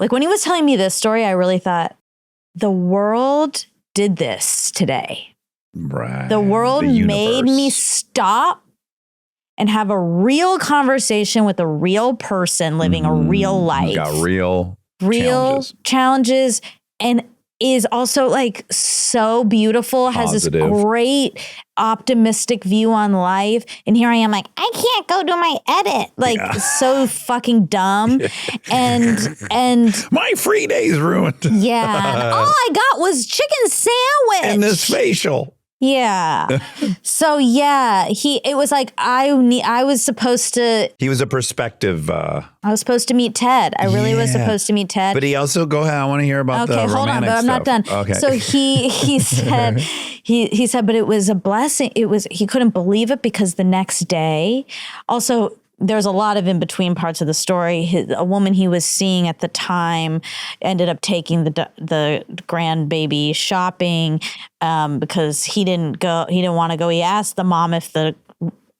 like when he was telling me this story, I really thought the world did this today. Right. The world The made me universe. stop and have a real conversation with a real person living a real life. Got real challenges, and is also like so beautiful, has this Positive. great optimistic view on life. And here I am like, I can't go do my edit. Like so fucking dumb. And My free day's ruined. yeah. All I got was chicken sandwich. And this facial. Yeah. So yeah, it was like I was supposed to He was a perspective. meet Ted. I really was Yeah. supposed to meet Ted. But he also, go ahead. I want to hear about the Okay, romantic hold on, but I'm not done. stuff. Okay. So he said he said, but it was a blessing. He couldn't believe it because the next day, also there's a lot of in between parts of the story. A woman he was seeing at the time ended up taking the grandbaby shopping because he didn't want to go. He asked the mom if the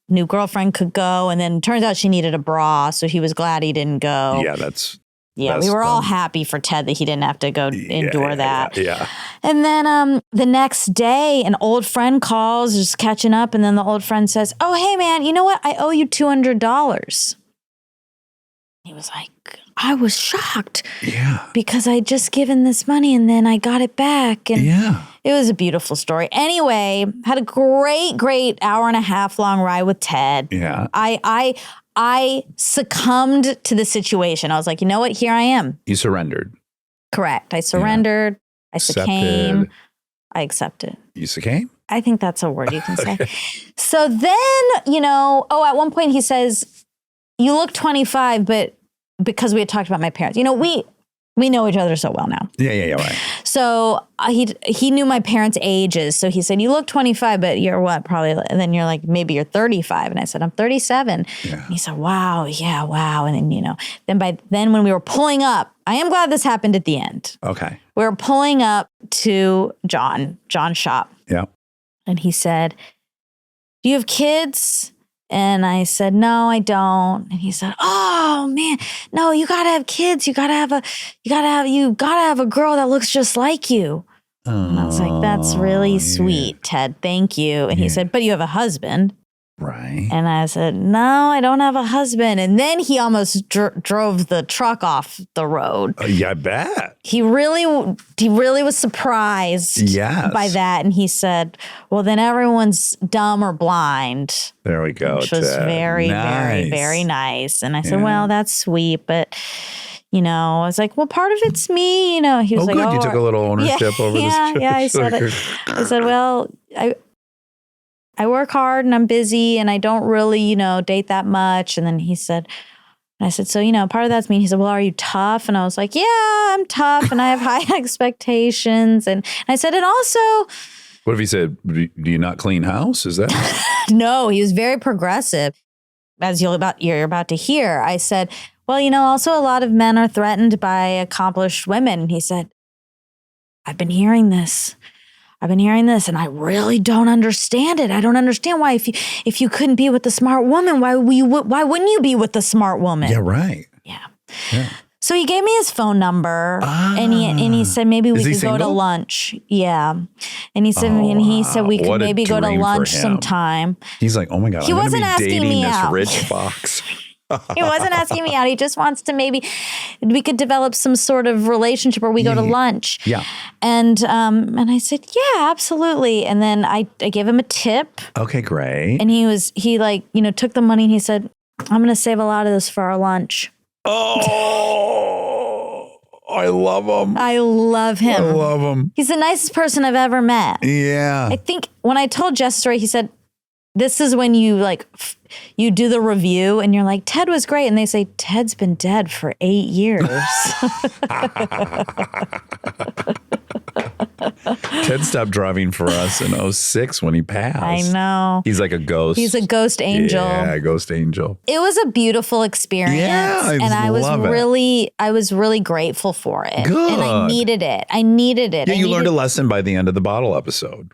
new girlfriend could go. And then it turns out she needed a bra. So he was glad he didn't go. Yeah, that's We were all happy for Ted that he didn't have to go endure that. Yeah. And then the next day, an old friend calls, just catching up. And then the old friend says, oh, hey, man, you know what? I owe you $200. He was like, I was shocked. Yeah. Because I'd just given this money and then I got it back. And Yeah. it was a beautiful story. Anyway, had a great hour and a half long ride with Ted. Yeah. I succumbed to the situation. I was like, you know what? Here I am. You surrendered. At I surrendered. I succumbed. Accepted. I accepted. You succumbed? I think that's a word you can say. So then, at one point he says, you look 25, but because we had talked about my parents, we know each other so well now. Yeah, right. So he knew my parents' ages. So he said, you look 25, but you're what? Probably. And then you're like, maybe you're 35. And I said, I'm 37. Yeah. And he said, wow. Yeah. Wow. And then, then when we were pulling up, I am glad this happened at the end. Okay. We were pulling up to John's shop. Yeah. And he said, do you have kids? And I said, no, I don't. And he said, oh man, no, you gotta have kids. You gotta have a girl that looks just like you. And I was like, that's really sweet, Ted. Thank you. And he said, but you have a husband. Right. And I said, no, I don't have a husband. And then he almost drove the truck off the road. Yeah, I bet. He really was surprised by that. And he said, well, then everyone's dumb or blind. There we go. Which was very, very, very nice. And I said, well, that's sweet. But, I was like, well, part of it's me. He was like, good. You took a little ownership over this. Yeah. I said, well, I work hard and I'm busy and I don't really, date that much. And then he said, I said, so, part of that's me. He said, well, are you tough? And I was like, yeah, I'm tough and I have high expectations. And I said, and also. What if he said, do you not clean house? Is that? No, he was very progressive. As you're about to hear, I said, well, also a lot of men are threatened by accomplished women. And he said, I've been hearing this and I really don't understand it. I don't understand why if you couldn't be with the smart woman, why wouldn't you be with the smart woman? Yeah, right. Yeah. So he gave me his phone number and he said maybe we could go to lunch. Yeah. And he said we could maybe go to lunch sometime. He's like, oh my God, he wasn't asking me this out. rich fox. He wasn't asking me out. He just wants to we could develop some sort of relationship where we go to lunch. Yeah. And I said, yeah, absolutely. And then I gave him a tip. Okay, great. And he took the money and he said, I'm going to save a lot of this for our lunch. Oh, I love him. I love him. I love him. He's the nicest person I've ever met. Yeah. I think when I told Jess' story, he said, this is when you you do the review and you're like, Ted was great. And they say, Ted's been dead for 8 years. Ted stopped driving for us in 2006 when he passed. I know. He's like a ghost. He's a ghost angel. Yeah, a ghost angel. It was a beautiful experience. Yeah, and I was really grateful for it. Good. And I needed it. Yeah, you learned a lesson by the end of the bottle episode.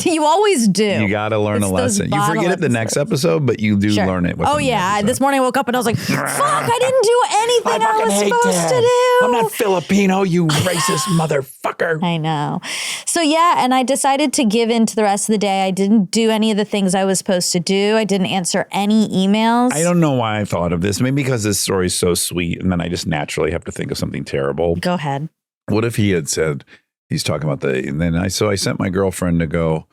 You always do. You got to learn It's a those lesson. You bottle forget it the next episode, but you do learn it. Oh, yeah. This morning I woke up and I was like, fuck, I didn't do anything I was supposed to do. I'm not Filipino, you racist motherfucker. I know. So, yeah, and I decided to give in to the rest of the day. I didn't do any of the things I was supposed to do. I didn't answer any emails. I don't know why I thought of this. Maybe because this story is so sweet, and then I just naturally have to think of something terrible. Go ahead. What if he had said, he's talking about and then I sent my girlfriend to go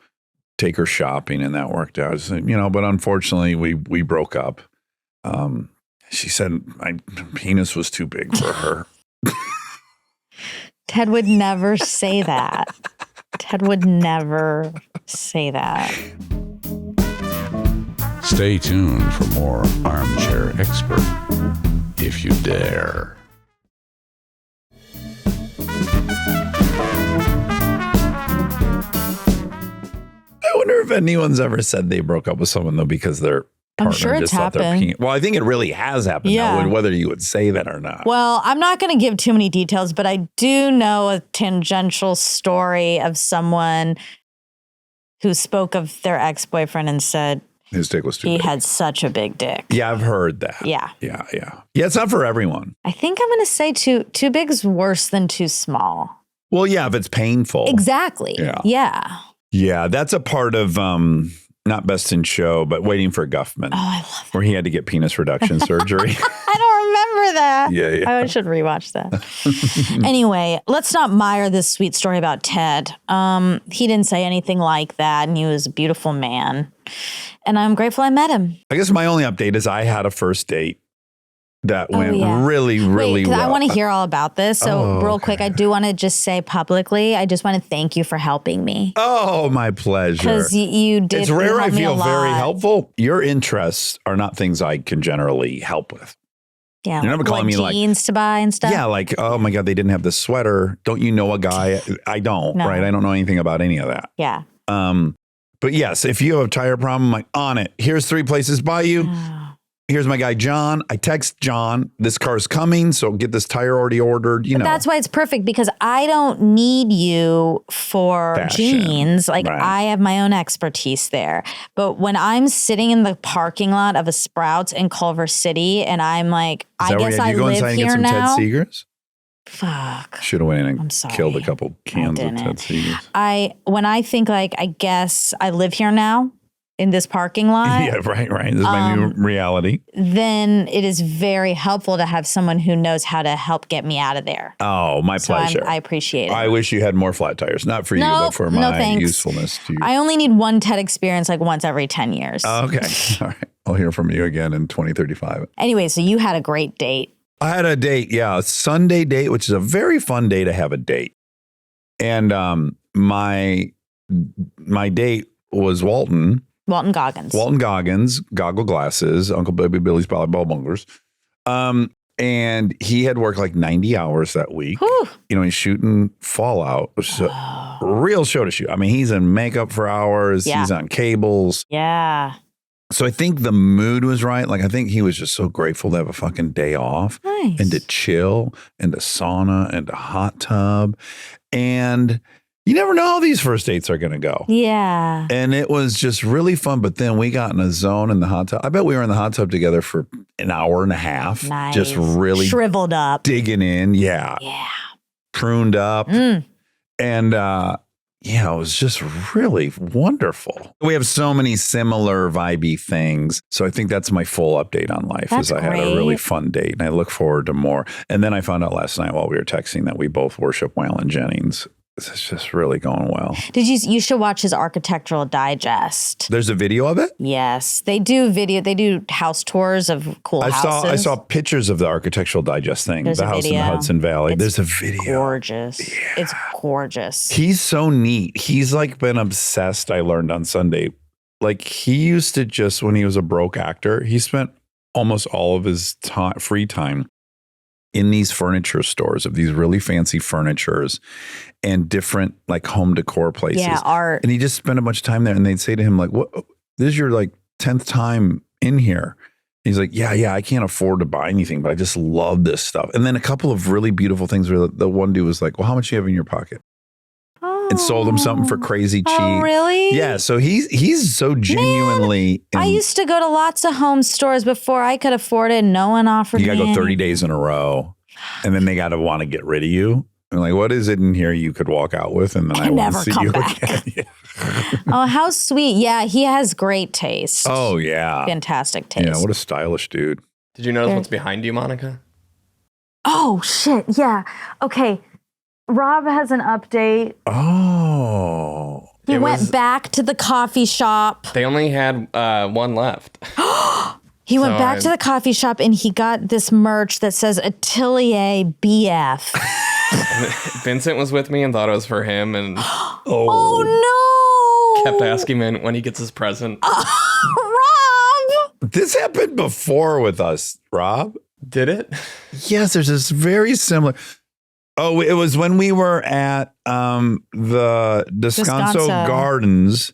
take her shopping, and that worked out. But unfortunately we broke up. She said my penis was too big for her. Ted would never say that. Ted would never say that. Stay tuned for more Armchair Expert, if you dare. I wonder if anyone's ever said they broke up with someone though because their partner I'm sure it's just thought their happened. penis. Well, I think it really has happened. Yeah. Now, whether you would say that or not. Well, I'm not going to give too many details, but I do know a tangential story of someone who spoke of their ex-boyfriend and said, His dick was too He big. had such a big dick. Yeah, I've heard that. Yeah. Yeah. Yeah, it's not for everyone. I think I'm going to say too big is worse than too small. Well, yeah, if it's painful. Exactly. Yeah. Yeah. Yeah, that's a part of not Best in Show, but Waiting for Guffman. Oh, I love where he had to get penis reduction surgery. I don't remember that. Yeah. I should rewatch that. Anyway, let's not mire this sweet story about Ted. He didn't say anything like that, and he was a beautiful man. And I'm grateful I met him. I guess my only update is I had a first date that went yeah. really, really Wait, 'cause well. I want to hear all about this. So Oh, real quick, I do want to just say publicly, I just want to thank you for helping me. Oh, my pleasure. Because you did. It's rare you I helped me a feel very lot. helpful. Your interests are not things I can generally help with. Yeah, You're never calling me like jeans to buy and stuff. Yeah, like, oh my God, they didn't have this sweater. Don't you know a guy? I don't, No. right? I don't know anything about any of that. Yeah. But yes, if you have a tire problem, I'm like, on it. Here's 3 places by you. Here's my guy, John. I text John, this car's coming, so get this tire already ordered. You know, That's why it's perfect, because I don't need you for Fashion. jeans. Like, Right. I have my own expertise there. But when I'm sitting in the parking lot of a Sprouts in Culver City and I'm like, Is I that where guess you I had to go live inside and get here some now. Ted Seegers? Fuck. Should have went in I'm and sorry. killed a couple cans of didn't. Ted Seegers. When I think like, I guess I live here now in this parking lot, Yeah, right. This is my new reality. then it is very helpful to have someone who knows how to help get me out of there. Oh, my So pleasure. I appreciate it. I wish you had more flat tires. Not for you, No, but for no my thanks. usefulness to you. I only need one TED experience like once every 10 years. Okay. All right. I'll hear from you again in 2035. Anyway, so you had a great date. I had a date. Yeah. A Sunday date, which is a very fun day to have a date. And my date was Walton Goggins, goggle glasses, Uncle Baby Billy's volleyball bunglers. And he had worked like 90 hours that week. Whew. You know, he's shooting Fallout, which is a real show to shoot. I mean, he's in makeup for hours. Yeah. He's on cables. Yeah. So I think the mood was right. Like, I think he was just so grateful to have a fucking day off Nice. and to chill and to sauna and to hot tub. And you never know how these first dates are going to go. Yeah. And it was just really fun. But then we got in a zone in the hot tub. I bet we were in the hot tub together for an hour and a half. Nice. Just really shriveled up. digging in. Yeah. Yeah. Pruned up. Mm. And, yeah, it was just really wonderful. We have so many similar vibey things. So I think that's my full update on life. That's is I had a really great. fun date and I look forward to more. And then I found out last night while we were texting that we both worship Waylon Jennings. It's just really going well. You should watch his Architectural Digest. There's a video of it? Yes. They do house tours of cool I houses. saw pictures of the Architectural Digest thing, There's the a house in the video. Hudson Valley. It's There's a video. Gorgeous. It's gorgeous. He's so neat. He's like been obsessed, I learned on Sunday. Like, he used to just, when he was a broke actor, he spent almost all of his free time in these furniture stores of these really fancy furnitures and different like home decor places. Yeah, art. And he just spent a bunch of time there and they'd say to him like, "What? This is your like 10th time in here." He's like, yeah, I can't afford to buy anything, but I just love this stuff. And then a couple of really beautiful things where the one dude was like, "Well, how much do you have in your pocket?" And sold him something for crazy cheap. Oh, really? Yeah, so he's so genuinely. I used to go to lots of home stores before I could afford it. No one offered You got to me go 30 any. days in a row. And then they got to want to get rid of you. And like, what is it in here you could walk out with? And then I want never to see come you back. again. Yeah. Oh, how sweet. Yeah, he has great taste. Oh, yeah. Fantastic taste. Yeah, what a stylish dude. Did you notice There- what's behind you, Monica? Oh, shit. Yeah. Okay. Rob has an update. Oh. He It went was- back to the coffee shop. They only had one left. He went So back to the coffee shop and he got this merch that says Atelier BF. Vincent was with me and thought it was for him and Oh, no. kept asking him when he gets his present. Rob. This happened before with us, Rob. Did it? Yes, there's this very similar. Oh, it was when we were at the Descanso Descanso. Gardens.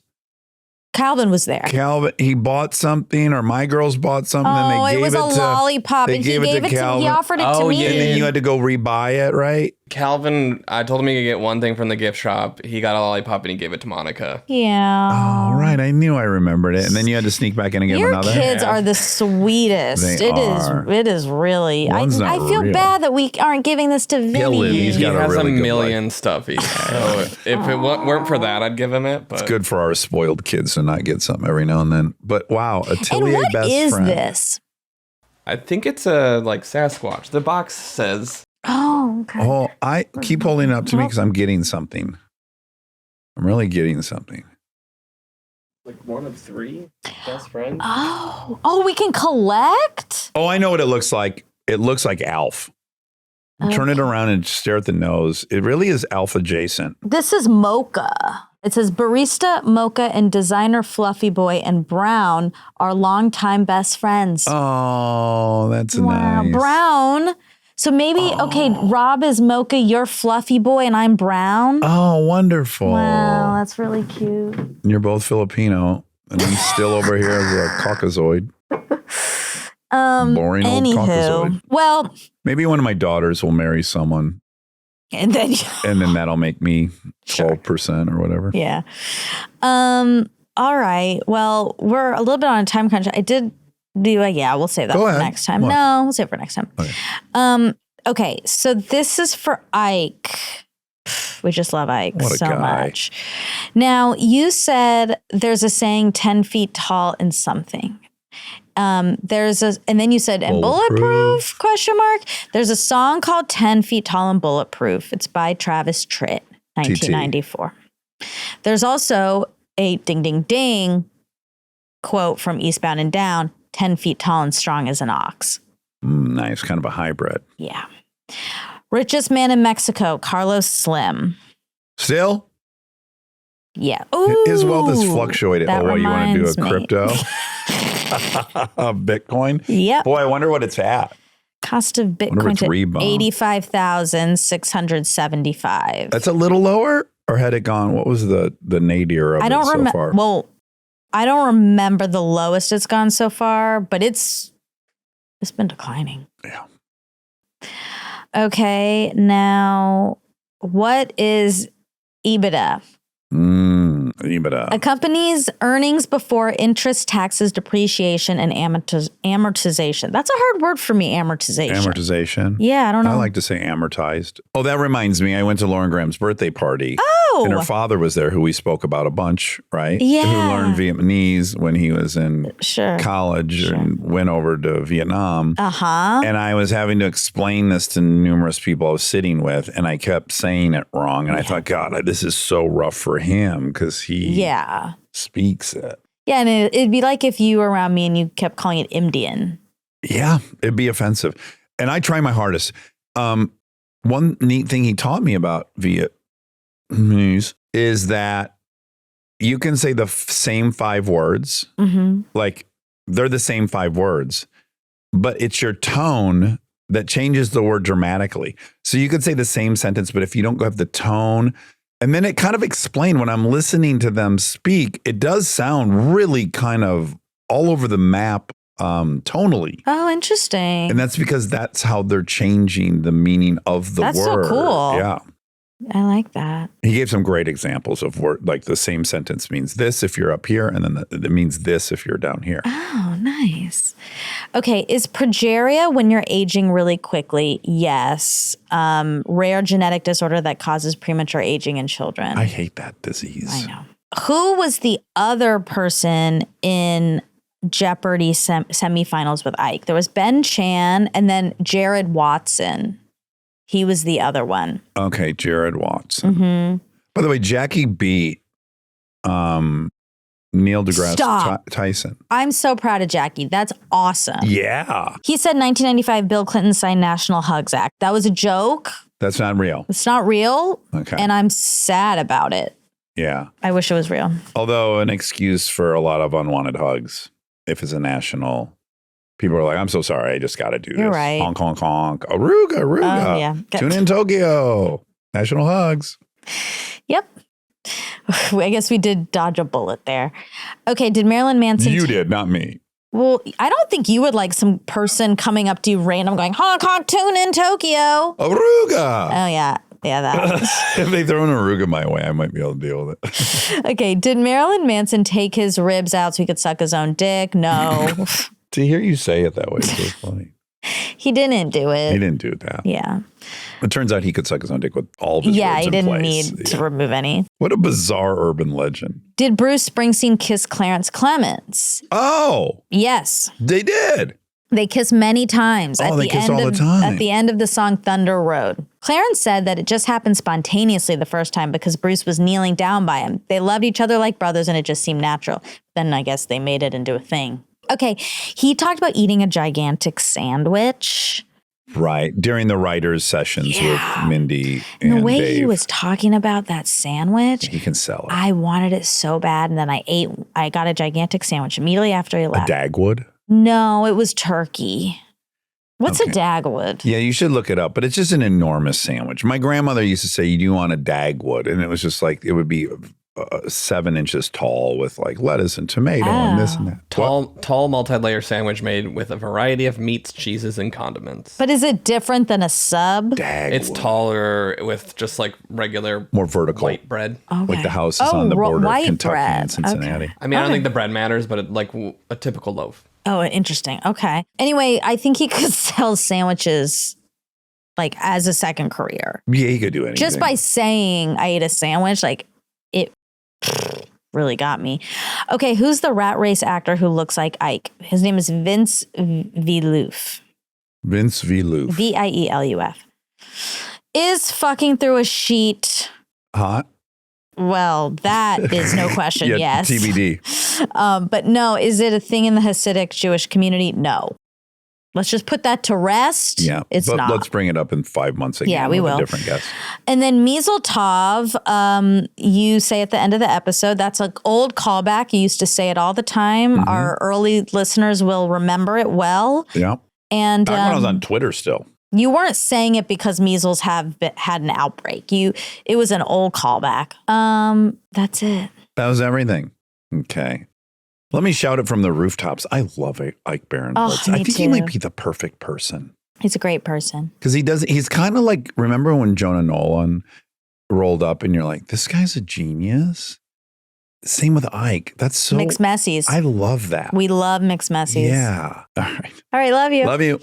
Calvin was there. Calvin, he bought something, or my girls bought something. Oh, and they it gave was a to, lollipop, they and he gave it to gave it to. He Calvin. offered it to Oh, me. yeah, And then you had to go rebuy it, right? Calvin, I told him he could get one thing from the gift shop. He got a lollipop and he gave it to Monica. Yeah. Oh, right. I knew I remembered it. And then you had to sneak back in and give him Your another. kids are the sweetest. They are. It is really. I One's not feel real. bad that we aren't giving this to Vinny. He's He got a has really a good million stuffies. So if it weren't for that, I'd give him it. But It's good for our spoiled kids to not get something every now and then. But wow, And Atelier what best is friend. this? I think it's a like Sasquatch. The box says. Oh, okay. Oh, I keep holding it up to me because I'm getting something. I'm really getting something. Like one of three best friends. Oh, we can collect? Oh, I know what it looks like. It looks like Alf. Turn it around and stare at the nose. It really is Alf adjacent. This is Mocha. It says Barista, Mocha, and designer Fluffy Boy and Brown are longtime best friends. Oh, that's nice. Brown. So maybe, okay, Rob is Mocha, you're Fluffy Boy, and I'm Brown. Oh, wonderful. Wow, that's really cute. You're both Filipino, and I'm still over here as a Caucasoid. Boring old Caucasoid. Well, Maybe one of my daughters will marry someone, and then and then that'll make me 12% or whatever. yeah. All right. Well, we're a little bit on a time crunch. I did do we'll save that Go for ahead. next time. What? No, we'll save it for next time. Okay. Okay, so this is for Ike. We just love Ike What a so guy. much. Now, you said there's a saying 10 feet tall in something. And then you said, and bulletproof, question mark. There's a song called 10 Feet Tall and Bulletproof. It's by Travis Tritt, 1994. There's also a ding, ding, ding quote from Eastbound and Down, 10 feet tall and strong as an ox. Nice, kind of a hybrid. Yeah. Richest man in Mexico, Carlos Slim. Still, Yeah. his wealth is Ooh, fluctuated. that Oh, what, you want to do a reminds me. crypto? Bitcoin? Yep. Boy, I wonder what it's at. Cost of wonder if Bitcoin it's to rebound. 85,675. That's a little lower, or had it gone? What was the nadir of I don't it so remember. far? Well, I don't remember the lowest it's gone so far, but it's been declining. Yeah. Okay, now what is EBITDA? EBITDA. A company's earnings before interest, taxes, depreciation, and amortization. That's a hard word for me, amortization. Amortization. Yeah, I don't know. I like to say amortized. Oh, that reminds me. I went to Lauren Graham's birthday party. Oh. And her father was there, who we spoke about a bunch, right? Yeah. Who learned Vietnamese when he was in Sure. college and went over to Vietnam. Uh-huh. And I was having to explain this to numerous people I was sitting with, and I kept saying it wrong. And I thought, God, this is so rough for him because he speaks it. Yeah, and it'd be like if you were around me and you kept calling it Indian. Yeah, it'd be offensive. And I try my hardest. One neat thing he taught me about Vietnamese is that you can say the same 5 words, like they're the same 5 words, but it's your tone that changes the word dramatically. So you could say the same sentence, but if you don't have the tone, and then it kind of explained when I'm listening to them speak, it does sound really kind of all over the map tonally. Oh, interesting. And that's because that's how they're changing the meaning of the That's so word. cool. Yeah. I like that. He gave some great examples of word, like the same sentence means this if you're up here, and then it means this if you're down here. Oh, nice. Okay, is progeria when you're aging really quickly? Yes. Rare genetic disorder that causes premature aging in children. I hate that disease. I know. Who was the other person in Jeopardy semifinals with Ike? There was Ben Chan and then Jared Watson. He was the other one. Okay, Jared Watson. By the way, Jackie beat Neil deGrasse Tyson. I'm so proud of Jackie. That's awesome. Yeah. He said 1995 Bill Clinton signed National Hugs Act. That was a joke. That's not real. It's not real. Okay. And I'm sad about it. Yeah. I wish it was real. Although an excuse for a lot of unwanted hugs, if it's a national. People are like, I'm so sorry. I just got to do this. You're right. Honk, honk, honk. Aruga, Aruga. Oh, yeah. Tune in Tokyo. National hugs. Yep. I guess we did dodge a bullet there. Okay, did Marilyn Manson... You did, not me. Well, I don't think you would like some person coming up to you random going, Hong Kong tuna in Tokyo. Aruga. Oh, yeah. Yeah, that. If they throw an aruga my way, I might be able to deal with it. Okay. Did Marilyn Manson take his ribs out so he could suck his own dick? No. To hear you say it that way is so funny. He didn't do it. He didn't do that. Yeah. It turns out he could suck his own dick with all of his Yeah, ribs he in didn't place. need to remove any. What a bizarre urban legend. Did Bruce Springsteen kiss Clarence Clements? Oh, Yes. they did. They kiss many times. Oh, they kiss all the time. At the end of the song Thunder Road. Clarence said that it just happened spontaneously the first time because Bruce was kneeling down by him. They loved each other like brothers and it just seemed natural. Then I guess they made it into a thing. Okay, he talked about eating a gigantic sandwich. Right. During the writers' sessions with Mindy And and the way Dave. he was talking about that sandwich, He can sell it. I wanted it so bad. And then I got a gigantic sandwich immediately after he A left. Dagwood? No, it was turkey. What's Okay. a Dagwood? Yeah, you should look it up, but it's just an enormous sandwich. My grandmother used to say, "Do you want a Dagwood?" And it was just like, it would be 7 inches tall with like lettuce and tomato and this and that. Tall multi-layer sandwich made with a variety of meats, cheeses, and condiments. But is it different than a sub? Dagwood. It's taller with just like regular More vertical. white bread. Okay. Like the houses on the border of white Kentucky bread. and Cincinnati. Okay. I mean, I don't Okay. think the bread matters, but like a typical loaf. Oh, interesting. Okay. Anyway, I think he could sell sandwiches like as a second career. Yeah, he could do anything. Just by saying I ate a sandwich, like it really got me. Okay, who's the Rat Race actor who looks like Ike? His name is Vince Viluf. Vince Viluf. Vieluf. Is fucking through a sheet. Hot? Well, that is no question. Yeah, Yes. TBD. But no, is it a thing in the Hasidic Jewish community? No. Let's just put that to rest. Yeah. It's but not. let's bring it up in 5 months again. Yeah, we with will. A different guest. And then Measle Tov, you say at the end of the episode, that's an old callback. You used to say it all the time. Mm-hmm. Our early listeners will remember it well. Yeah. And Back when I was on Twitter still. you weren't saying it because measles had an outbreak. It was an old callback. That's it. That was everything. Okay. Let me shout it from the rooftops. I love Ike Barinholtz. me I think he too. might be the perfect person. He's a great person. Because he's kind of like, remember when Jonah Nolan rolled up and you're like, this guy's a genius? Same with Ike. That's so Mixed Messies. I love that. We love mixed Messies. Yeah. All right. All right. Love you. Love you.